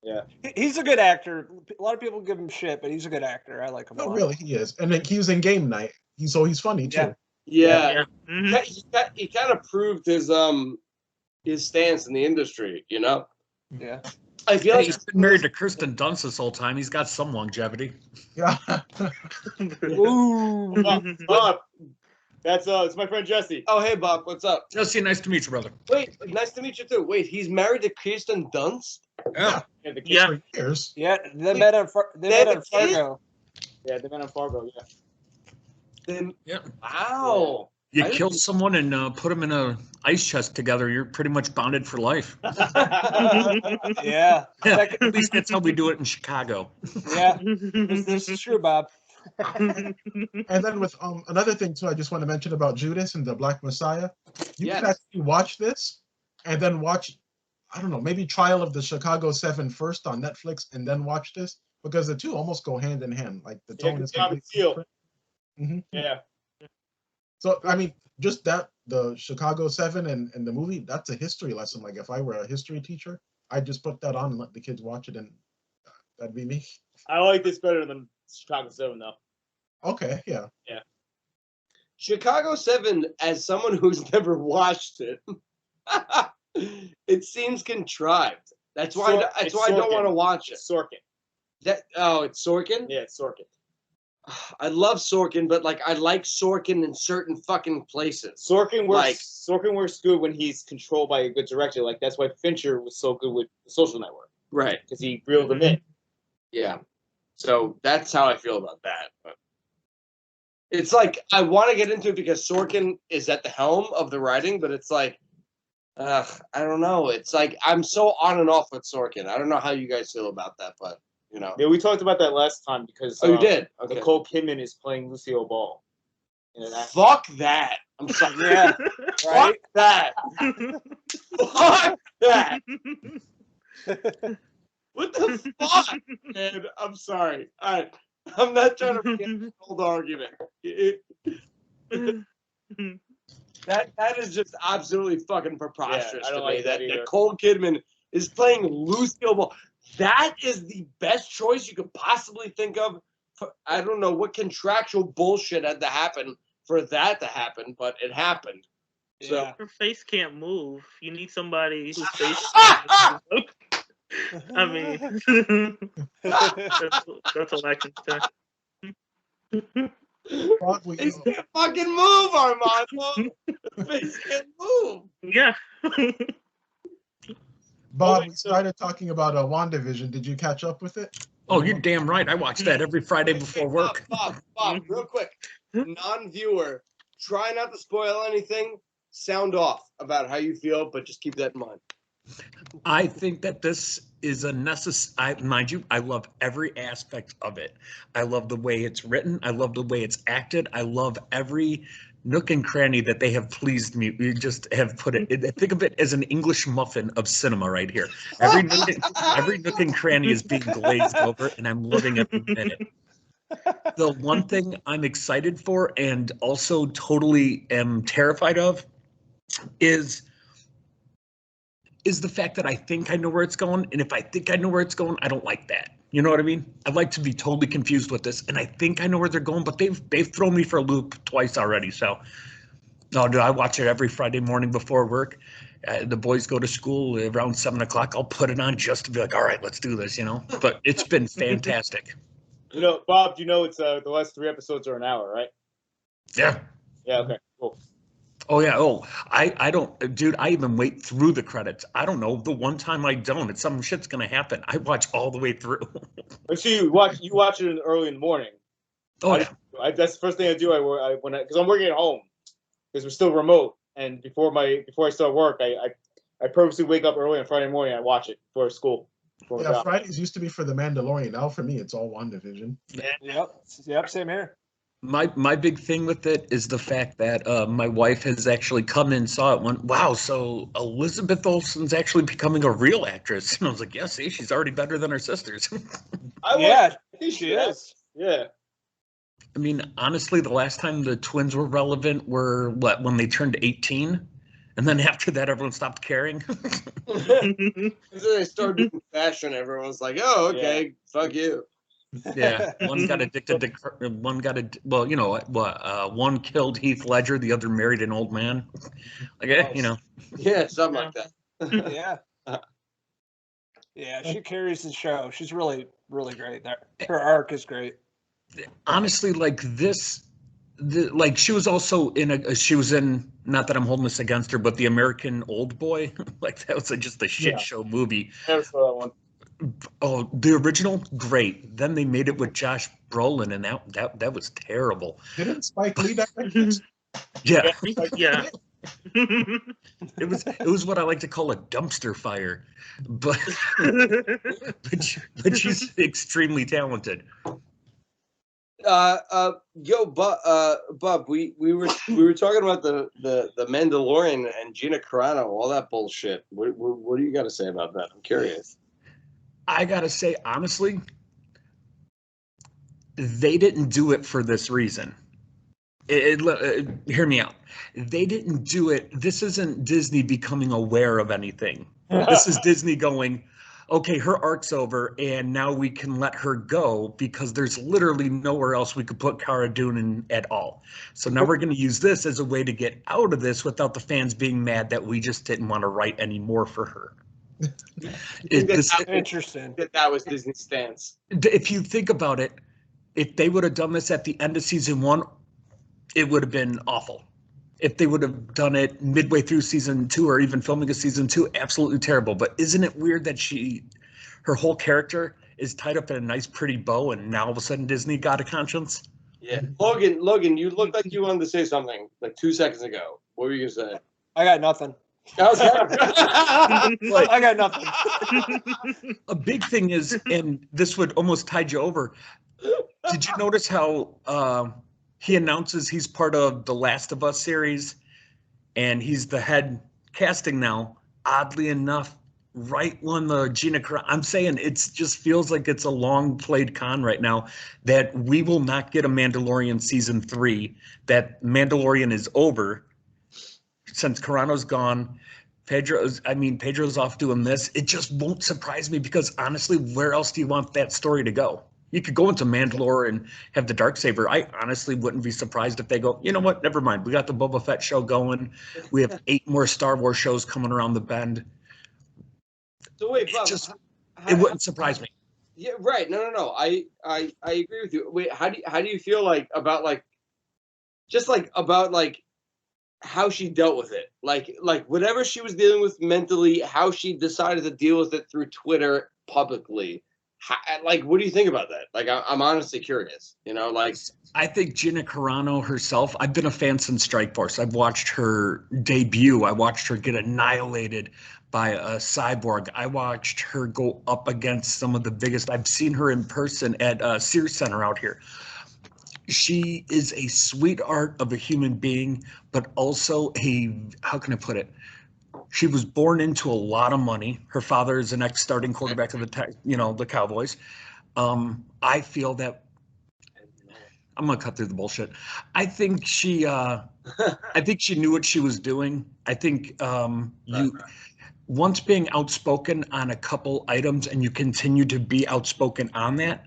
[SPEAKER 3] Yeah.
[SPEAKER 4] He's a good actor. A lot of people give him shit, but he's a good actor. I like him a lot.
[SPEAKER 1] No, really, he is. And then he was in Game Night. He's funny too.
[SPEAKER 5] Yeah. He kind of proved his stance in the industry, Yeah. I feel like
[SPEAKER 7] he's been married to Kirsten Dunst this whole time. He's got some longevity.
[SPEAKER 1] Yeah.
[SPEAKER 4] Ooh.
[SPEAKER 3] Bob. It's my friend Jesse.
[SPEAKER 5] Oh, hey, Bob. What's up?
[SPEAKER 7] Jesse, nice to meet you, brother.
[SPEAKER 5] Wait, nice to meet you, too. Wait, he's married to Kirsten Dunst?
[SPEAKER 7] Yeah.
[SPEAKER 1] For years.
[SPEAKER 4] Yeah, they met on Fargo.
[SPEAKER 3] Yeah, they met on Fargo,
[SPEAKER 7] Yeah.
[SPEAKER 5] Wow.
[SPEAKER 7] You kill someone and put them in a ice chest together, you're pretty much bonded for life.
[SPEAKER 4] Yeah.
[SPEAKER 7] At least that's how we do it in Chicago.
[SPEAKER 4] Yeah. This is true, Bob.
[SPEAKER 1] And then with another thing too, I just want to mention about Judas and the Black Messiah. You can actually watch this and then watch, I don't know, maybe Trial of the Chicago 7 first on Netflix and then watch this because the two almost go hand in hand. Like the tone is completely different. Mm-hmm.
[SPEAKER 3] Yeah.
[SPEAKER 1] So I mean, just the Chicago 7 and the movie, that's a history lesson. Like if I were a history teacher, I'd just put that on and let the kids watch it, and that'd be me.
[SPEAKER 3] I like this better than Chicago 7, though.
[SPEAKER 1] Okay, yeah.
[SPEAKER 3] Yeah.
[SPEAKER 5] Chicago 7, as someone who's never watched it, it seems contrived. That's why I don't want to watch it.
[SPEAKER 3] It's Sorkin.
[SPEAKER 5] It's Sorkin?
[SPEAKER 3] Yeah, it's Sorkin.
[SPEAKER 5] I love Sorkin, but like I like Sorkin in certain fucking places.
[SPEAKER 3] Sorkin works good when he's controlled by a good director. Like that's why Fincher was so good with The Social Network.
[SPEAKER 5] Right.
[SPEAKER 3] Because he reeled him in.
[SPEAKER 5] Yeah. So that's how I feel about that. But it's like I want to get into it because Sorkin is at the helm of the writing, but it's like I don't know. It's like I'm so on and off with Sorkin. I don't know how you guys feel about that, but you know.
[SPEAKER 3] Yeah, we talked about that last time because
[SPEAKER 5] Oh, you did? Okay.
[SPEAKER 3] Nicole Kidman is playing Lucille Ball.
[SPEAKER 5] Fuck that. I'm sorry.
[SPEAKER 4] Yeah.
[SPEAKER 5] Fuck that. Fuck that. What the fuck? Man, I'm sorry. I'm not trying to get an old argument. That is just absolutely fucking preposterous
[SPEAKER 3] I don't
[SPEAKER 5] to me
[SPEAKER 3] like that either.
[SPEAKER 5] Nicole Kidman is playing Lucille Ball. That is the best choice you could possibly think of. I don't know what contractual bullshit had to happen for that to happen, but it happened. So
[SPEAKER 6] Her face can't move. You need somebody whose face. I mean, that's all I can say.
[SPEAKER 5] He can't fucking move, Armando. The face can't move.
[SPEAKER 6] Yeah.
[SPEAKER 1] Bob, we started talking about WandaVision. Did you catch up with it?
[SPEAKER 7] Oh, you're damn right. I watch that every Friday before work.
[SPEAKER 5] Bob, real quick. Non-viewer, try not to spoil anything. Sound off about how you feel, but just keep that in mind.
[SPEAKER 7] I think that this is a necessary, mind you, I love every aspect of it. I love the way it's written. I love the way it's acted. I love every nook and cranny that they have pleased me. We just have put it, think of it as an English muffin of cinema right here. Every nook and cranny is being glazed over, and I'm loving every minute. The one thing I'm excited for and also totally am terrified of is the fact that I think I know where it's going. And if I think I know where it's going, I don't like that. You know what I mean? I'd like to be totally confused with this. And I think I know where they're going, but they've thrown me for a loop twice already. So, no, dude, I watch it every Friday morning before work. The boys go to school around 7 o'clock. I'll put it on just to be like, all right, let's do this, you know? But it's been fantastic.
[SPEAKER 3] You know, Bob, you know it's the last 3 episodes are an hour, right?
[SPEAKER 7] Yeah.
[SPEAKER 3] Yeah, okay, cool.
[SPEAKER 7] Oh, yeah. Oh, I don't, dude, I even wait through the credits. I don't know. The one time I don't, it's some shit's going to happen. I watch all the way through.
[SPEAKER 3] But see, you watch it early in the morning.
[SPEAKER 7] Oh, yeah.
[SPEAKER 3] That's the first thing I do. Because I'm working at home, because we're still remote. And before I start work, I purposely wake up early on Friday morning. I watch it for school.
[SPEAKER 1] Yeah, Fridays used to be for the Mandalorian. Now for me, it's all WandaVision.
[SPEAKER 4] Yep. Same here.
[SPEAKER 7] My big thing with it is the fact that my wife has actually come in and saw it. Went, wow, so Elizabeth Olsen's actually becoming a real actress. And I was like, yeah, see, she's already better than her sisters.
[SPEAKER 4] I think she is.
[SPEAKER 3] Yeah.
[SPEAKER 7] I mean, honestly, the last time the twins were relevant were when they turned 18? And then after that, everyone stopped caring.
[SPEAKER 5] So they started doing fashion. Everyone's like, oh, okay, fuck you.
[SPEAKER 7] Yeah, one got addicted to one killed Heath Ledger, the other married an old man. Like, you know.
[SPEAKER 5] Yeah, something like that.
[SPEAKER 4] Yeah, she carries the show. She's really, really great. Her arc is great.
[SPEAKER 7] Honestly, like she was also she was in, not that I'm holding this against her, but The American Old Boy. Like, that was just a shit show movie.
[SPEAKER 3] Never saw that one.
[SPEAKER 7] Oh, the original, great. Then they made it with Josh Brolin, and that was terrible.
[SPEAKER 1] Didn't Spike Lee direct it?
[SPEAKER 7] Yeah.
[SPEAKER 6] Yeah.
[SPEAKER 7] It was what I like to call a dumpster fire, but she's extremely talented.
[SPEAKER 5] Bob, we were talking about the Mandalorian and Gina Carano, all that bullshit. What do you got to say about that? I'm curious.
[SPEAKER 7] I gotta say, honestly, they didn't do it for this reason. Hear me out. They didn't do it. This isn't Disney becoming aware of anything. This is Disney going, okay, her arc's over, and now we can let her go because there's literally nowhere else we could put Cara Dune in at all. So now we're going to use this as a way to get out of this without the fans being mad that we just didn't want to write any more for her.
[SPEAKER 4] Interesting.
[SPEAKER 5] That was Disney's stance.
[SPEAKER 7] If you think about it, if they would have done this at the end of season 1, it would have been awful. If they would have done it midway through season 2 or even filming a season 2, absolutely terrible. But isn't it weird that her whole character is tied up in a nice, pretty bow, and now all of a sudden Disney got a conscience?
[SPEAKER 5] Yeah. Logan, you looked like you wanted to say something like 2 seconds ago. What were you going to say?
[SPEAKER 4] I got nothing.
[SPEAKER 5] Okay.
[SPEAKER 4] I got nothing.
[SPEAKER 7] A big thing is, and this would almost tide you over. Did you notice how he announces he's part of the Last of Us series, and he's the head casting now? Oddly enough, right when the Gina, I'm saying it just feels like it's a long played con right now that we will not get a Mandalorian season 3. That Mandalorian is over since Carano's gone. Pedro's off doing this. It just won't surprise me because honestly, where else do you want that story to go? You could go into Mandalore and have the Darksaber. I honestly wouldn't be surprised if they go, you know what, never mind. We got the Boba Fett show going. We have 8 more Star Wars shows coming around the bend.
[SPEAKER 5] So wait, Bob,
[SPEAKER 7] It wouldn't surprise me.
[SPEAKER 5] Yeah, right. No. I agree with you. Wait, how do you feel like about like just like about like how she dealt with it? Like whatever she was dealing with mentally, how she decided to deal with it through Twitter publicly. Like, what do you think about that? Like, I'm honestly curious. You know, like
[SPEAKER 7] I think Gina Carano herself. I've been a fan since Strike Force. I've watched her debut. I watched her get annihilated by a cyborg. I watched her go up against some of the biggest. I've seen her in person at Sears Center out here. She is a sweetheart of a human being, but also how can I put it? She was born into a lot of money. Her father is an ex-starting quarterback of the Cowboys. I feel that I'm gonna cut through the bullshit. I think she knew what she was doing. I think once being outspoken on a couple items and you continue to be outspoken on that,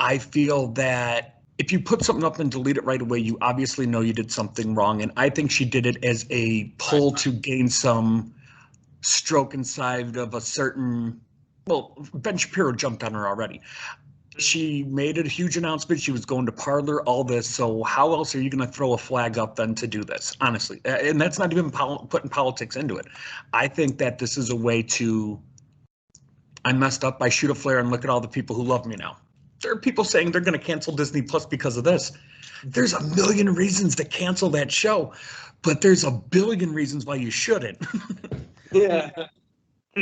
[SPEAKER 7] I feel that if you put something up and delete it right away, you obviously know you did something wrong. And I think she did it as a pull to gain some stroke inside of a certain, well, Ben Shapiro jumped on her already. She made a huge announcement. She was going to Parler, all this. So how else are you going to throw a flag up then to do this, honestly? And that's not even putting politics into it. I think that this is a way to, I messed up, I shoot a flare and look at all the people who love me now. There are people saying they're going to cancel Disney Plus because of this. There's a million reasons to cancel that show, but there's a billion reasons why you shouldn't.
[SPEAKER 5] yeah.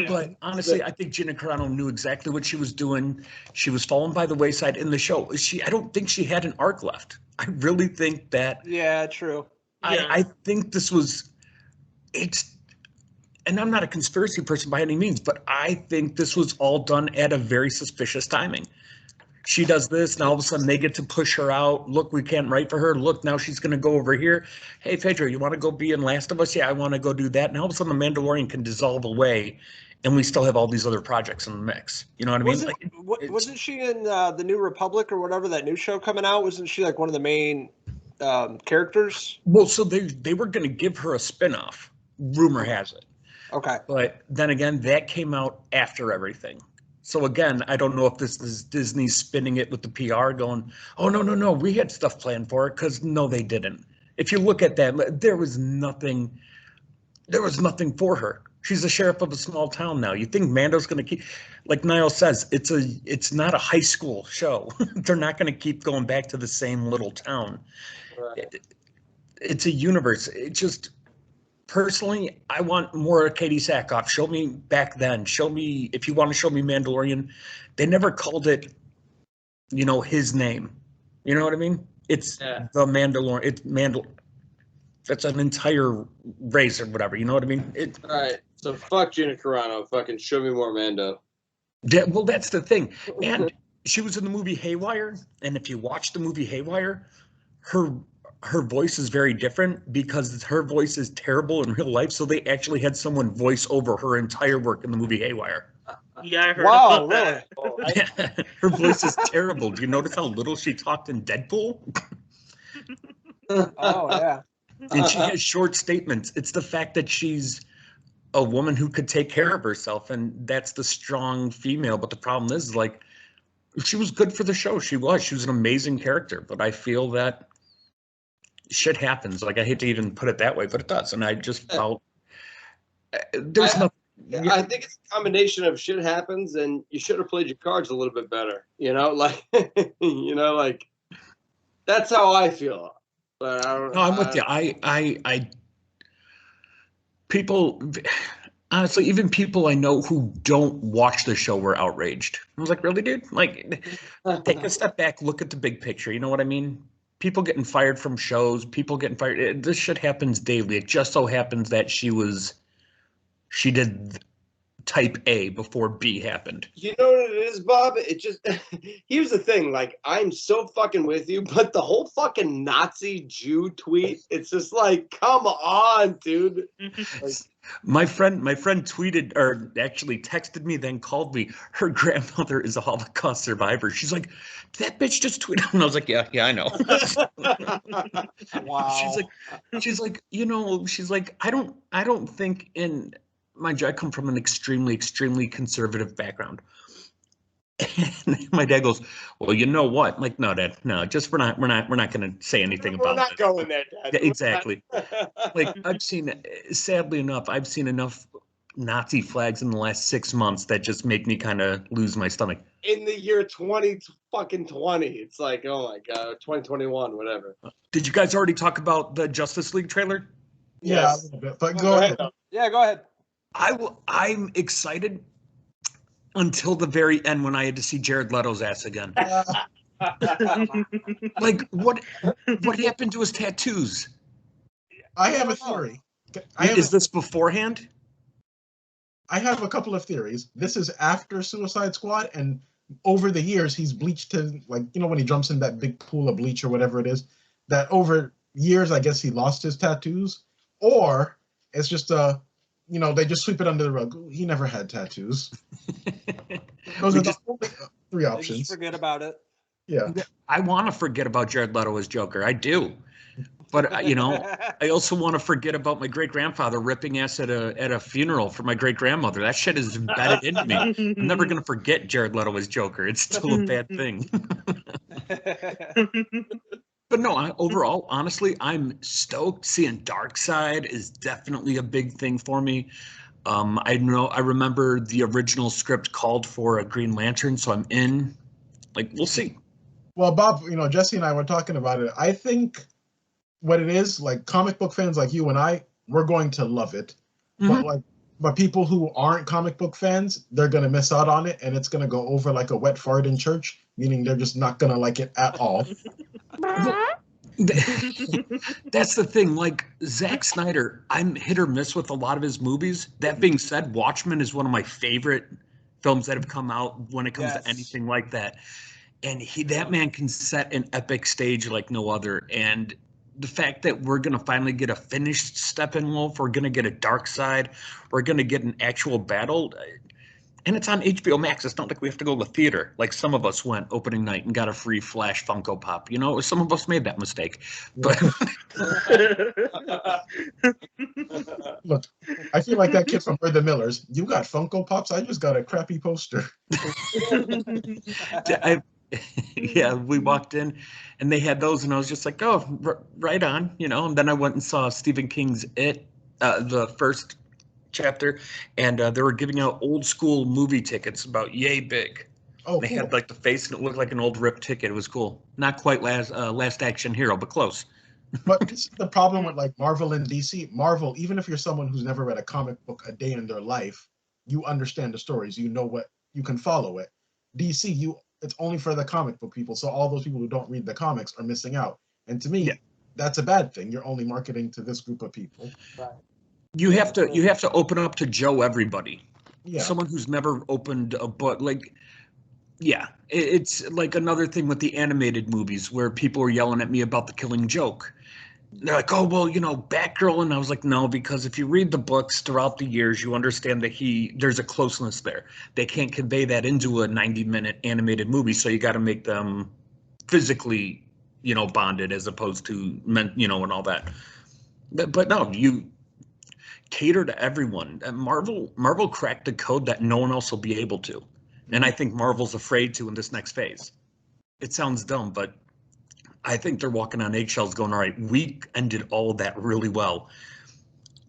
[SPEAKER 7] But honestly, I think Gina Carano knew exactly what she was doing. She was falling by the wayside in the show. I don't think she had an arc left. I really think that.
[SPEAKER 4] Yeah, true.
[SPEAKER 7] I think this was, and I'm not a conspiracy person by any means, but I think this was all done at a very suspicious timing. She does this, and all of a sudden they get to push her out. Look, we can't write for her. Look, now she's going to go over here. Hey, Pedro, you want to go be in Last of Us? Yeah, I want to go do that. And all of a sudden the Mandalorian can dissolve away, and we still have all these other projects in the mix. You know what I mean?
[SPEAKER 4] Wasn't she in the New Republic or whatever, that new show coming out? Wasn't she like one of the main characters?
[SPEAKER 7] Well, so they were going to give her a spinoff. Rumor has it.
[SPEAKER 4] Okay.
[SPEAKER 7] But then again, that came out after everything. So again, I don't know if this is Disney spinning it with the PR going, oh, no, we had stuff planned for it, because no, they didn't. If you look at that, there was nothing for her. She's the sheriff of a small town now. You think Mando's going to keep, like Niall says, it's not a high school show. They're not going to keep going back to the same little town.
[SPEAKER 5] Right.
[SPEAKER 7] It's a universe. It just, personally, I want more Katie Sackhoff. Show me back then. Show me, if you want to show me Mandalorian. They never called it, his name. You know what I mean? It's the Mandalorian. It's That's an entire race or whatever. You know what I mean?
[SPEAKER 5] All right. So fuck Gina Carano. Fucking show me more Mando.
[SPEAKER 7] Well, that's the thing. And she was in the movie Haywire. And if you watch the movie Haywire, her voice is very different because her voice is terrible in real life. So they actually had someone voice over her entire work in the movie Haywire.
[SPEAKER 6] Yeah, I heard
[SPEAKER 4] wow,
[SPEAKER 6] about
[SPEAKER 4] really?
[SPEAKER 6] that.
[SPEAKER 7] Her voice is terrible. Do you notice how little she talked in Deadpool?
[SPEAKER 4] Oh, yeah.
[SPEAKER 7] And she has short statements. It's the fact that she's a woman who could take care of herself, and that's the strong female. But the problem is, like, she was good for the show. She was an amazing character. But I feel that shit happens. Like, I hate to even put it that way, but it does. And I just felt there's nothing.
[SPEAKER 5] I think it's a combination of shit happens, and you should have played your cards a little bit better. Like, like that's how I feel. But I don't.
[SPEAKER 7] No, I'm with you. I people, honestly, even people I know who don't watch the show were outraged. I was like, really, dude? Like, take a step back, look at the big picture. You know what I mean? People getting fired from shows, people getting fired. This shit happens daily. It just so happens that she did type A before B happened.
[SPEAKER 5] You know what it is, Bob? It just here's the thing. Like, I'm so fucking with you, but the whole fucking Nazi Jew tweet, it's just like, come on, dude. Like,
[SPEAKER 7] My friend tweeted, or actually texted me, then called me. Her grandmother is a Holocaust survivor. She's like, that bitch just tweeted, and I was like, yeah, I know.
[SPEAKER 4] Wow.
[SPEAKER 7] She's like, you know, she's like, I don't think in. Mind you, I come from an extremely, extremely conservative background. And my dad goes, well, you know what? I'm like, no, Dad, no, just we're not going to say anything about it.
[SPEAKER 5] We're not going there, Dad.
[SPEAKER 7] Yeah, exactly. Like, sadly enough, I've seen enough Nazi flags in the last 6 months that just make me kind of lose my stomach.
[SPEAKER 5] In the year 2020, it's like, oh my God, 2021, whatever.
[SPEAKER 7] Did you guys already talk about the Justice League trailer?
[SPEAKER 1] Yeah,
[SPEAKER 5] Yes.
[SPEAKER 1] a little bit, but go ahead.
[SPEAKER 4] Yeah, go ahead.
[SPEAKER 7] I'm excited until the very end when I had to see Jared Leto's ass again. Like, what happened to his tattoos?
[SPEAKER 1] I have a theory.
[SPEAKER 7] Is this beforehand?
[SPEAKER 1] I have a couple of theories. This is after Suicide Squad, and over the years, he's bleached to, like, you know, when he jumps in that big pool of bleach or whatever it is, that over years, I guess he lost his tattoos, or it's just you know, they just sweep it under the rug. He never had tattoos. Those are the only three options.
[SPEAKER 4] Just forget about it.
[SPEAKER 1] Yeah.
[SPEAKER 7] I want to forget about Jared Leto as Joker. I do. But, you know, I also want to forget about my great-grandfather ripping ass at a funeral for my great-grandmother. That shit is embedded into me. I'm never going to forget Jared Leto as Joker. It's still a bad thing. But no, overall, honestly, I'm stoked. Seeing Darkseid is definitely a big thing for me. I remember the original script called for a Green Lantern, so I'm in. Like, we'll see.
[SPEAKER 1] Well, Bob, you know, Jesse and I were talking about it. I think what it is, like, comic book fans like you and I, we're going to love it.
[SPEAKER 7] Mhm.
[SPEAKER 1] But people who aren't comic book fans, they're going to miss out on it, and it's going to go over like a wet fart in church, meaning they're just not going to like it at all.
[SPEAKER 7] That's the thing. Like, Zack Snyder, I'm hit or miss with a lot of his movies. That being said, Watchmen is one of my favorite films that have come out when it comes to anything like that. And that man can set an epic stage like no other. And the fact that we're going to finally get a finished Steppenwolf, we're going to get a Darkseid, we're going to get an actual battle. And it's on HBO Max. It's not like we have to go to the theater. Like some of us went opening night and got a free Flash Funko Pop. You know, some of us made that mistake. But
[SPEAKER 1] Look, I feel like that kid from We're the Millers. You got Funko Pops? I just got a crappy poster.
[SPEAKER 7] Yeah, we walked in and they had those and I was just like, oh, right on, you know. And then I went and saw Stephen King's It, the first chapter, and they were giving out old school movie tickets about yay big.
[SPEAKER 1] Oh,
[SPEAKER 7] They
[SPEAKER 1] cool.
[SPEAKER 7] had like the face and it looked like an old ripped ticket. It was cool. Not quite Last Action Hero, but close.
[SPEAKER 1] But this is the problem with like Marvel and DC. Marvel, even if you're someone who's never read a comic book a day in their life, you understand the stories. You know what, you can follow it. DC, it's only for the comic book people. So all those people who don't read the comics are missing out. And to me, that's a bad thing. You're only marketing to this group of people.
[SPEAKER 4] Right.
[SPEAKER 7] You have to open up to Joe everybody.
[SPEAKER 1] Yeah.
[SPEAKER 7] Someone who's never opened a book. Like, yeah, it's like another thing with the animated movies where people were yelling at me about The Killing Joke. They're like, oh, well, you know, Batgirl. And I was like, no, because if you read the books throughout the years, you understand that there's a closeness there. They can't convey that into a 90-minute animated movie. So you got to make them physically, you know, bonded as opposed to, you know, and all that. But no, you cater to everyone. And Marvel cracked a code that no one else will be able to. And I think Marvel's afraid to in this next phase. It sounds dumb, but I think they're walking on eggshells going, all right, we ended all that really well.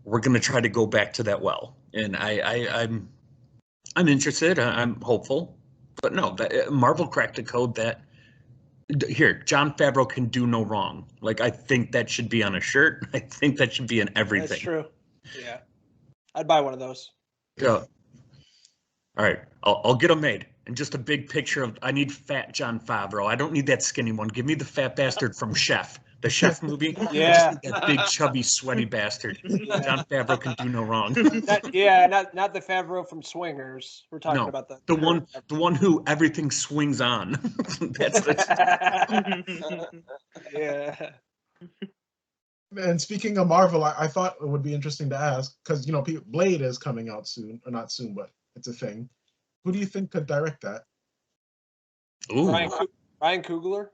[SPEAKER 7] We're going to try to go back to that well. And I'm interested. I'm hopeful. But no, Marvel cracked a code that, here, Jon Favreau can do no wrong. Like, I think that should be on a shirt. I think that should be in everything.
[SPEAKER 4] That's true. Yeah. I'd buy one of those.
[SPEAKER 7] Yeah. All right, I'll get them made. And just a big picture of, I need fat John Favreau. I don't need that skinny one. Give me the fat bastard from Chef, the Chef movie.
[SPEAKER 4] Yeah.
[SPEAKER 7] I just need that big, chubby, sweaty bastard. John Favreau can do no wrong.
[SPEAKER 4] Not the Favreau from Swingers. We're talking about
[SPEAKER 7] the one who everything swings on. That's
[SPEAKER 4] yeah.
[SPEAKER 1] And speaking of Marvel, I thought it would be interesting to ask, because Blade is coming out soon, or not soon, but it's a thing. Who do you think could direct that?
[SPEAKER 7] Ooh.
[SPEAKER 4] Ryan Coogler?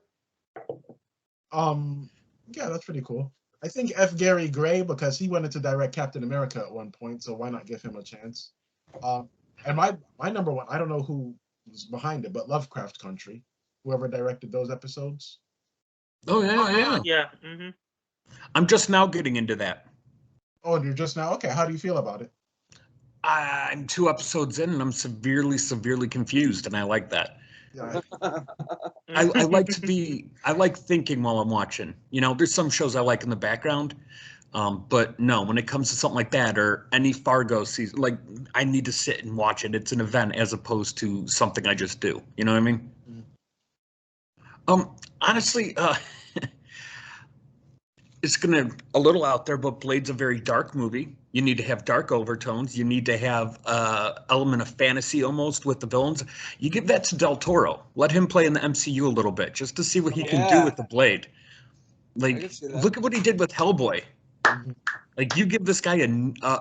[SPEAKER 1] Yeah, that's pretty cool. I think F. Gary Gray, because he wanted to direct Captain America at one point, so why not give him a chance? And my number one, I don't know who was behind it, but Lovecraft Country, whoever directed those episodes.
[SPEAKER 7] Oh yeah.
[SPEAKER 6] Yeah. Mm-hmm.
[SPEAKER 7] I'm just now getting into that.
[SPEAKER 1] Oh, and you're just now? Okay, how do you feel about it?
[SPEAKER 7] I'm 2 episodes in and I'm severely confused, and I like that.
[SPEAKER 1] Yeah.
[SPEAKER 7] I like thinking while I'm watching. There's some shows I like in the background, but no, when it comes to something like that or any Fargo season, like I need to sit and watch it. It's an event as opposed to something I just do. You know what I mean? Honestly, it's a little out there, but Blade's a very dark movie. You need to have dark overtones. You need to have element of fantasy almost with the villains. You give that to Del Toro. Let him play in the MCU a little bit just to see what he can do with the Blade. Like, look at what he did with Hellboy. Like, you give this guy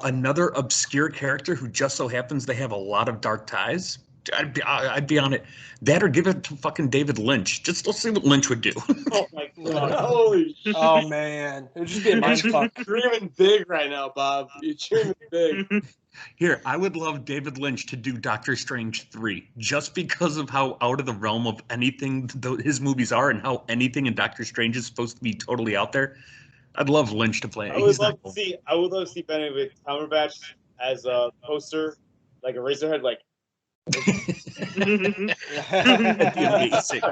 [SPEAKER 7] another obscure character who just so happens to have a lot of dark ties. I'd be on it. That or give it to fucking David Lynch. Just let's see what Lynch would do.
[SPEAKER 3] Oh my god!
[SPEAKER 5] Holy shit!
[SPEAKER 4] Oh man, it would just be a mind fuck.
[SPEAKER 5] You're dreaming big right now, Bob. You're dreaming big.
[SPEAKER 7] Here, I would love David Lynch to do Doctor Strange 3, just because of how out of the realm of anything his movies are and how anything in Doctor Strange is supposed to be totally out there. I'd love Lynch to play it.
[SPEAKER 3] I would love to see Benedict Cumberbatch as a poster, like a Razorhead, like.
[SPEAKER 7] That'd be amazing.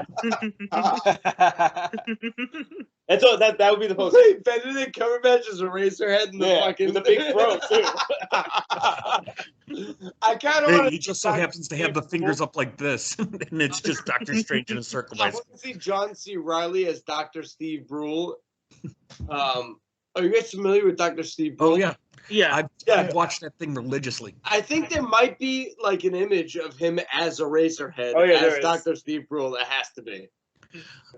[SPEAKER 3] That would be the poster.
[SPEAKER 5] Wait, Benedict Cumberbatch is a Razorhead in the fucking
[SPEAKER 3] with a big throat too.
[SPEAKER 5] I kind of want to.
[SPEAKER 7] He just so happens to have the fingers up like this, and it's just Doctor Strange in a circle.
[SPEAKER 5] I want to see John C. Reilly as Dr. Steve Brule. Are you guys familiar with Dr. Steve Brule?
[SPEAKER 7] Oh yeah.
[SPEAKER 6] Yeah.
[SPEAKER 7] I've watched that thing religiously.
[SPEAKER 5] I think there might be like an image of him as a Razorhead as Dr. Steve Brule. That has to be.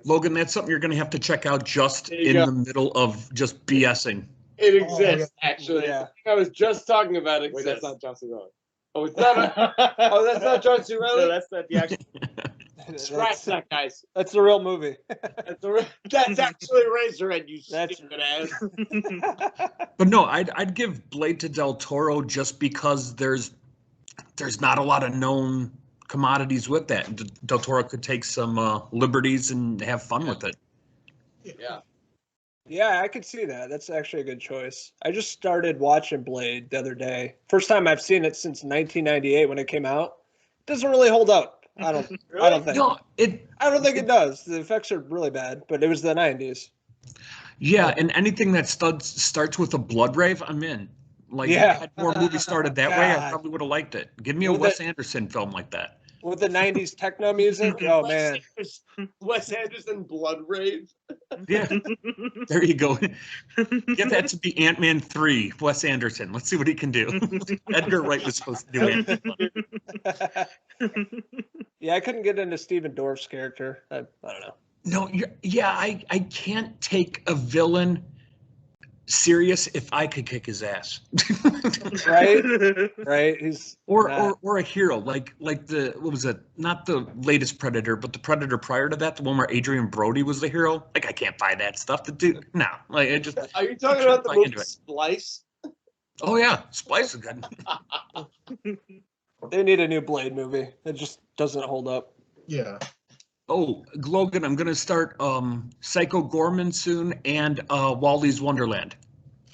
[SPEAKER 7] Logan, that's something you're going to have to check out just in the middle of just BSing.
[SPEAKER 5] It exists, actually. Yeah. I was just talking about it.
[SPEAKER 3] Wait, that's not John C. Reilly.
[SPEAKER 5] Oh, it's not. That's not John C. Reilly.
[SPEAKER 3] No, that's not the actual.
[SPEAKER 5] Scratch that, guys.
[SPEAKER 4] That's the real movie.
[SPEAKER 5] That's actually Razorhead, you stupid ass.
[SPEAKER 7] But no, I'd give Blade to Del Toro just because there's not a lot of known commodities with that. Del Toro could take some liberties and have fun with it.
[SPEAKER 5] Yeah.
[SPEAKER 4] Yeah, I could see that. That's actually a good choice. I just started watching Blade the other day. First time I've seen it since 1998 when it came out. It doesn't really hold up. I don't think.
[SPEAKER 7] No,
[SPEAKER 4] I don't think it does. The effects are really bad, but it was the 90s.
[SPEAKER 7] Yeah, and anything that starts with a blood rave, I'm in. Like, if had more movies started that way, I probably would have liked it. Give me a Wes Anderson film like that.
[SPEAKER 4] With the 90s techno music? Oh, man.
[SPEAKER 5] Wes Anderson blood rave?
[SPEAKER 7] Yeah. There you go. Get that to be Ant-Man 3, Wes Anderson. Let's see what he can do. Edgar Wright was supposed to do Ant-Man.
[SPEAKER 4] Yeah, I couldn't get into Stephen Dorff's character. I don't know.
[SPEAKER 7] No, I can't take a villain serious if I could kick his ass.
[SPEAKER 4] Right. He's
[SPEAKER 7] or a hero like the what was it? Not the latest Predator, but the Predator prior to that, the one where Adrian Brody was the hero. Like, I can't buy that stuff. The dude, no. Like, I just.
[SPEAKER 5] Are you talking about the movie Splice?
[SPEAKER 7] Oh yeah, Splice is good.
[SPEAKER 4] They need a new Blade movie. It just doesn't hold up.
[SPEAKER 1] Yeah.
[SPEAKER 7] Oh, Logan, I'm going to start Psycho Gorman soon and Wally's Wonderland.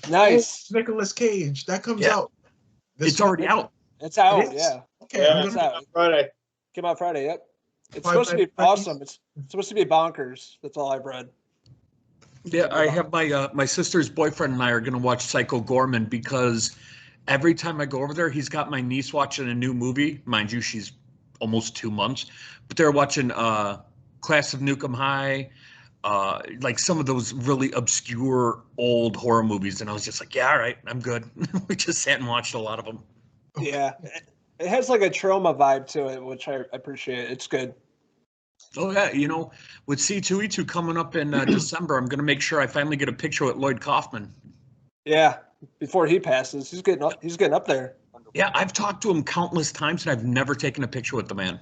[SPEAKER 4] Nice.
[SPEAKER 1] Oh, Nicolas Cage. That comes out.
[SPEAKER 7] It's already out.
[SPEAKER 4] It's out,
[SPEAKER 1] It is?
[SPEAKER 4] yeah.
[SPEAKER 1] Okay.
[SPEAKER 3] Yeah,
[SPEAKER 4] It's out.
[SPEAKER 3] Friday.
[SPEAKER 4] Came out Friday, yep. It's supposed to be awesome. It's supposed to be bonkers. That's all I've read.
[SPEAKER 7] Yeah, I have my sister's boyfriend and I are going to watch Psycho Gorman because Every time I go over there, he's got my niece watching a new movie. Mind you, she's almost 2 months, but they're watching Class of Nukem High, like some of those really obscure old horror movies. And I was just like, yeah, all right, I'm good. We just sat and watched a lot of them.
[SPEAKER 4] Yeah. It has like a trauma vibe to it, which I appreciate. It's good.
[SPEAKER 7] Oh, yeah. You know, with C2E2 coming up in December, I'm going to make sure I finally get a picture with Lloyd Kaufman.
[SPEAKER 4] Yeah. Before he passes, he's getting up there.
[SPEAKER 7] Yeah, I've talked to him countless times, and I've never taken a picture with the man.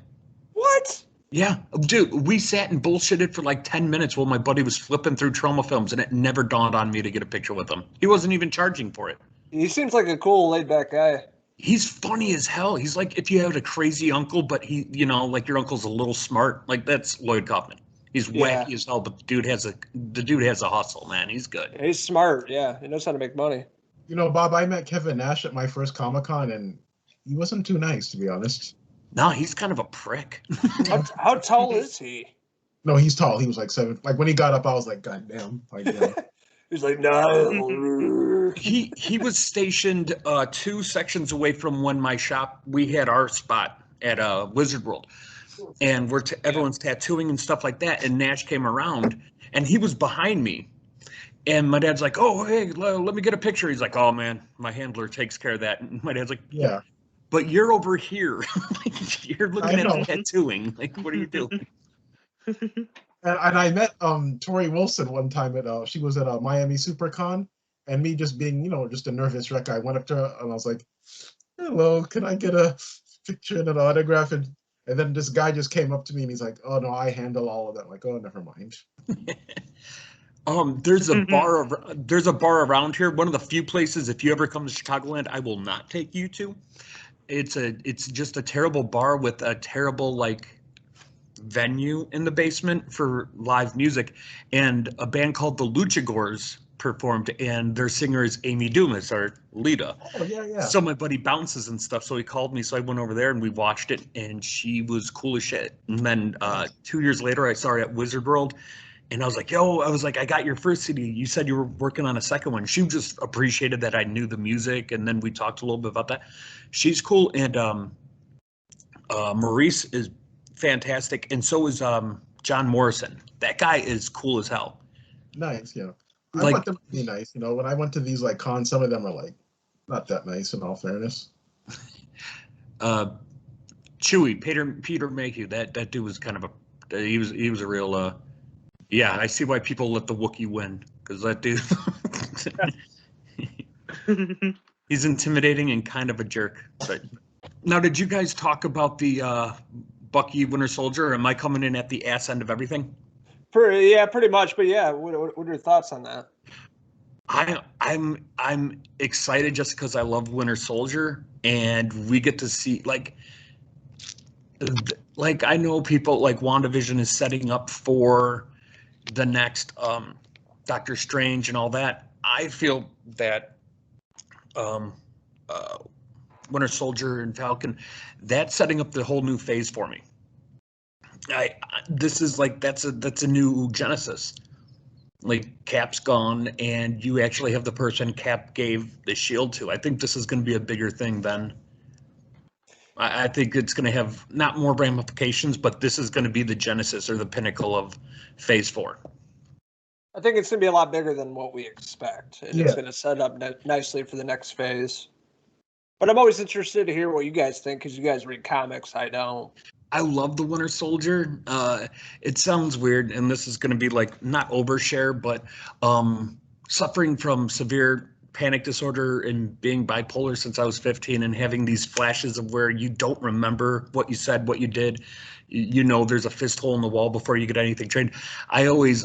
[SPEAKER 4] What?
[SPEAKER 7] Yeah, dude, we sat and bullshitted for like 10 minutes while my buddy was flipping through trauma films, and it never dawned on me to get a picture with him. He wasn't even charging for it.
[SPEAKER 4] He seems like a cool, laid-back guy.
[SPEAKER 7] He's funny as hell. He's like if you had a crazy uncle, but he, you know, like your uncle's a little smart. Like that's Lloyd Kaufman. He's wacky as hell, but the dude has a hustle, man. He's good.
[SPEAKER 4] He's smart. Yeah, he knows how to make money.
[SPEAKER 1] You know, Bob, I met Kevin Nash at my first Comic-Con, and he wasn't too nice, to be honest.
[SPEAKER 7] No, he's kind of a prick.
[SPEAKER 4] How tall is he?
[SPEAKER 1] No, he's tall. He was like 7. Like when he got up, I was like, God damn. Like, yeah.
[SPEAKER 4] He's like, no.
[SPEAKER 7] He was stationed 2 sections away from when my shop, we had our spot at Wizard World. And everyone's tattooing and stuff like that. And Nash came around, and he was behind me. And my dad's like, oh, hey, let me get a picture. He's like, oh, man, my handler takes care of that. And my dad's like,
[SPEAKER 1] yeah.
[SPEAKER 7] But you're over here. You're looking at tattooing. Like, what are you doing?
[SPEAKER 1] And I met Tori Wilson one time she was at Miami SuperCon, and me just being, you know, just a nervous wreck, I went up to her and I was like, hello, can I get a picture and an autograph? And then this guy just came up to me and he's like, oh no, I handle all of that. I'm like, oh, never mind.
[SPEAKER 7] There's a bar around here. One of the few places, if you ever come to Chicagoland, I will not take you to. It's just a terrible bar with a terrible like venue in the basement for live music, and a band called the Luchagors performed, and their singer is Amy Dumas, or Lita.
[SPEAKER 1] Oh yeah.
[SPEAKER 7] So my buddy bounces and stuff, so he called me, so I went over there and we watched it, and she was cool as shit. And then 2 years later, I saw her at Wizard World. And I was like, I got your first CD. You said you were working on a second one. She just appreciated that I knew the music. And then we talked a little bit about that. She's cool. And Maurice is fantastic. And so is John Morrison. That guy is cool as hell.
[SPEAKER 1] Nice, yeah. I want them to be nice. You know, when I went to these like cons, some of them are like not that nice in all fairness.
[SPEAKER 7] Chewy, Peter Mayhew, that dude was kind of he was a real yeah, I see why people let the Wookiee win, because that dude, he's intimidating and kind of a jerk. But now, did you guys talk about the Bucky Winter Soldier, or am I coming in at the ass end of everything?
[SPEAKER 4] Pretty much. But yeah, what are your thoughts on that?
[SPEAKER 7] I'm excited just because I love Winter Soldier, and we get to see like I know people like WandaVision is setting up for the next Doctor Strange and all that. I feel that Winter Soldier and Falcon, that's setting up the whole new phase for me. This is like that's a new Genesis. Like Cap's gone, and you actually have the person Cap gave the shield to. I think this is going to be a bigger thing than. I think it's going to have not more ramifications, but this is going to be the genesis or the pinnacle of Phase 4.
[SPEAKER 4] I think it's going to be a lot bigger than what we expect, and it's going to set up nicely for the next phase. But I'm always interested to hear what you guys think, because you guys read comics. I don't.
[SPEAKER 7] I love the Winter Soldier. It sounds weird, and this is going to be like not overshare, but suffering from severe panic disorder and being bipolar since I was 15, and having these flashes of where you don't remember what you said, what you did. You know, there's a fist hole in the wall before you get anything trained. I always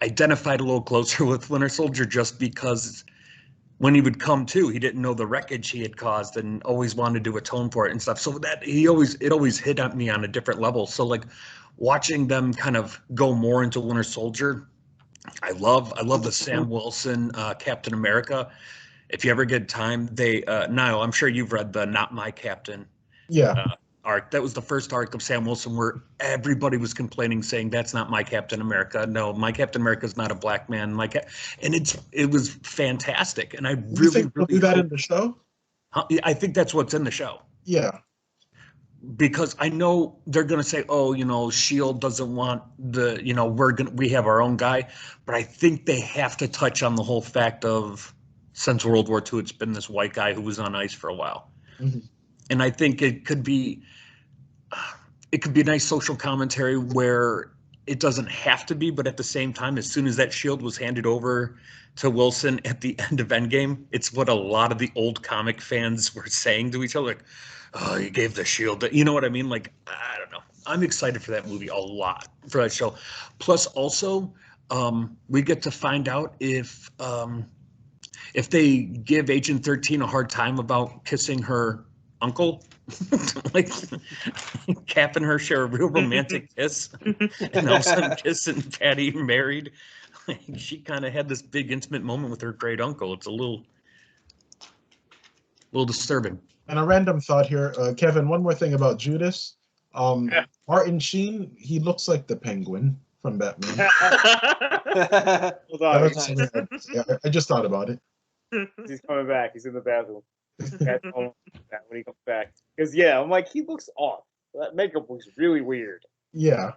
[SPEAKER 7] identified a little closer with Winter Soldier just because when he would come to, he didn't know the wreckage he had caused and always wanted to atone for it and stuff. So that it always hit at me on a different level. So like watching them kind of go more into Winter Soldier, I love the Sam Wilson Captain America. If you ever get time, Niall, I'm sure you've read the Not My Captain arc. That was the first arc of Sam Wilson where everybody was complaining, saying that's not my Captain America. No, my Captain America is not a black man. And it was fantastic. And I really
[SPEAKER 1] do that in the show.
[SPEAKER 7] I think that's what's in the show.
[SPEAKER 1] Yeah.
[SPEAKER 7] Because I know they're going to say, oh, S.H.I.E.L.D. doesn't want we have our own guy. But I think they have to touch on the whole fact of since World War II, it's been this white guy who was on ice for a while.
[SPEAKER 1] Mm-hmm.
[SPEAKER 7] And I think it could be a nice social commentary where it doesn't have to be, but at the same time, as soon as that shield was handed over to Wilson at the end of Endgame, it's what a lot of the old comic fans were saying to each other, like, oh, you gave the shield. You know what I mean? Like, I don't know. I'm excited for that movie a lot, for that show. Plus, also, we get to find out if they give Agent 13 a hard time about kissing her uncle, like capping her, share a real romantic kiss, and all of a sudden Kiss and Patty married. Like, she kind of had this big intimate moment with her great uncle. It's a little disturbing.
[SPEAKER 1] And a random thought here, Kevin. One more thing about Judas. Martin Sheen, he looks like the Penguin from Batman.
[SPEAKER 3] Hold on.
[SPEAKER 1] I just thought about it.
[SPEAKER 3] He's coming back. He's in the bathroom. When he comes back, because I'm like, he looks off. That makeup looks really weird.
[SPEAKER 1] Yeah.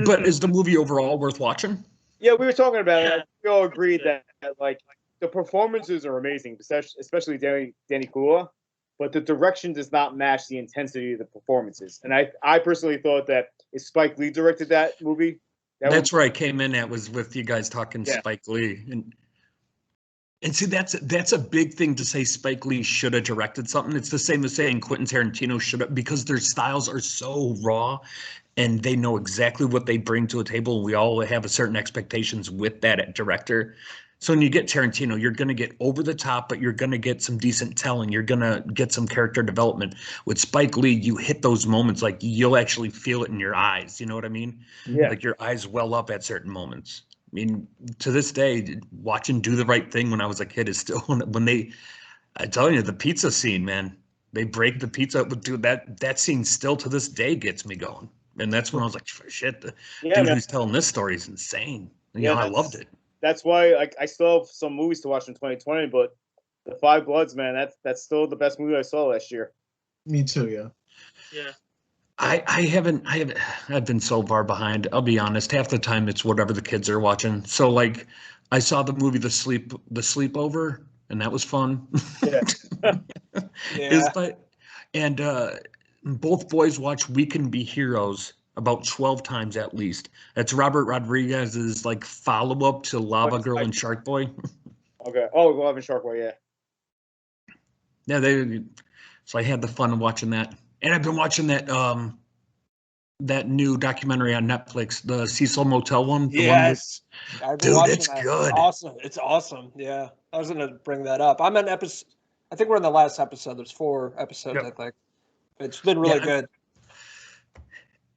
[SPEAKER 7] But is the movie overall worth watching?
[SPEAKER 3] Yeah, we were talking about it. We all agreed that like the performances are amazing, especially Danny Kula, but the direction does not match the intensity of the performances. And I personally thought that if Spike Lee directed that movie,
[SPEAKER 7] that's where I came in at, was with you guys talking Spike Lee. And see, that's a big thing to say Spike Lee should have directed something. It's the same as saying Quentin Tarantino should have, because their styles are so raw and they know exactly what they bring to a table. We all have a certain expectations with that director. So when you get Tarantino, you're going to get over the top, but you're going to get some decent telling. You're going to get some character development. With Spike Lee, you hit those moments, like you'll actually feel it in your eyes. You know what I mean?
[SPEAKER 3] Yeah.
[SPEAKER 7] Like your eyes well up at certain moments. I mean, to this day, watching Do the Right Thing when I was a kid is still I tell you, the pizza scene, man, they break the pizza up with that scene still to this day gets me going. And that's when I was like, shit, the dude who's telling this story is insane. I loved it.
[SPEAKER 3] That's why I still have some movies to watch in 2020, but The Five Bloods, man, that's still the best movie I saw last year.
[SPEAKER 1] Me too, yeah.
[SPEAKER 6] Yeah.
[SPEAKER 7] I've been so far behind. I'll be honest. Half the time it's whatever the kids are watching. So like, I saw the movie The Sleepover, and that was fun.
[SPEAKER 3] Yeah.
[SPEAKER 7] Both boys watch We Can Be Heroes about 12 times at least. That's Robert Rodriguez's like follow-up to Lava Girl and Shark Boy.
[SPEAKER 3] Okay. Oh, Lava and Shark Boy, yeah.
[SPEAKER 7] Yeah, so I had the fun of watching that. And I've been watching that new documentary on Netflix, the Cecil Motel one.
[SPEAKER 4] Yes.
[SPEAKER 7] Dude, it's good.
[SPEAKER 4] It's awesome. Yeah. I was going to bring that up. I think we're in the last episode. There's 4 episodes, I think. It's been really good.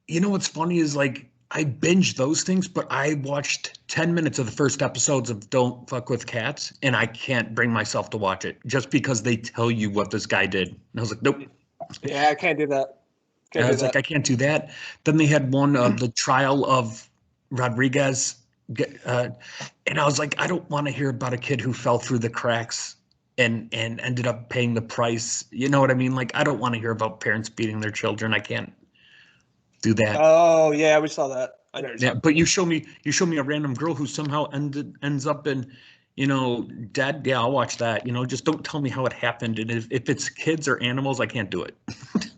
[SPEAKER 7] You know what's funny is like I binged those things, but I watched 10 minutes of the first episodes of Don't Fuck with Cats, and I can't bring myself to watch it just because they tell you what this guy did. And I was like, nope.
[SPEAKER 4] Yeah, I can't do that.
[SPEAKER 7] I can't do that. Then they had one of the trial of Rodriguez, and I was like, I don't want to hear about a kid who fell through the cracks and ended up paying the price. You know what I mean? Like, I don't want to hear about parents beating their children. I can't do that.
[SPEAKER 4] Oh yeah, we saw that. I know.
[SPEAKER 7] Yeah, but you show me a random girl who somehow ends up in, dead. Yeah, I'll watch that. Just don't tell me how it happened. And if it's kids or animals, I can't do it.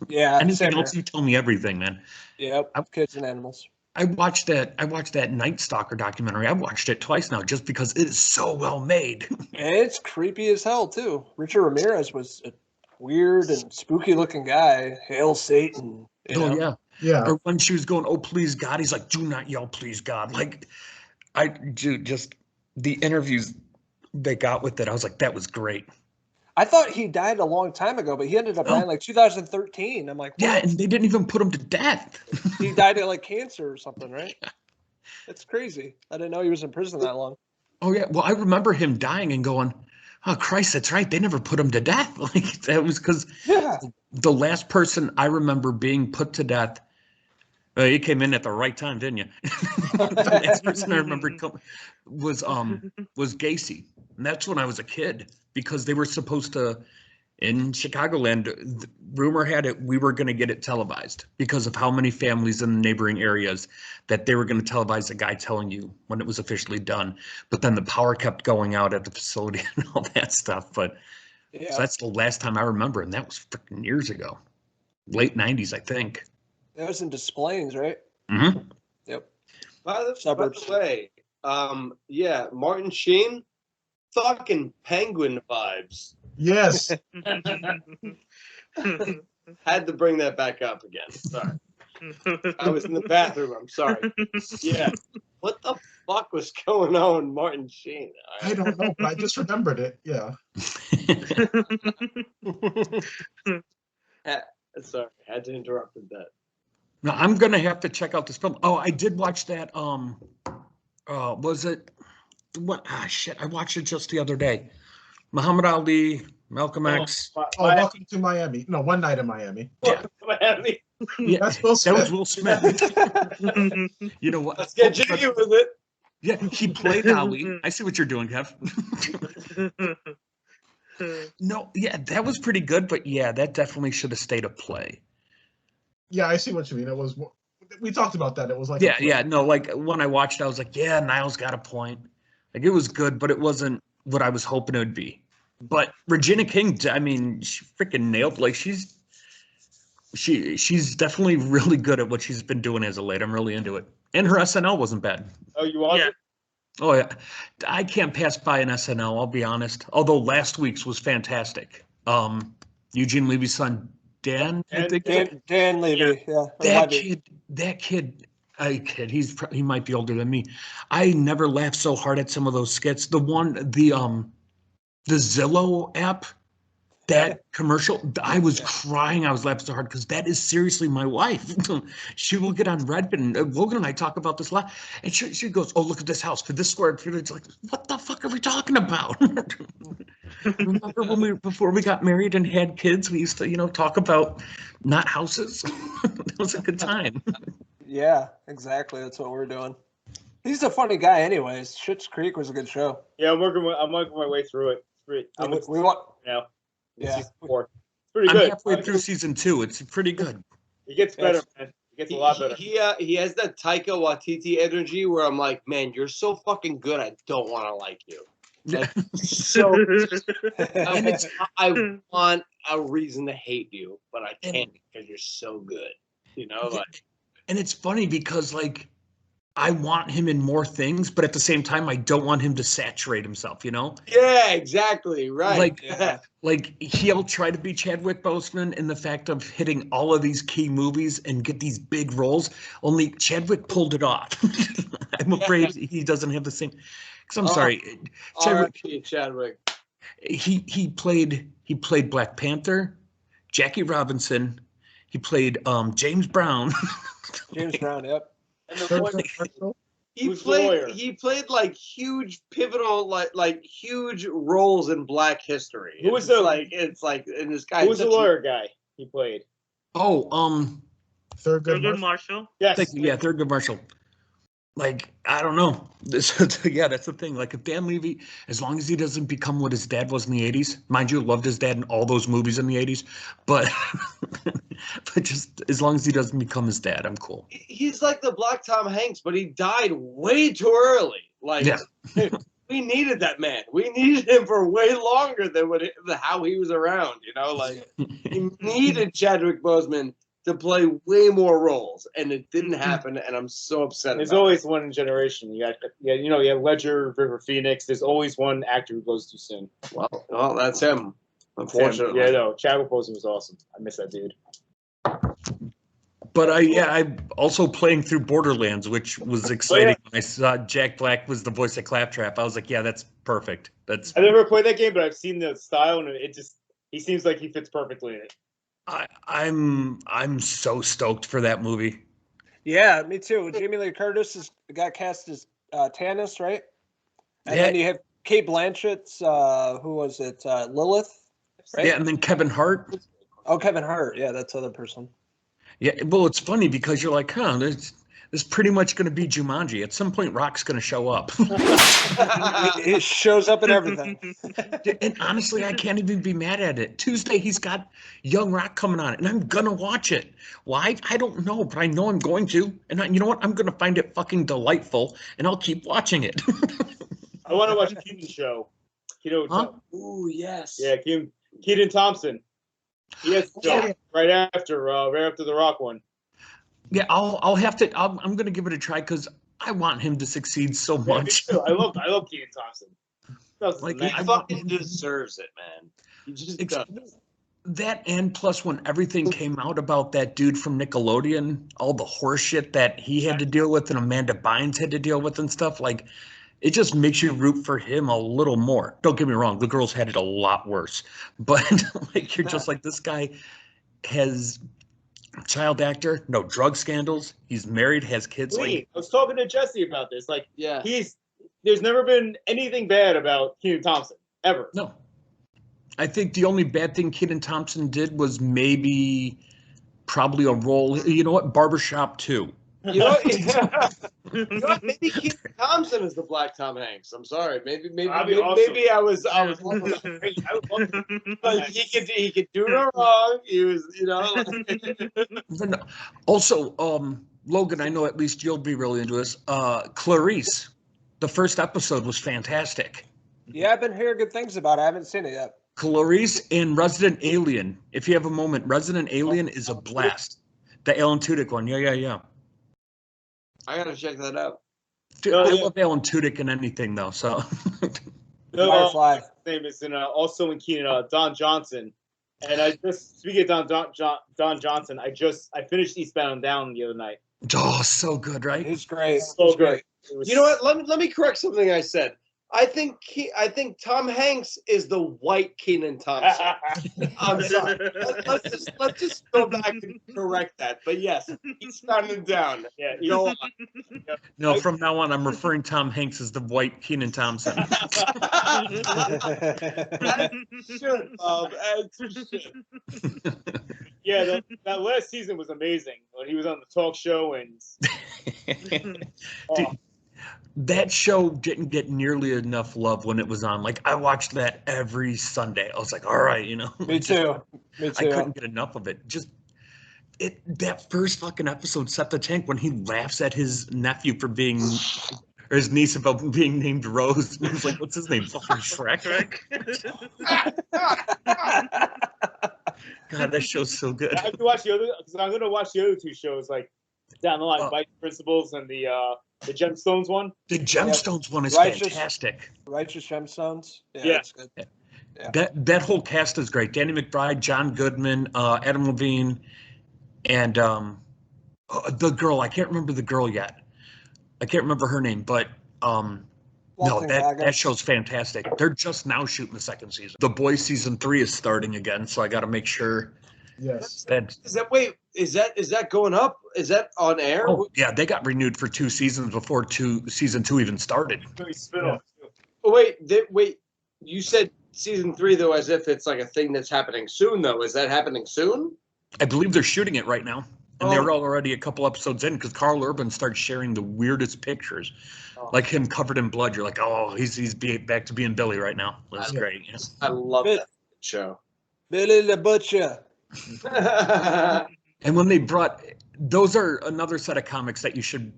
[SPEAKER 4] Yeah.
[SPEAKER 7] Anything else, you tell me everything, man.
[SPEAKER 4] Yeah, kids and animals.
[SPEAKER 7] I watched that Night Stalker documentary. I watched it twice now just because it is so well made.
[SPEAKER 4] And it's creepy as hell too. Richard Ramirez was a weird and spooky looking guy. Hail Satan.
[SPEAKER 7] Yeah.
[SPEAKER 1] Yeah.
[SPEAKER 7] Or when she was going, "Oh please God," he's like, "Do not yell, please God." Like, just the interviews they got with it. I was like, that was great.
[SPEAKER 4] I thought he died a long time ago, but he ended up dying like 2013. I'm like, what?
[SPEAKER 7] Yeah, and they didn't even put him to death.
[SPEAKER 4] He died of like cancer or something, right? That's crazy. I didn't know he was in prison that long.
[SPEAKER 7] Oh yeah, well I remember him dying and going, "Oh Christ, that's right. They never put him to death." Like that was because the last person I remember being put to death. You came in at the right time, didn't you? The last person I remember was Gacy, and that's when I was a kid because they were supposed to. in Chicagoland, rumor had it we were going to get it televised because of how many families in the neighboring areas that they were going to televise a guy telling you when it was officially done. But then the power kept going out at the facility and all that stuff. But so that's the last time I remember, and that was freaking years ago, late 90s, I think.
[SPEAKER 4] That was in Des Plaines, right?
[SPEAKER 7] Mm-hmm.
[SPEAKER 4] Yep.
[SPEAKER 5] By the
[SPEAKER 4] Suburbs.
[SPEAKER 5] way, yeah, Martin Sheen, fucking Penguin vibes.
[SPEAKER 1] Yes.
[SPEAKER 5] Had to bring that back up again. Sorry. I was in the bathroom. I'm sorry. Yeah. What the fuck was going on, Martin Sheen?
[SPEAKER 1] I don't know, but I just remembered it. Yeah.
[SPEAKER 5] Sorry, I had to interrupt with that.
[SPEAKER 7] Now I'm gonna have to check out this film. Oh, I did watch that. Was it what? Ah, shit! I watched it just the other day. Muhammad Ali, Malcolm X.
[SPEAKER 1] Oh, Welcome to Miami. No, One Night in Miami.
[SPEAKER 5] Welcome to Miami.
[SPEAKER 7] Yeah,
[SPEAKER 1] That's Will
[SPEAKER 7] that was
[SPEAKER 1] Smith.
[SPEAKER 7] Will Smith. You know what?
[SPEAKER 5] Let's get jiggy with it.
[SPEAKER 7] Yeah, he played Ali. I see what you're doing, Kev. No, yeah, that was pretty good, but yeah, that definitely should have stayed a play.
[SPEAKER 1] Yeah, I see what you mean. It was. We talked about that. It was like.
[SPEAKER 7] Yeah, no, like when I watched it, I was like, yeah, Niall's got a point. Like it was good, but it wasn't what I was hoping it would be. But Regina King, I mean, she freaking nailed. Like she's definitely really good at what she's been doing as of late. I'm really into it, and her SNL wasn't bad.
[SPEAKER 5] Oh, you watched it?
[SPEAKER 7] Oh yeah, I can't pass by an SNL. I'll be honest. Although last week's was fantastic. Eugene Levy's son Dan, I think.
[SPEAKER 4] Dan Levy, yeah.
[SPEAKER 7] That kid. He might be older than me. I never laughed so hard at some of those skits. The Zillow app, that commercial, I was crying. I was laughing so hard because that is seriously my wife. She will get on Redfin. Logan and I talk about this a lot. And she goes, oh, look at this house for this square feet. It's like, what the fuck are we talking about? Remember when before we got married and had kids, we used to, talk about not houses. That was a good time.
[SPEAKER 4] Yeah, exactly. That's what we're doing. He's a funny guy anyways. Schitt's Creek was a good show.
[SPEAKER 3] Yeah, I'm working my way through it.
[SPEAKER 4] We want
[SPEAKER 3] now.
[SPEAKER 4] Yeah.
[SPEAKER 3] Season 4. It's pretty
[SPEAKER 7] I'm
[SPEAKER 3] good.
[SPEAKER 7] halfway through season 2. It's pretty good.
[SPEAKER 3] It gets better, man. It gets a lot better.
[SPEAKER 5] He has that Taika Waititi energy where I'm like, man, you're so fucking good. I don't want to like you. Like, so I want a reason to hate you, but I can't because you're so good. Like.
[SPEAKER 7] And it's funny because I want him in more things, but at the same time, I don't want him to saturate himself,
[SPEAKER 5] Yeah, exactly. Right.
[SPEAKER 7] Like he'll try to be Chadwick Boseman in the fact of hitting all of these key movies and get these big roles. Only Chadwick pulled it off. I'm afraid he doesn't have the same. Because I'm sorry,
[SPEAKER 5] Chadwick.
[SPEAKER 7] He played Black Panther, Jackie Robinson. He played James Brown.
[SPEAKER 4] James Brown, yep.
[SPEAKER 5] And he played like huge pivotal like huge roles in Black history.
[SPEAKER 3] Who was
[SPEAKER 5] and this guy.
[SPEAKER 3] Who was the lawyer guy he played?
[SPEAKER 7] Oh,
[SPEAKER 1] Thurgood
[SPEAKER 6] Marshall.
[SPEAKER 3] Yes.
[SPEAKER 7] Thurgood Marshall. I don't know. That's the thing. Like if Dan Levy, as long as he doesn't become what his dad was in the 80s, mind you, loved his dad in all those movies in the 80s, but just as long as he doesn't become his dad, I'm cool.
[SPEAKER 5] He's like the Black Tom Hanks, but he died way too early. We needed that man. We needed him for way longer than how he was around. He needed Chadwick Boseman to play way more roles, and it didn't happen, and I'm so upset.
[SPEAKER 3] There's always one generation. You have Ledger, River Phoenix. There's always one actor who goes too soon.
[SPEAKER 5] Well, that's him. Unfortunately,
[SPEAKER 3] yeah, no, Chadwick Boseman was awesome. I miss that dude.
[SPEAKER 7] But I'm also playing through Borderlands, which was exciting. When I saw Jack Black was the voice of Claptrap. I was like, yeah, that's perfect.
[SPEAKER 3] I've never played that game, but I've seen the style, and he seems like he fits perfectly in it.
[SPEAKER 7] I'm so stoked for that movie.
[SPEAKER 4] Yeah, me too. Jamie Lee Curtis got cast as Tannis, right? And then you have Kate Blanchett's who was it? Lilith, right?
[SPEAKER 7] Yeah, and then Kevin Hart.
[SPEAKER 4] Oh, Kevin Hart. Yeah, that's the other person.
[SPEAKER 7] Yeah, well, it's funny because you're like, is pretty much going to be Jumanji. At some point, Rock's going to show up.
[SPEAKER 4] It shows up in everything.
[SPEAKER 7] And honestly, I can't even be mad at it. Tuesday, he's got Young Rock coming on, and I'm going to watch it. Why? I don't know, but I know I'm going to. And you know what? I'm going to find it fucking delightful, and I'll keep watching it.
[SPEAKER 3] I want to watch Keaton's show.
[SPEAKER 5] Ooh, yes.
[SPEAKER 3] Yeah, Keaton Thompson. He has a show right after the Rock one.
[SPEAKER 7] Yeah, I'll have to. I'm going to give it a try because I want him to succeed so much.
[SPEAKER 3] Yeah, I love Keaton Thompson.
[SPEAKER 7] Like,
[SPEAKER 5] I fucking deserves it, man. He just does.
[SPEAKER 7] That and plus when everything came out about that dude from Nickelodeon, all the horse shit that he had to deal with and Amanda Bynes had to deal with and stuff, like it just makes you root for him a little more. Don't get me wrong, the girls had it a lot worse. But like you're just like, this guy has child actor, no drug scandals, he's married, has kids.
[SPEAKER 3] Wait, I was talking to Jesse about this. Like,
[SPEAKER 5] Yeah.
[SPEAKER 3] There's never been anything bad about Keaton Thompson ever.
[SPEAKER 7] No. I think the only bad thing Keaton Thompson did was probably a role. You know what? Barbershop 2.
[SPEAKER 5] You know what? Maybe Keaton Thompson is the Black Tom Hanks. I'm sorry. Maybe I was like, he could do no wrong. He was, you know.
[SPEAKER 7] Also, Logan, I know at least you'll be really into this. Clarice, the first episode was fantastic.
[SPEAKER 4] Yeah, I've been hearing good things about it. I haven't seen it yet.
[SPEAKER 7] Clarice and Resident Alien. If you have a moment, Resident Alien is a blast. The Alan Tudyk one. Yeah.
[SPEAKER 5] I gotta check that out.
[SPEAKER 7] Dude, I love Alan Tudyk in anything though. So.
[SPEAKER 4] Firefly.
[SPEAKER 3] His name is also in Keaton, Don Johnson. And I just speaking of Don Johnson, I finished Eastbound and Down the other night.
[SPEAKER 7] Oh, so good, right?
[SPEAKER 4] He's great.
[SPEAKER 3] So good.
[SPEAKER 5] You know what? Let me correct something I said. I think Tom Hanks is the white Kenan Thompson. I'm sorry. Let's just go back and correct that. But yes, he's standing down.
[SPEAKER 3] Yeah,
[SPEAKER 5] Go on.
[SPEAKER 7] No, from now on, I'm referring Tom Hanks as the white Kenan Thompson.
[SPEAKER 5] Should, Bob. Should.
[SPEAKER 3] Yeah, that last season was amazing when he was on the talk show and.
[SPEAKER 7] Dude, that show didn't get nearly enough love when it was on. Like I watched that every Sunday. I was like, all right, you know.
[SPEAKER 4] Me too.
[SPEAKER 7] I couldn't get enough of it. That first fucking episode set the tank when he laughs at his nephew for being, or his niece about being named Rose. And I was like, what's his name? Fucking Shrek. God, that show's so good.
[SPEAKER 3] I have to watch the other because I'm gonna watch the other two shows like down the line, Vice Principals and the Gemstones one.
[SPEAKER 7] The Gemstones one is fantastic.
[SPEAKER 4] Righteous Gemstones.
[SPEAKER 3] Yeah.
[SPEAKER 4] That's good. Yeah.
[SPEAKER 7] That whole cast is great. Danny McBride, John Goodman, Adam Levine, and the girl. I can't remember the girl yet. I can't remember her name, but no, that show's fantastic. They're just now shooting the second season. The Boys season 3 is starting again, so I got to make sure.
[SPEAKER 1] Yes.
[SPEAKER 5] Is that going up? Is that on air?
[SPEAKER 7] Oh, yeah, they got renewed for 2 seasons before season 2 even started.
[SPEAKER 5] Oh, wait. You said season 3 though, as if it's like a thing that's happening soon. Though, is that happening soon?
[SPEAKER 7] I believe they're shooting it right now, and they're already a couple episodes in because Carl Urban starts sharing the weirdest pictures, like him covered in blood. You're like, oh, he's back to being Billy right now. That's great. Yeah.
[SPEAKER 5] I love that show.
[SPEAKER 4] Billy the Butcher.
[SPEAKER 7] And when they those are another set of comics that you should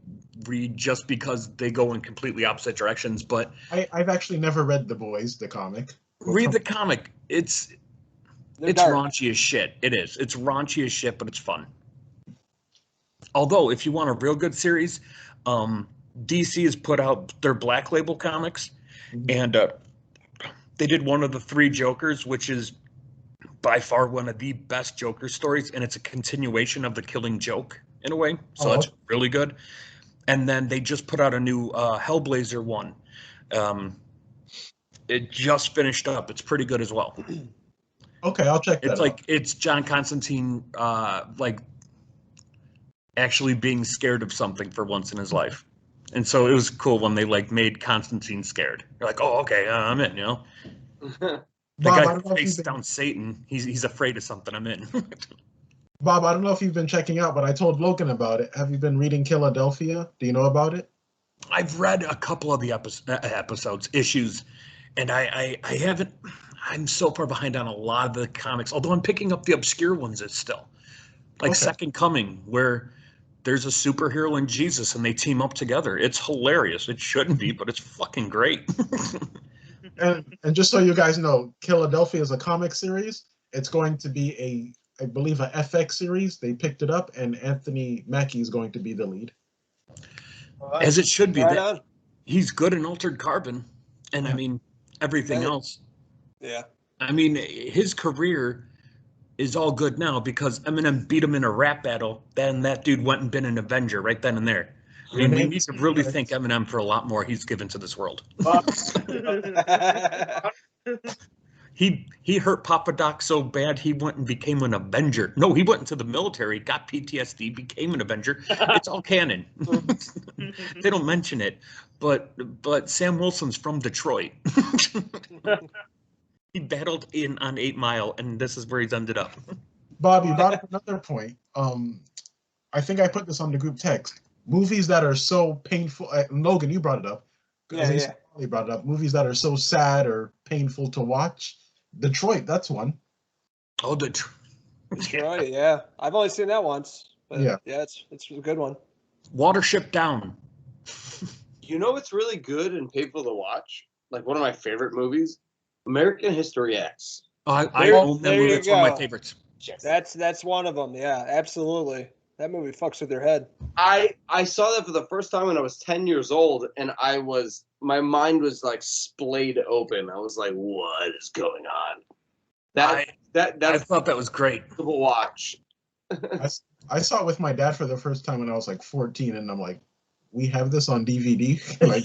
[SPEAKER 7] read just because they go in completely opposite directions. But
[SPEAKER 1] I've actually never read The Boys, the comic.
[SPEAKER 7] read the comic. It's raunchy as shit. It is. It's raunchy as shit, but it's fun. Although, if you want a real good series, DC has put out their Black Label comics, and they did one of the 3 Jokers, which is by far one of the best Joker stories, and it's a continuation of The Killing Joke in a way, so that's really good. And then they just put out a new Hellblazer one. It just finished up. It's pretty good as well.
[SPEAKER 1] Okay, I'll check that out.
[SPEAKER 7] It's John Constantine actually being scared of something for once in his life. And so it was cool when they made Constantine scared. You're like, oh, okay, I'm in, you know? The guy who faced down Satan, he's afraid of something, I'm in.
[SPEAKER 1] Bob, I don't know if you've been checking out, but I told Logan about it. Have you been reading Philadelphia? Do you know about it?
[SPEAKER 7] I've read a couple of the issues, and I haven't. I'm so far behind on a lot of the comics, although I'm picking up the obscure ones still. Like
[SPEAKER 1] Okay.
[SPEAKER 7] Second Coming, where there's a superhero and Jesus and they team up together. It's hilarious. It shouldn't be, but it's fucking great.
[SPEAKER 1] And just so you guys know, Philadelphia is a comic series. It's going to be I believe, a FX series. They picked it up, and Anthony Mackie is going to be the lead.
[SPEAKER 7] As it should be.
[SPEAKER 4] Right
[SPEAKER 7] That
[SPEAKER 4] on.
[SPEAKER 7] he's good in Altered Carbon, and I
[SPEAKER 1] Yeah.
[SPEAKER 7] mean everything
[SPEAKER 4] Right.
[SPEAKER 7] else.
[SPEAKER 4] Yeah.
[SPEAKER 7] I mean, his career is all good now because Eminem beat him in a rap battle. Then that dude went and been an Avenger right then and there. I mean, we need to really thank Eminem for a lot more he's given to this world. He hurt Papa Doc so bad he went and became an Avenger. No, he went into the military, got PTSD, became an Avenger. It's all canon. They don't mention it, but Sam Wilson's from Detroit. He battled on 8 Mile, and this is where he's ended up.
[SPEAKER 1] Bob, you brought up another point. I think I put this on the group text. Movies that are so painful. Logan, you brought it up.
[SPEAKER 4] Yeah.
[SPEAKER 1] Farley brought it up. Movies that are so sad or painful to watch. Detroit, that's one.
[SPEAKER 7] Oh, Detroit.
[SPEAKER 4] Detroit, yeah. I've only seen that once. But
[SPEAKER 1] Yeah.
[SPEAKER 4] it's a good one.
[SPEAKER 7] Watership Down.
[SPEAKER 5] You know what's really good and painful to watch? Like one of my favorite movies, American History X.
[SPEAKER 7] I
[SPEAKER 4] There-
[SPEAKER 7] own that
[SPEAKER 4] there
[SPEAKER 7] movie.
[SPEAKER 4] you
[SPEAKER 7] It's one of my
[SPEAKER 4] go.
[SPEAKER 7] favorites.
[SPEAKER 4] That's one of them. Yeah, absolutely. That movie fucks with your head.
[SPEAKER 5] I saw that for the first time when I was 10 years old, and my mind was like splayed open. I was like, what is going on?
[SPEAKER 7] I
[SPEAKER 5] That's
[SPEAKER 7] thought that was great.
[SPEAKER 5] a watch.
[SPEAKER 1] I saw it with my dad for the first time when I was like 14, and I'm like, we have this on DVD? Like,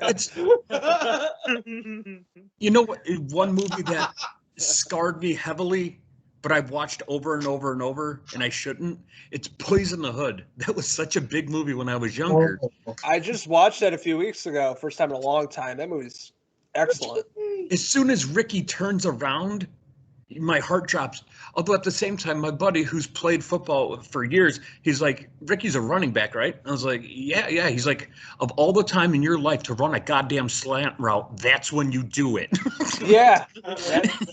[SPEAKER 7] It's, you know what? One movie that scarred me heavily, but I've watched over and over and over, and I shouldn't. It's Boys in the Hood. That was such a big movie when I was younger.
[SPEAKER 4] I just watched that a few weeks ago. First time in a long time. That movie's excellent.
[SPEAKER 7] As soon as Ricky turns around, my heart drops. Although at the same time, my buddy who's played football for years, he's like, Ricky's a running back, right? I was like, yeah. He's like, of all the time in your life to run a goddamn slant route, that's when you do it.
[SPEAKER 4] Yeah.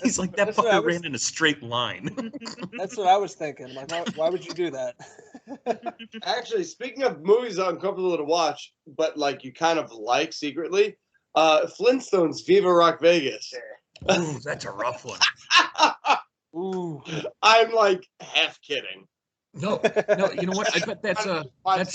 [SPEAKER 7] He's like, that
[SPEAKER 4] That's what I
[SPEAKER 7] fucker
[SPEAKER 4] was-
[SPEAKER 7] ran in a straight line.
[SPEAKER 4] That's what I was thinking. I'm like, why would you do that?
[SPEAKER 5] Actually, speaking of movies uncomfortable to watch, but like you kind of like secretly, Flintstones Viva Rock Vegas.
[SPEAKER 7] Ooh, that's a rough one.
[SPEAKER 4] Ooh.
[SPEAKER 5] I'm like half kidding.
[SPEAKER 7] No, you know what? I bet that's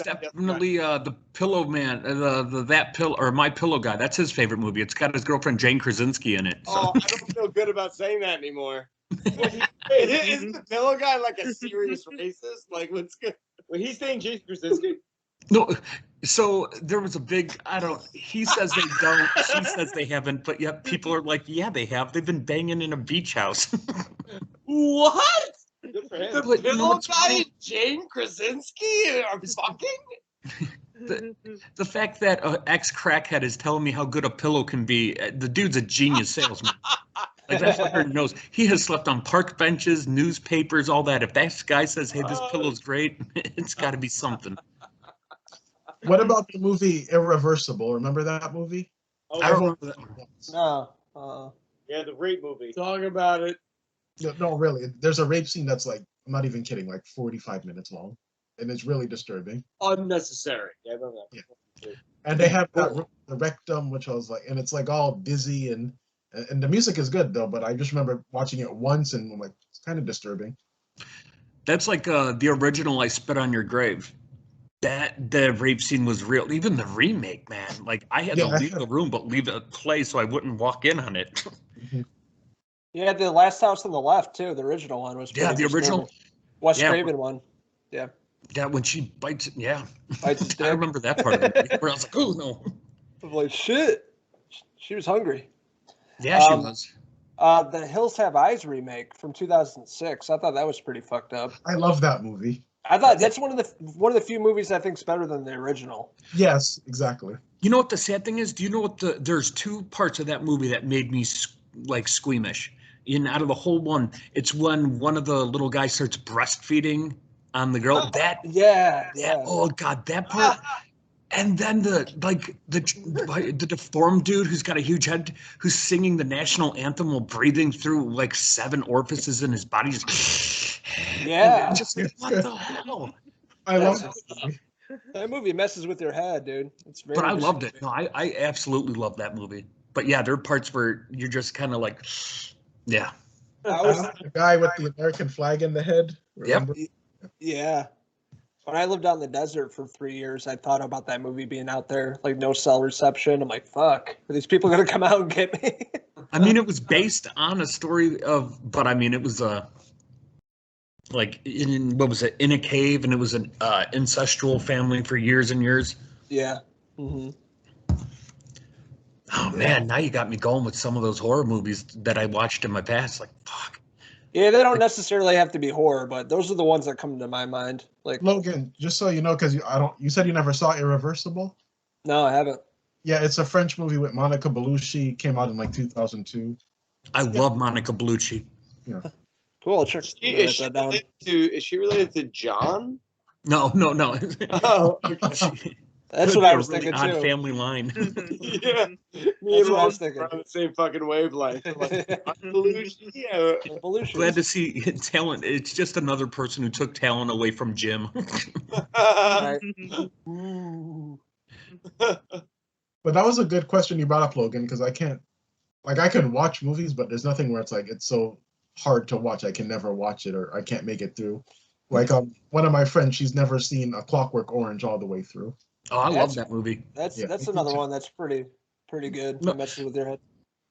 [SPEAKER 7] definitely the Pillow Man, that pillow or My Pillow Guy. That's his favorite movie. It's got his girlfriend Jane Krasinski in it. So.
[SPEAKER 5] Oh, I don't feel good about saying that anymore. Isn't the pillow guy like a serious racist? Like, what's good?
[SPEAKER 3] When he's saying Jason Krasinski,
[SPEAKER 7] No, so there was a big, he says they don't, she says they haven't, but yet people are like, yeah, they have. They've been banging in a beach house.
[SPEAKER 5] What?
[SPEAKER 3] good for him.
[SPEAKER 5] The
[SPEAKER 7] But you know
[SPEAKER 5] pillow
[SPEAKER 7] what's
[SPEAKER 5] guy
[SPEAKER 7] funny?
[SPEAKER 5] and Jane Krasinski are fucking?
[SPEAKER 7] The fact that an ex-crackhead is telling me how good a pillow can be, the dude's a genius salesman. Like, that fucker knows. He has slept on park benches, newspapers, all that. If that guy says, hey, this pillow's great, it's got to be something.
[SPEAKER 1] what about the movie Irreversible? Remember that movie?
[SPEAKER 3] Oh,
[SPEAKER 7] I don't remember that one.
[SPEAKER 4] No.
[SPEAKER 3] yeah, the rape movie.
[SPEAKER 5] Talk about it.
[SPEAKER 1] No, really. There's a rape scene that's like, I'm not even kidding, like 45 minutes long. And it's really disturbing.
[SPEAKER 5] Unnecessary.
[SPEAKER 3] Yeah, I remember that.
[SPEAKER 1] Yeah. And they have that the rectum, which I was like, and it's like all dizzy and the music is good though, but I just remember watching it once and I'm like, it's kind of disturbing.
[SPEAKER 7] That's like the original I Spit on Your Grave. The rape scene was real. Even the remake, man. Like, I had to leave the room, but leave it play so I wouldn't walk in on it.
[SPEAKER 4] Yeah, the Last House on the Left too. The original one was.
[SPEAKER 7] Yeah, the original.
[SPEAKER 4] Wes
[SPEAKER 7] Yeah.
[SPEAKER 4] Craven one. Yeah.
[SPEAKER 7] Yeah, when she bites it, yeah.
[SPEAKER 4] Bites his
[SPEAKER 7] I
[SPEAKER 4] dick.
[SPEAKER 7] remember that part of it. Where I was like, oh, no.
[SPEAKER 4] I'm like, shit. She was hungry.
[SPEAKER 7] Yeah, she was.
[SPEAKER 4] The Hills Have Eyes remake from 2006. I thought that was pretty fucked up.
[SPEAKER 1] I love that movie.
[SPEAKER 4] I thought that's one of the few movies I think's better than the original.
[SPEAKER 1] Yes, exactly.
[SPEAKER 7] You know what the sad thing is? Do you know what there's two parts of that movie that made me like squeamish. out of the whole one, it's when one of the little guys starts breastfeeding on the girl.
[SPEAKER 4] Yeah.
[SPEAKER 7] Oh God, that part. And then the deformed dude who's got a huge head, who's singing the national anthem while breathing through like 7 orifices in his body. Just what the hell?
[SPEAKER 1] I love it.
[SPEAKER 4] That movie messes with your head, dude. It's very.
[SPEAKER 7] But I loved it. No, I absolutely love that movie. But yeah, there are parts where you're just kind of like, yeah.
[SPEAKER 1] The guy with the American flag in the head. Remember?
[SPEAKER 4] Yep. Yeah. When I lived out in the desert for 3 years, I thought about that movie being out there, like no cell reception. I'm like, fuck, are these people going to come out and get me?
[SPEAKER 7] I mean, it was based on a story but I mean, it was like in a cave, and it was an ancestral family for years and years.
[SPEAKER 4] Yeah. Mm-hmm.
[SPEAKER 7] Oh man, now you got me going with some of those horror movies that I watched in my past. Like, fuck.
[SPEAKER 4] Yeah, they don't necessarily have to be horror, but those are the ones that come to my mind. Like
[SPEAKER 1] Logan, just so you know, because you said you never saw Irreversible.
[SPEAKER 4] No, I haven't.
[SPEAKER 1] Yeah, it's a French movie with Monica Bellucci. Came out in like 2002.
[SPEAKER 7] I love Monica Bellucci.
[SPEAKER 1] Yeah.
[SPEAKER 4] Cool. Sure.
[SPEAKER 5] Is she related to John?
[SPEAKER 7] No.
[SPEAKER 5] Oh, okay.
[SPEAKER 4] That's what I was thinking
[SPEAKER 7] odd
[SPEAKER 4] too.
[SPEAKER 7] Family line.
[SPEAKER 5] Yeah, me and
[SPEAKER 4] what I was
[SPEAKER 5] Ron
[SPEAKER 4] thinking.
[SPEAKER 5] are on the same fucking wavelength. Yeah.
[SPEAKER 7] Glad to see talent. It's just another person who took talent away from Jim.
[SPEAKER 4] Right.
[SPEAKER 1] But that was a good question you brought up, Logan, because I can watch movies, but there's nothing where it's like it's so hard to watch I can never watch it, or I can't make it through. Like one of my friends, she's never seen A Clockwork Orange all the way through.
[SPEAKER 7] Oh, I love that movie.
[SPEAKER 4] That's another one that's pretty good.
[SPEAKER 7] No.
[SPEAKER 4] That messes with your head.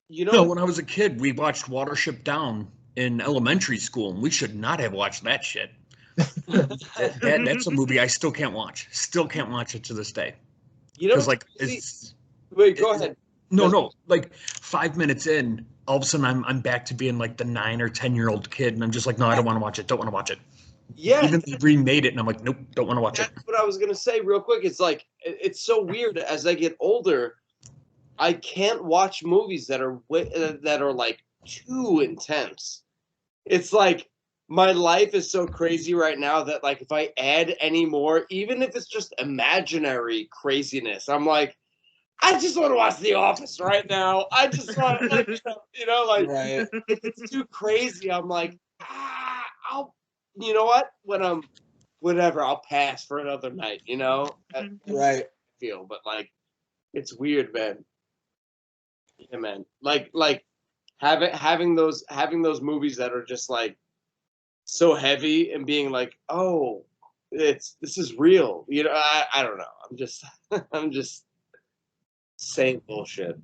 [SPEAKER 5] You know,
[SPEAKER 7] No, when I was a kid, we watched Watership Down in elementary school, and we should not have watched that shit. That's a movie I still can't watch. Still can't watch it to this day.
[SPEAKER 5] you know,
[SPEAKER 7] Because like it's
[SPEAKER 5] wait, go ahead.
[SPEAKER 7] no, like 5 minutes in, all of a sudden I'm back to being like the 9 or 10-year-old kid, and I'm just like, no, I don't want to watch it. Don't want to watch it.
[SPEAKER 5] Yeah,
[SPEAKER 7] Even they remade it, and I'm like, nope, don't want to watch it.
[SPEAKER 5] that's what I was gonna say real quick. It's like it's so weird. As I get older, I can't watch movies that are like too intense. It's like my life is so crazy right now that like if I add any more, even if it's just imaginary craziness, I'm like, I just want to watch The Office right now. I just want to,
[SPEAKER 4] Right.
[SPEAKER 5] if it's too crazy, I'm like, you know what? Whatever, I'll pass for another night. That's
[SPEAKER 4] Right.
[SPEAKER 5] how I feel, but like, it's weird, man. Yeah, man. Like having those movies that are just like so heavy and being like, oh, this is real. I don't know. I'm just saying bullshit.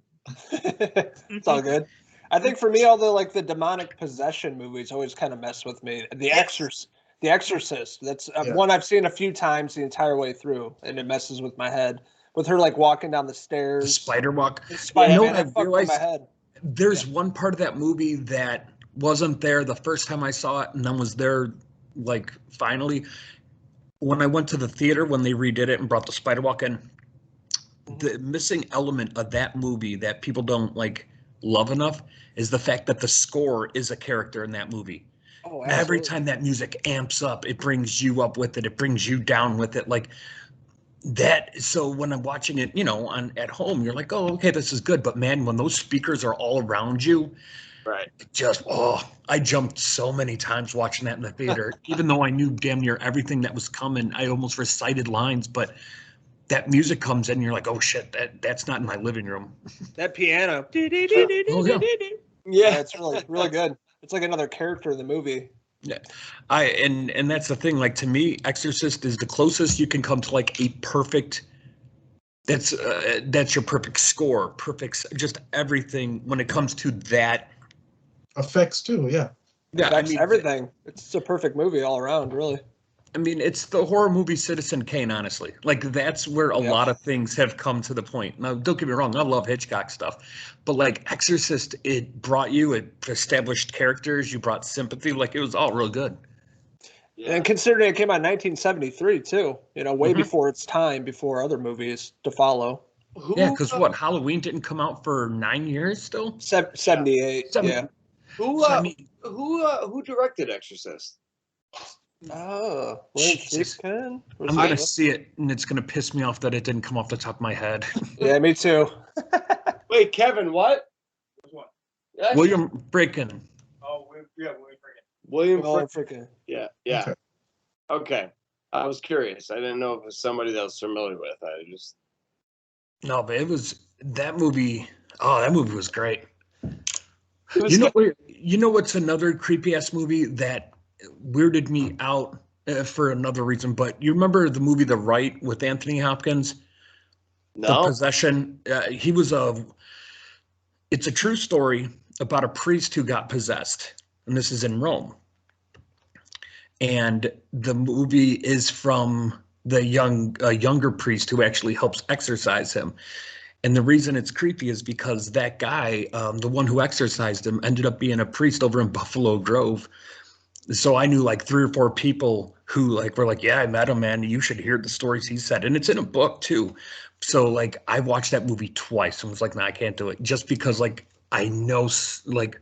[SPEAKER 4] It's all good. I think for me, all the demonic possession movies always kind of mess with me. The Exorcist. That's one I've seen a few times the entire way through, and it messes with my head. With her like walking down the stairs,
[SPEAKER 7] The spider walk.
[SPEAKER 4] The spider,
[SPEAKER 7] You know
[SPEAKER 4] man,
[SPEAKER 7] what I
[SPEAKER 4] that fucked with
[SPEAKER 7] realized?
[SPEAKER 4] my head.
[SPEAKER 7] There's one part of that movie that wasn't there the first time I saw it, and then was there like finally when I went to the theater when they redid it and brought the spider walk in. The missing element of that movie that people don't like love enough is the fact that the score is a character in that movie.
[SPEAKER 4] Oh,
[SPEAKER 7] Every
[SPEAKER 4] absolutely.
[SPEAKER 7] time that music amps up, it brings you up with it. It brings you down with it. Like that. So when I'm watching it, at home, you're like, oh, okay, this is good. But man, when those speakers are all around you,
[SPEAKER 5] Right.
[SPEAKER 7] I jumped so many times watching that in the theater. Even though I knew damn near everything that was coming, I almost recited lines, but that music comes in and you're like, oh shit, that's not in my living room.
[SPEAKER 4] That piano.
[SPEAKER 7] Oh, yeah.
[SPEAKER 5] Yeah.
[SPEAKER 4] It's really, really good. It's like another character in the movie.
[SPEAKER 7] Yeah, and that's the thing. Like to me, Exorcist is the closest you can come to like a perfect. That's your perfect score, perfect, just everything when it comes to that.
[SPEAKER 1] Effects too, yeah.
[SPEAKER 7] Yeah,
[SPEAKER 4] Affects everything. It's a perfect movie all around, really.
[SPEAKER 7] I mean, it's the horror movie Citizen Kane, honestly. Like, that's where a lot of things have come to the point. Now, don't get me wrong, I love Hitchcock stuff. But, like, Exorcist, it established characters, you brought sympathy. Like, it was all real good.
[SPEAKER 5] Yeah.
[SPEAKER 4] And considering it came out in 1973, too, way before its time, before other movies to follow.
[SPEAKER 7] Yeah, because Halloween didn't come out for 9 years still?
[SPEAKER 4] 78, yeah.
[SPEAKER 5] Who directed Exorcist?
[SPEAKER 4] Oh,
[SPEAKER 7] Jesus. I'm gonna see it, and it's gonna piss me off that it didn't come off the top of my head.
[SPEAKER 4] Yeah, me too.
[SPEAKER 5] Wait, Kevin, what?
[SPEAKER 3] What?
[SPEAKER 7] William Friedkin.
[SPEAKER 3] Oh, William Friedkin.
[SPEAKER 5] William
[SPEAKER 4] Well,
[SPEAKER 5] Friedkin.
[SPEAKER 4] freaking.
[SPEAKER 5] Yeah.
[SPEAKER 1] Okay.
[SPEAKER 5] Okay. I was curious. I didn't know if it was somebody that I was familiar with.
[SPEAKER 7] No, but it was that movie. Oh, that movie was great.
[SPEAKER 5] It was
[SPEAKER 7] You know what's another creepy ass movie that weirded me out for another reason? But you remember the movie The Rite with Anthony Hopkins? The
[SPEAKER 5] No.
[SPEAKER 7] possession. It's a true story about a priest who got possessed, and this is in Rome. And the movie is from the younger priest who actually helps exorcise him. And the reason it's creepy is because that guy, the one who exorcised him, ended up being a priest over in Buffalo Grove. So I knew like 3 or 4 people who like were like, yeah, I met him, man. You should hear the stories he said. And it's in a book too. So like I watched that movie twice and was like, nah, I can't do it. Just because like I know like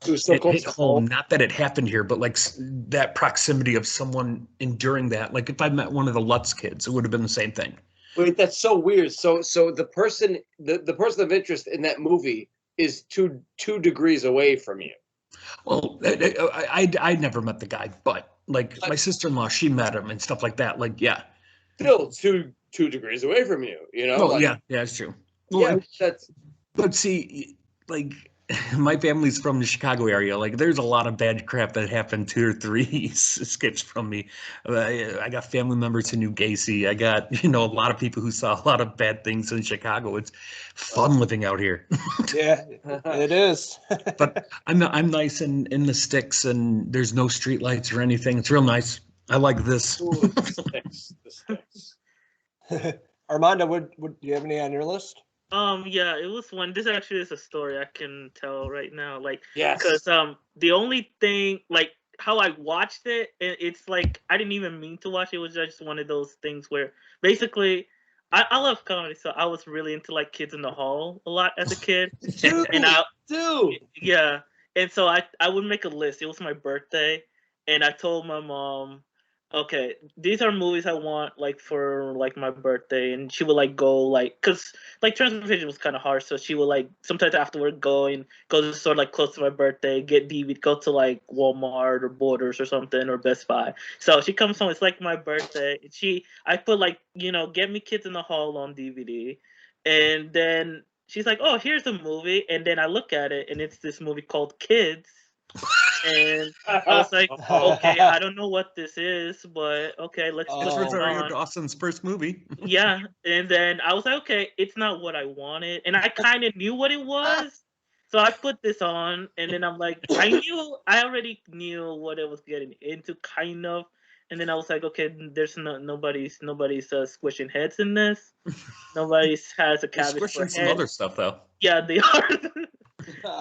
[SPEAKER 5] It was so
[SPEAKER 7] it
[SPEAKER 5] close
[SPEAKER 7] hit
[SPEAKER 5] to
[SPEAKER 7] home. Not that it happened here, but like that proximity of someone enduring that. Like if I met one of the Lutz kids, it would have been the same thing.
[SPEAKER 5] Wait, that's so weird. So the person of interest in that movie is two degrees away from you.
[SPEAKER 7] Well, I never met the guy, but like my sister-in-law, she met him and stuff like that. Like, yeah.
[SPEAKER 5] Still two degrees away from you. You know?
[SPEAKER 7] Well,
[SPEAKER 5] like,
[SPEAKER 7] yeah, it's true. Well,
[SPEAKER 5] yeah, that's.
[SPEAKER 7] but see, like my family's from the Chicago area. Like, there's a lot of bad crap that happened 2 or 3 skips from me. I got family members in New Gacy. I got a lot of people who saw a lot of bad things in Chicago. It's fun living out here.
[SPEAKER 4] Yeah, it is.
[SPEAKER 7] But I'm nice in the sticks, and there's no street lights or anything. It's real nice. I like this.
[SPEAKER 5] Ooh, the sticks.
[SPEAKER 4] Armando, would do you have any on your list?
[SPEAKER 6] Yeah, it was one. This actually is a story I can tell right now. Like,
[SPEAKER 5] Yes.
[SPEAKER 6] because the only thing, like, how I watched it, it's like I didn't even mean to watch it. It was just one of those things where basically I love comedy, so I was really into like Kids in the Hall a lot as a kid.
[SPEAKER 5] Dude,
[SPEAKER 6] Yeah, and so I would make a list. It was my birthday, and I told my mom, okay, these are movies I want like for like my birthday, and she would like go like, cause like transportation was kind of hard, so she would like sometimes afterward go to the store like close to my birthday, get DVD, go to like Walmart or Borders or something or Best Buy. So she comes home, it's like my birthday. I put like Get Me Kids in the Hall on DVD, and then she's like, oh, here's a movie, and then I look at it, and it's this movie called Kids. And I was like, okay, I don't know what this is, but okay, let's
[SPEAKER 7] This
[SPEAKER 6] put
[SPEAKER 7] was
[SPEAKER 6] it
[SPEAKER 7] Rosario
[SPEAKER 6] on.
[SPEAKER 7] Dawson's first movie.
[SPEAKER 6] Yeah, and then I was like, okay, it's not what I wanted, and I kind of knew what it was, so I put this on, and then I'm like, I already knew what it was getting into, kind of, and then I was like, okay, there's nobody's squishing heads in this, nobody's has a
[SPEAKER 7] They're
[SPEAKER 6] cabbage for
[SPEAKER 7] squishing some
[SPEAKER 6] head.
[SPEAKER 7] other stuff though.
[SPEAKER 6] Yeah, they are.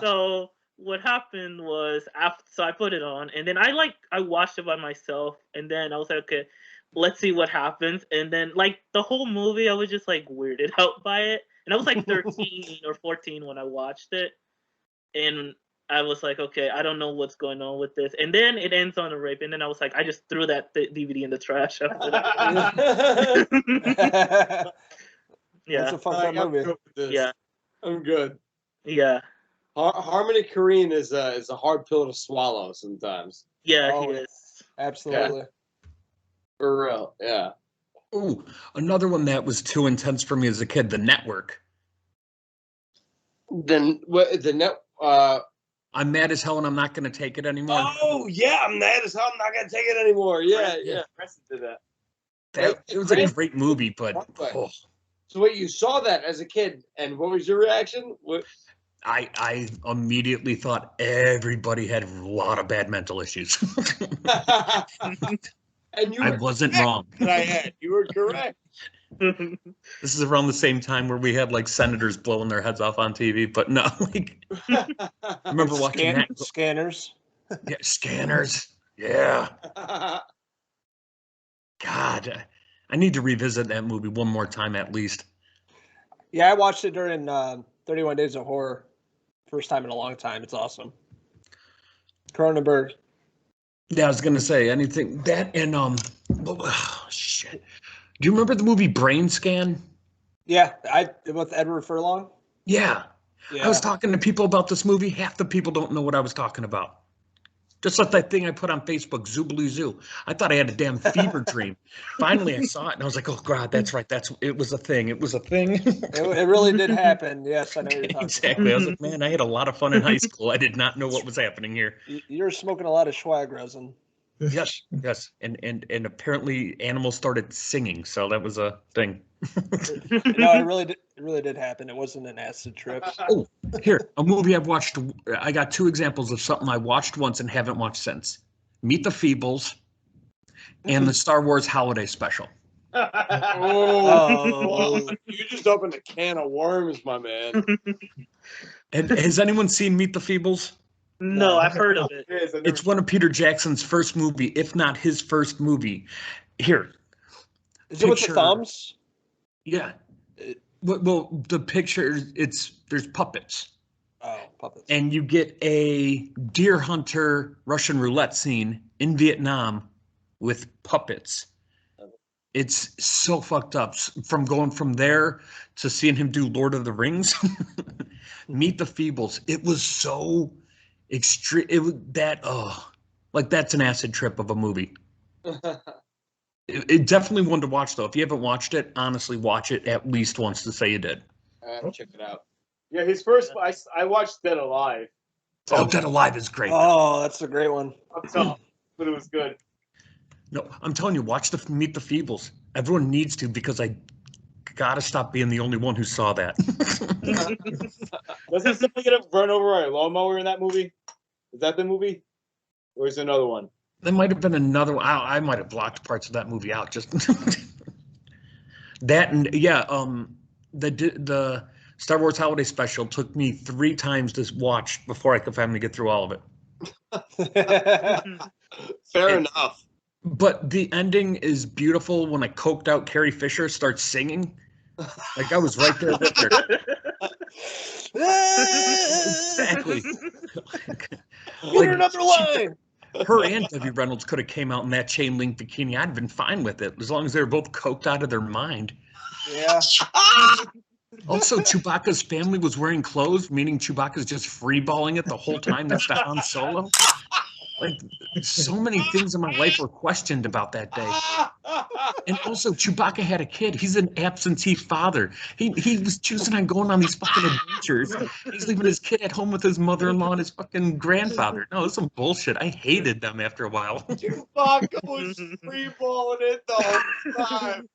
[SPEAKER 6] So what happened was so I put it on, and then I watched it by myself, and then I was like, okay, let's see what happens. And then like the whole movie, I was just like weirded out by it, and I was like 13 or 14 when I watched it, and I was like, okay, I don't know what's going on with this. And then it ends on a rape, and then I was like, I just threw that DVD in the trash after that. Yeah,
[SPEAKER 4] That's a fun movie.
[SPEAKER 6] yeah,
[SPEAKER 5] I'm good.
[SPEAKER 6] yeah.
[SPEAKER 5] Harmony Korine is a hard pill to swallow sometimes.
[SPEAKER 6] Yeah,
[SPEAKER 4] Oh,
[SPEAKER 6] he is.
[SPEAKER 4] Absolutely.
[SPEAKER 5] For real, yeah.
[SPEAKER 7] Ooh, another one that was too intense for me as a kid, The Network.
[SPEAKER 5] Then what? The net.
[SPEAKER 7] I'm mad as hell and I'm not going to take it anymore.
[SPEAKER 5] Oh yeah, I'm mad as hell. I'm not gonna take it anymore. Yeah. Preston did that.
[SPEAKER 7] It was a great movie, but oh,
[SPEAKER 5] So wait, you saw that as a kid, and what was your reaction? What?
[SPEAKER 7] I immediately thought everybody had a lot of bad mental issues.
[SPEAKER 5] And you
[SPEAKER 7] I
[SPEAKER 5] were
[SPEAKER 7] wasn't
[SPEAKER 5] correct
[SPEAKER 7] wrong.
[SPEAKER 5] that I had. You were correct.
[SPEAKER 7] This is around the same time where we had like senators blowing their heads off on TV, but no, like I remember watching that.
[SPEAKER 4] Scanners.
[SPEAKER 7] Yeah, Scanners. Yeah. God, I need to revisit that movie one more time at least.
[SPEAKER 4] Yeah, I watched it during 31 Days of Horror. First time in a long time. It's awesome. Cronenberg.
[SPEAKER 7] Yeah, I was gonna say anything that and oh, shit. Do you remember the movie Brain Scan?
[SPEAKER 4] Yeah, with Edward Furlong.
[SPEAKER 7] Yeah.
[SPEAKER 4] Yeah.
[SPEAKER 7] I was talking to people about this movie. Half the people don't know what I was talking about. Just like that thing I put on Facebook, Zoobaloo Zoo. I thought I had a damn fever dream. Finally, I saw it, and I was like, oh, God, that's right. It was a thing. It was a thing.
[SPEAKER 4] It really did happen. Yes, I know what you're talking
[SPEAKER 7] Exactly. I was like, man, I had a lot of fun in high school. I did not know what was happening here.
[SPEAKER 4] You're smoking a lot of schwag resin.
[SPEAKER 7] Yes. And apparently animals started singing, so that was a thing.
[SPEAKER 4] No, it really did happen. It wasn't an acid trip.
[SPEAKER 7] Oh, here, a movie I've watched. I got 2 examples of something I watched once and haven't watched since. Meet the Feebles and the Star Wars Holiday Special.
[SPEAKER 5] Oh, you just opened a can of worms, my man.
[SPEAKER 7] And has anyone seen Meet the Feebles?
[SPEAKER 6] No, I've heard of it.
[SPEAKER 7] It's one of Peter Jackson's first movie, if not his first movie. Here.
[SPEAKER 4] Is it with the thumbs?
[SPEAKER 7] Yeah. Well, the picture, there's puppets.
[SPEAKER 4] Oh, puppets.
[SPEAKER 7] And you get a deer hunter Russian roulette scene in Vietnam with puppets. It's so fucked up. From going from there to seeing him do Lord of the Rings, Meet the Feebles. It was so extreme. It was that's an acid trip of a movie. It definitely one to watch though. If you haven't watched it, honestly, watch it at least once to say you did.
[SPEAKER 3] I have to check it out. Yeah, his first. I watched Dead Alive.
[SPEAKER 7] Oh, Dead Alive is great.
[SPEAKER 4] Oh, that's a great one.
[SPEAKER 3] I'm tough, but it was good.
[SPEAKER 7] No, I'm telling you, watch the Meet the Feebles. Everyone needs to because I gotta stop being the only one who saw that.
[SPEAKER 3] Doesn't somebody get run over by a lawnmower in that movie? Is that the movie, or is it another one?
[SPEAKER 7] There might have been another one. I might have blocked parts of that movie out. Just that and yeah, the Star Wars Holiday Special took me 3 times to watch before I could finally get through all of
[SPEAKER 4] it.
[SPEAKER 5] Fair enough.
[SPEAKER 7] But the ending is beautiful when a coked out Carrie Fisher starts singing. Like I was right there with her. Exactly.
[SPEAKER 4] Get another line.
[SPEAKER 7] Her and Debbie Reynolds could have came out in that chain link bikini. I'd been fine with it as long as they were both coked out of their mind.
[SPEAKER 4] Yeah.
[SPEAKER 7] Also, Chewbacca's family was wearing clothes, meaning Chewbacca's just freeballing it the whole time. That's the Han Solo. Like, so many things in my life were questioned about that day. And also, Chewbacca had a kid. He's an absentee father. He was choosing on going on these fucking adventures. He's leaving his kid at home with his mother-in-law and his fucking grandfather. No, it's some bullshit. I hated them after a while.
[SPEAKER 5] Chewbacca was freeballing it the whole time.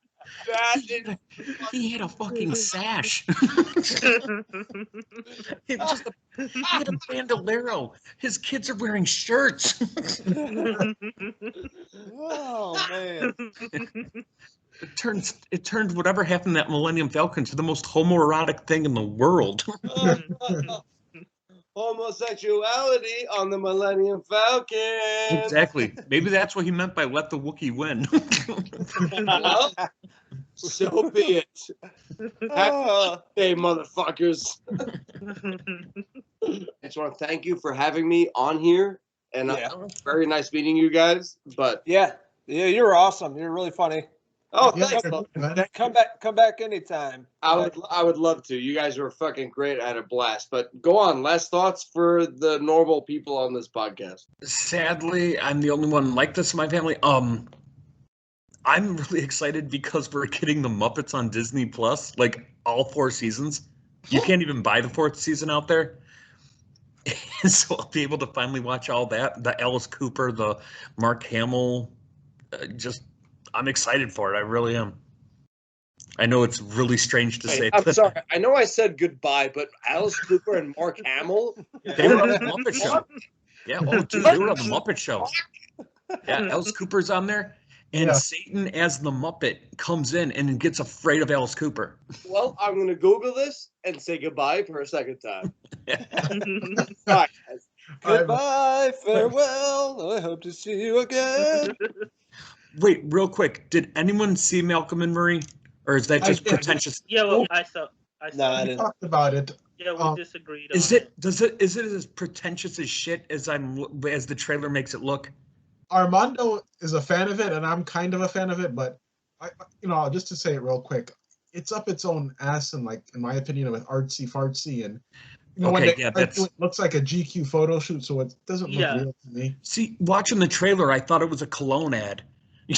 [SPEAKER 7] He had a fucking sash. He had a bandolero. His kids are wearing shirts.
[SPEAKER 4] Oh man!
[SPEAKER 7] It turned whatever happened to that Millennium Falcon to the most homoerotic thing in the world.
[SPEAKER 5] Homosexuality on the Millennium Falcon.
[SPEAKER 7] Exactly. Maybe that's what he meant by "let the Wookiee win."
[SPEAKER 5] Well, so be it. Happy day, motherfuckers. I just want to thank you for having me on here, and very nice meeting you guys. But
[SPEAKER 4] yeah, you were awesome. You're really funny.
[SPEAKER 5] Oh, thanks.
[SPEAKER 4] Come back anytime.
[SPEAKER 5] I would love to. You guys were fucking great. I had a blast. But go on. Last thoughts for the normal people on this podcast.
[SPEAKER 7] Sadly, I'm the only one like this in my family. I'm really excited because we're getting the Muppets on Disney Plus, like all 4 seasons. You can't even buy the 4th season out there. So I'll be able to finally watch all that. The Alice Cooper, the Mark Hamill, I'm excited for it. I really am. I know it's really strange to say.
[SPEAKER 5] I'm sorry. I know I said goodbye, but Alice Cooper and Mark Hamill?
[SPEAKER 7] They were on the Muppet Show. Yeah, dude, they were on the Muppet Show. Yeah, Alice Cooper's on there. And Satan as the Muppet comes in and gets afraid of Alice Cooper.
[SPEAKER 5] Well, I'm going to Google this and say goodbye for a second time. Bye, guys.
[SPEAKER 4] Goodbye, farewell. I hope to see you again.
[SPEAKER 7] Wait, real quick. Did anyone see Malcolm and Marie? Or is that just pretentious?
[SPEAKER 6] Yeah, well, I saw.
[SPEAKER 4] No, I didn't.
[SPEAKER 1] Talked about it.
[SPEAKER 6] Yeah, we
[SPEAKER 1] Um,
[SPEAKER 6] disagreed
[SPEAKER 7] Is
[SPEAKER 6] on
[SPEAKER 7] it is it as pretentious as shit as the trailer makes it look?
[SPEAKER 1] Armando is a fan of it, and I'm kind of a fan of it, but just to say it real quick, it's up its own ass, and like in my opinion, with artsy fartsy, and when
[SPEAKER 7] Okay,
[SPEAKER 1] they
[SPEAKER 7] yeah,
[SPEAKER 1] it looks like a GQ photo shoot, so it doesn't look
[SPEAKER 6] Yeah.
[SPEAKER 1] real to me.
[SPEAKER 7] See, watching the trailer, I thought it was a cologne ad. He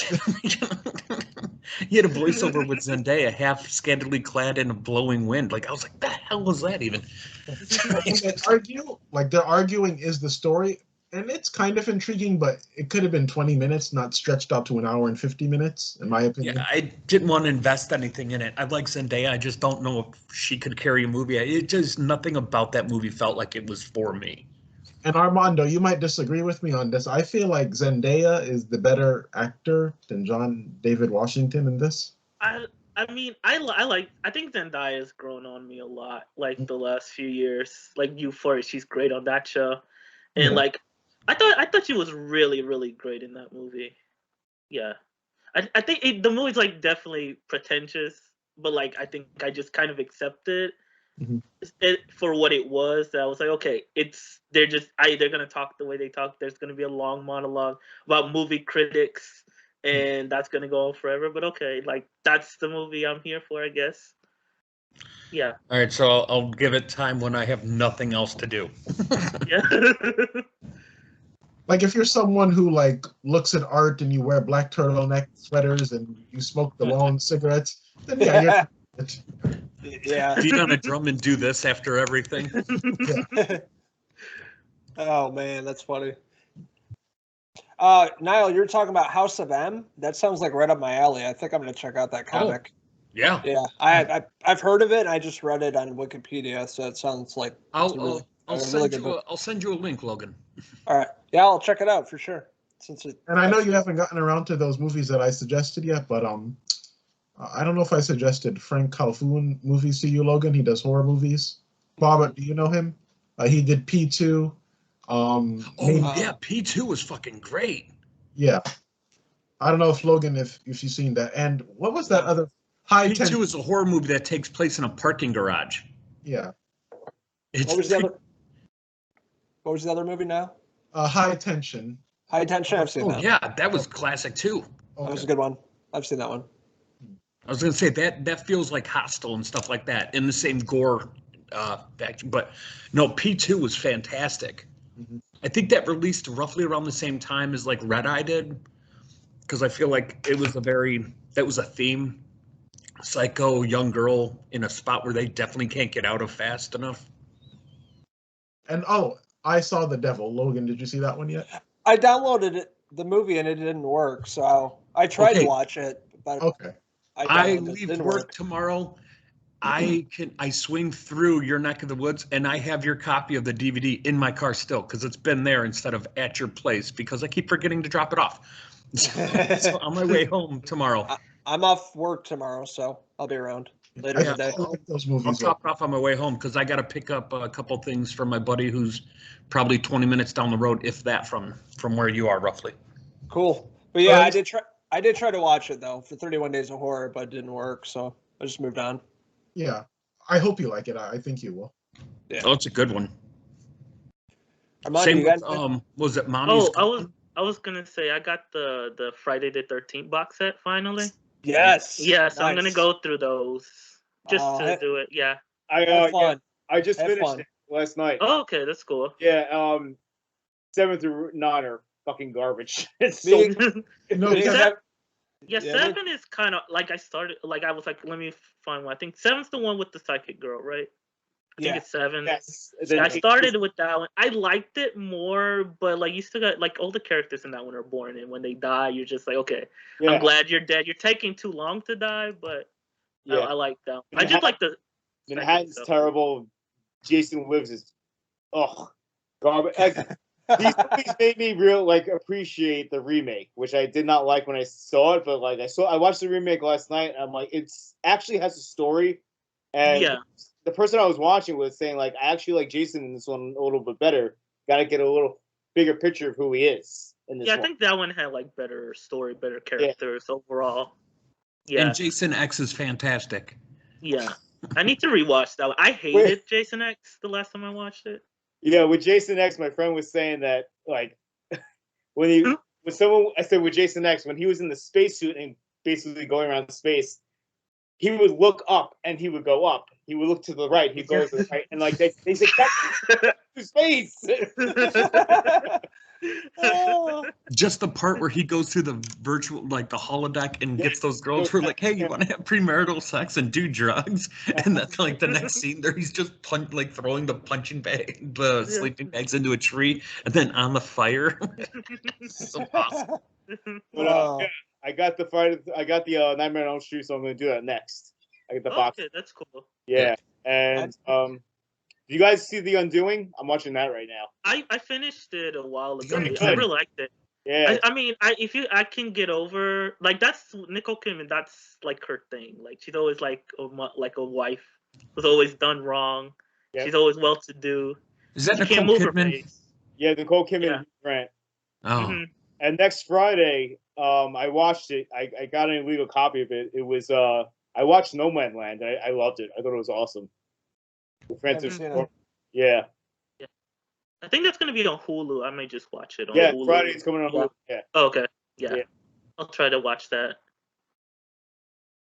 [SPEAKER 7] had a voiceover with Zendaya, half scantily clad in a blowing wind. Like I was like, the hell was that even?
[SPEAKER 1] When they argue, like they're arguing is the story, and it's kind of intriguing, but it could have been 20 minutes, not stretched out to an hour and 50 minutes, in my opinion.
[SPEAKER 7] Yeah, I didn't want to invest anything in it. I like Zendaya. I just don't know if she could carry a movie. It just nothing about that movie felt like it was for me.
[SPEAKER 1] And Armando, you might disagree with me on this. I feel like Zendaya is the better actor than John David Washington in this.
[SPEAKER 6] I mean, I think Zendaya's grown on me a lot, like the last few years. Like Euphoria, she's great on that show, and
[SPEAKER 1] Yeah.
[SPEAKER 6] like I thought she was really, really great in that movie. Yeah, I think the movie's like definitely pretentious, but like I think I just kind of accepted
[SPEAKER 1] Mhm.
[SPEAKER 6] it for what it was. That I was like, okay, they're gonna talk the way they talk. There's gonna be a long monologue about movie critics, and that's gonna go on forever. But okay, like that's the movie I'm here for, I guess. Yeah.
[SPEAKER 7] All right, so I'll give it time when I have nothing else to do.
[SPEAKER 6] Yeah.
[SPEAKER 1] Like if you're someone who like looks at art and you wear black turtleneck sweaters and you smoke the long cigarettes, then yeah,
[SPEAKER 4] Yeah.
[SPEAKER 7] Beat on a drum and do this after everything.
[SPEAKER 4] Oh man, that's funny. Niall, you're talking about House of M. That sounds like right up my alley. I think I'm gonna check out that comic.
[SPEAKER 7] Yeah.
[SPEAKER 4] Yeah, I've heard of it. I just read it on Wikipedia, so it sounds like
[SPEAKER 7] I'll
[SPEAKER 4] really good book.
[SPEAKER 7] I'll send you a link, Logan.
[SPEAKER 4] All right, yeah, I'll check it out for sure.
[SPEAKER 1] And I know you haven't gotten around to those movies that I suggested yet, but I don't know if I suggested Frank Calhoun movies to you, Logan. He does horror movies. Bob, do you know him? He did P2.
[SPEAKER 7] Yeah, P2 was fucking great.
[SPEAKER 1] Yeah. I don't know if Logan, if you've seen that. And what was that other High
[SPEAKER 7] P2
[SPEAKER 1] Tension?
[SPEAKER 7] is a horror movie that takes place in a parking garage.
[SPEAKER 1] Yeah.
[SPEAKER 4] What was the other movie now?
[SPEAKER 1] High Tension.
[SPEAKER 4] High Tension. I've seen that.
[SPEAKER 7] Yeah, that was classic too.
[SPEAKER 1] Okay.
[SPEAKER 4] That was a good one. I've seen that one.
[SPEAKER 7] I was gonna say that feels like Hostel and stuff like that in the same gore faction, but no, P2 was fantastic.
[SPEAKER 1] Mhm.
[SPEAKER 7] I think that released roughly around the same time as like Red Eye did, because I feel like it was that was a theme. Psycho young girl in a spot where they definitely can't get out of fast enough.
[SPEAKER 1] And I Saw the Devil. Logan, did you see that one yet?
[SPEAKER 4] I downloaded the movie and it didn't work, so I tried to watch it, but
[SPEAKER 1] Okay.
[SPEAKER 7] I leave work tomorrow. I swing through your neck of the woods and I have your copy of the DVD in my car still because it's been there instead of at your place because I keep forgetting to drop it off. So on my way home tomorrow.
[SPEAKER 4] I'm off work tomorrow, so I'll be around later today.
[SPEAKER 1] I like those
[SPEAKER 7] I'll
[SPEAKER 1] movies.
[SPEAKER 7] drop it off on my way home because I got to pick up a couple things from my buddy who's probably 20 minutes down the road, if that, from where you are roughly.
[SPEAKER 4] Cool. But yeah, I did try to watch it though for 31 Days of Horror, but it didn't work, so I just moved on.
[SPEAKER 1] Yeah. I hope you like it. I think you will.
[SPEAKER 4] Yeah.
[SPEAKER 7] Oh, it's a good one.
[SPEAKER 4] Same
[SPEAKER 7] with, was it Mommy's?
[SPEAKER 6] I was gonna say I got the Friday the 13th box set finally.
[SPEAKER 4] Yes.
[SPEAKER 6] Yeah, so I'm gonna go through those just to do it. Yeah.
[SPEAKER 3] I just finished it last night.
[SPEAKER 6] Oh, okay, that's cool.
[SPEAKER 3] Yeah, 7 through 9 are fucking garbage. It's so
[SPEAKER 6] yeah, 7 is kind of like I was like, let me find one. I think 7's the one with the psychic girl, right? I think it's 7.
[SPEAKER 3] Yes.
[SPEAKER 6] I started with that one. I liked it more, but like you still got like all the characters in that one are born, and when they die, you're just like, okay, I'm glad you're dead. You're taking too long to die, but I like that. I just like the
[SPEAKER 3] Manhattan's terrible. Jason Lives is garbage. These movies made me appreciate the remake, which I did not like when I saw it, but I watched the remake last night and I'm like, it's actually has a story. And the person I was watching was saying I actually like Jason in this one a little bit better. Got to get a little bigger picture of who he is in this one.
[SPEAKER 6] I think that one had better story, better characters overall. Yeah.
[SPEAKER 7] And Jason X is fantastic.
[SPEAKER 6] Yeah. I need to rewatch that one. I hated Jason X the last time I watched it.
[SPEAKER 3] Yeah, with Jason X, my friend was saying that like when someone I said with Jason X when he was in the spacesuit and basically going around space, he would look up and he would go up. He would look to the right. He'd go to the right, and like they said, "That's to space."
[SPEAKER 7] Just the part where he goes through the virtual, like the holodeck, and gets those girls who are like, "Hey, you want to have premarital sex and do drugs?" And that's like the next scene there, he's just throwing the punching bag, the sleeping bags into a tree, and then on the fire. So awesome.
[SPEAKER 3] But, yeah, I got the Nightmare on Elm Street, so I'm going to do that next. I get the box.
[SPEAKER 6] Okay, that's cool.
[SPEAKER 3] Yeah, and do you guys see The Undoing? I'm watching that right now.
[SPEAKER 6] I finished it a while ago.
[SPEAKER 7] Good.
[SPEAKER 6] I really liked it.
[SPEAKER 3] Yeah,
[SPEAKER 6] I mean, I can get over like that's Nicole Kidman. That's like her thing. Like she's always like a wife who's always done wrong. Yep. She's always well-to-do.
[SPEAKER 7] Is that
[SPEAKER 6] she
[SPEAKER 7] Nicole Kidman?
[SPEAKER 3] Yeah, Nicole Kidman. Yeah. Grant.
[SPEAKER 7] Oh.
[SPEAKER 6] Mm-hmm.
[SPEAKER 3] And next Friday, I watched it. I got an illegal copy of it. It was I watched No Man's Land. I loved it. I thought it was awesome. Francis, yeah.
[SPEAKER 6] I think that's gonna be on Hulu. I may just watch it on
[SPEAKER 3] Hulu. Friday it's coming on Hulu. Yeah.
[SPEAKER 6] Oh, okay. Yeah. I'll try to watch that.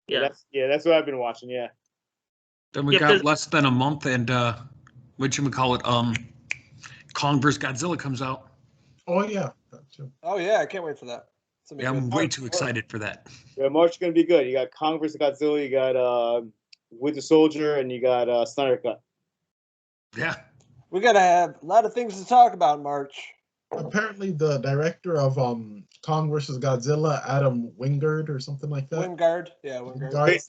[SPEAKER 6] Yeah.
[SPEAKER 3] That's what I've been watching. Yeah.
[SPEAKER 7] Then we got less than a month, and Kong vs. Godzilla comes out.
[SPEAKER 1] Oh yeah.
[SPEAKER 4] Oh yeah, I can't wait for that.
[SPEAKER 7] Yeah, I'm way too excited for that.
[SPEAKER 3] Yeah, March is gonna be good. You got Kong vs. Godzilla. You got Winter Soldier, and you got Snyder Cut.
[SPEAKER 7] Yeah.
[SPEAKER 4] We gotta have a lot of things to talk about in March.
[SPEAKER 1] Apparently, the director of Kong vs. Godzilla, Adam Wingard or something like that.
[SPEAKER 4] Wingard, yeah, Wingard.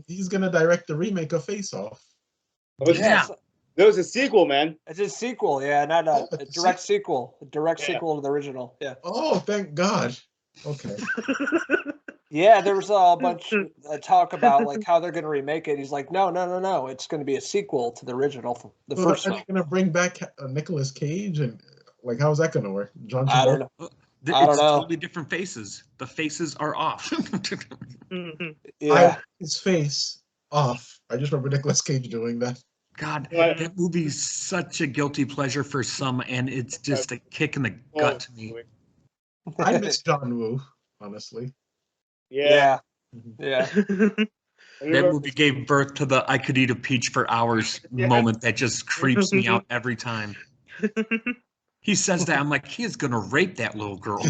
[SPEAKER 1] He's gonna direct the remake of Face Off.
[SPEAKER 3] Yeah. There was a sequel, man.
[SPEAKER 4] It's a sequel, yeah, not a direct sequel. A direct sequel to the original, yeah.
[SPEAKER 1] Oh, thank God. Okay.
[SPEAKER 4] Yeah, there was a bunch of talk about like how they're going to remake it. He's like, no. It's going to be a sequel to the original, the first one.
[SPEAKER 1] Are they going to bring back Nicolas Cage? And like, how's that going to work?
[SPEAKER 4] John I don't know.
[SPEAKER 7] It's totally different faces. The faces are off.
[SPEAKER 4] Yeah.
[SPEAKER 1] His face off. I just remember Nicolas Cage doing that.
[SPEAKER 7] God, that movie's such a guilty pleasure for some, and it's just a kick in the gut to me.
[SPEAKER 1] I miss John Woo, honestly.
[SPEAKER 4] Yeah.
[SPEAKER 7] That movie gave birth to the I could eat a peach for hours moment that just creeps me out every time. He says that, I'm like, he is going to rape that little girl.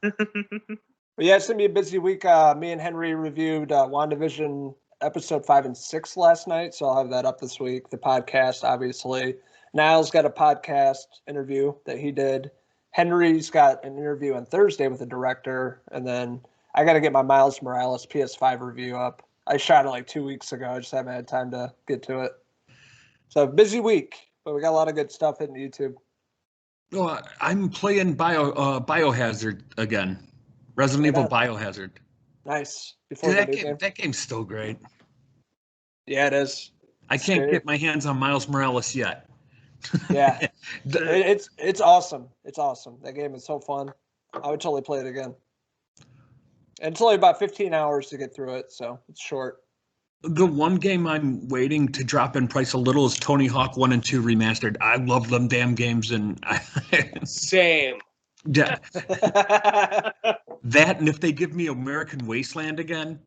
[SPEAKER 4] But yeah, it's going to be a busy week. Me and Henry reviewed WandaVision episode 5 and 6 last night, so I'll have that up this week. The podcast, obviously. Niall's got a podcast interview that he did. Henry's got an interview on Thursday with the director, and then I got to get my Miles Morales PS5 review up. I shot it like 2 weeks ago. I just haven't had time to get to it. So busy week, but we got a lot of good stuff hitting YouTube.
[SPEAKER 7] Well, I'm playing Biohazard again. Resident Evil Biohazard.
[SPEAKER 4] Nice.
[SPEAKER 7] That game's still great.
[SPEAKER 4] Yeah, it is.
[SPEAKER 7] I can't get my hands on Miles Morales yet.
[SPEAKER 4] Yeah, it's awesome. It's awesome. That game is so fun. I would totally play it again. And it's only about 15 hours to get through it, so it's short.
[SPEAKER 7] The one game I'm waiting to drop in price a little is Tony Hawk 1 and 2 Remastered. I love them damn games, and
[SPEAKER 3] same.
[SPEAKER 7] Yeah. That, and if they give me American Wasteland again,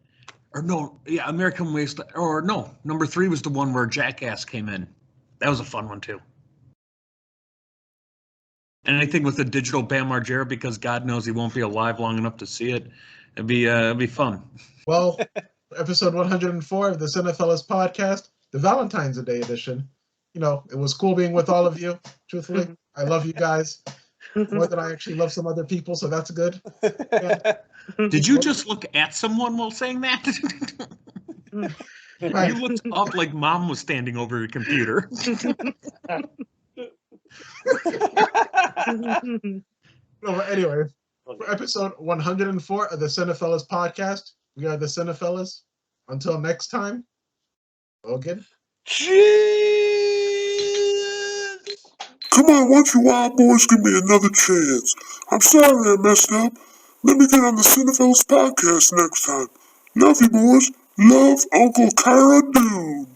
[SPEAKER 7] American Wasteland, number 3 was the one where Jackass came in. That was a fun one too. Anything with a digital Bam Margera, because God knows he won't be alive long enough to see it. It'd be fun.
[SPEAKER 1] Well, episode 104 of the CinePhellas Podcast, the Valentine's Day edition. You know, it was cool being with all of you. Truthfully, I love you guys more than I actually love some other people, so that's good. Yeah.
[SPEAKER 7] Did you just look at someone while saying that?
[SPEAKER 1] Right.
[SPEAKER 7] You looked up like Mom was standing over your computer.
[SPEAKER 1] No, but anyway, for episode 104 of the CinePhellas Podcast, we are the CinePhellas. Until next time, Logan.
[SPEAKER 4] Cheers!
[SPEAKER 8] Come on, why don't you wild boys give me another chance? I'm sorry I messed up, Let me get on the CinePhellas Podcast next time. Love you, boys. Love Uncle Cara Dune.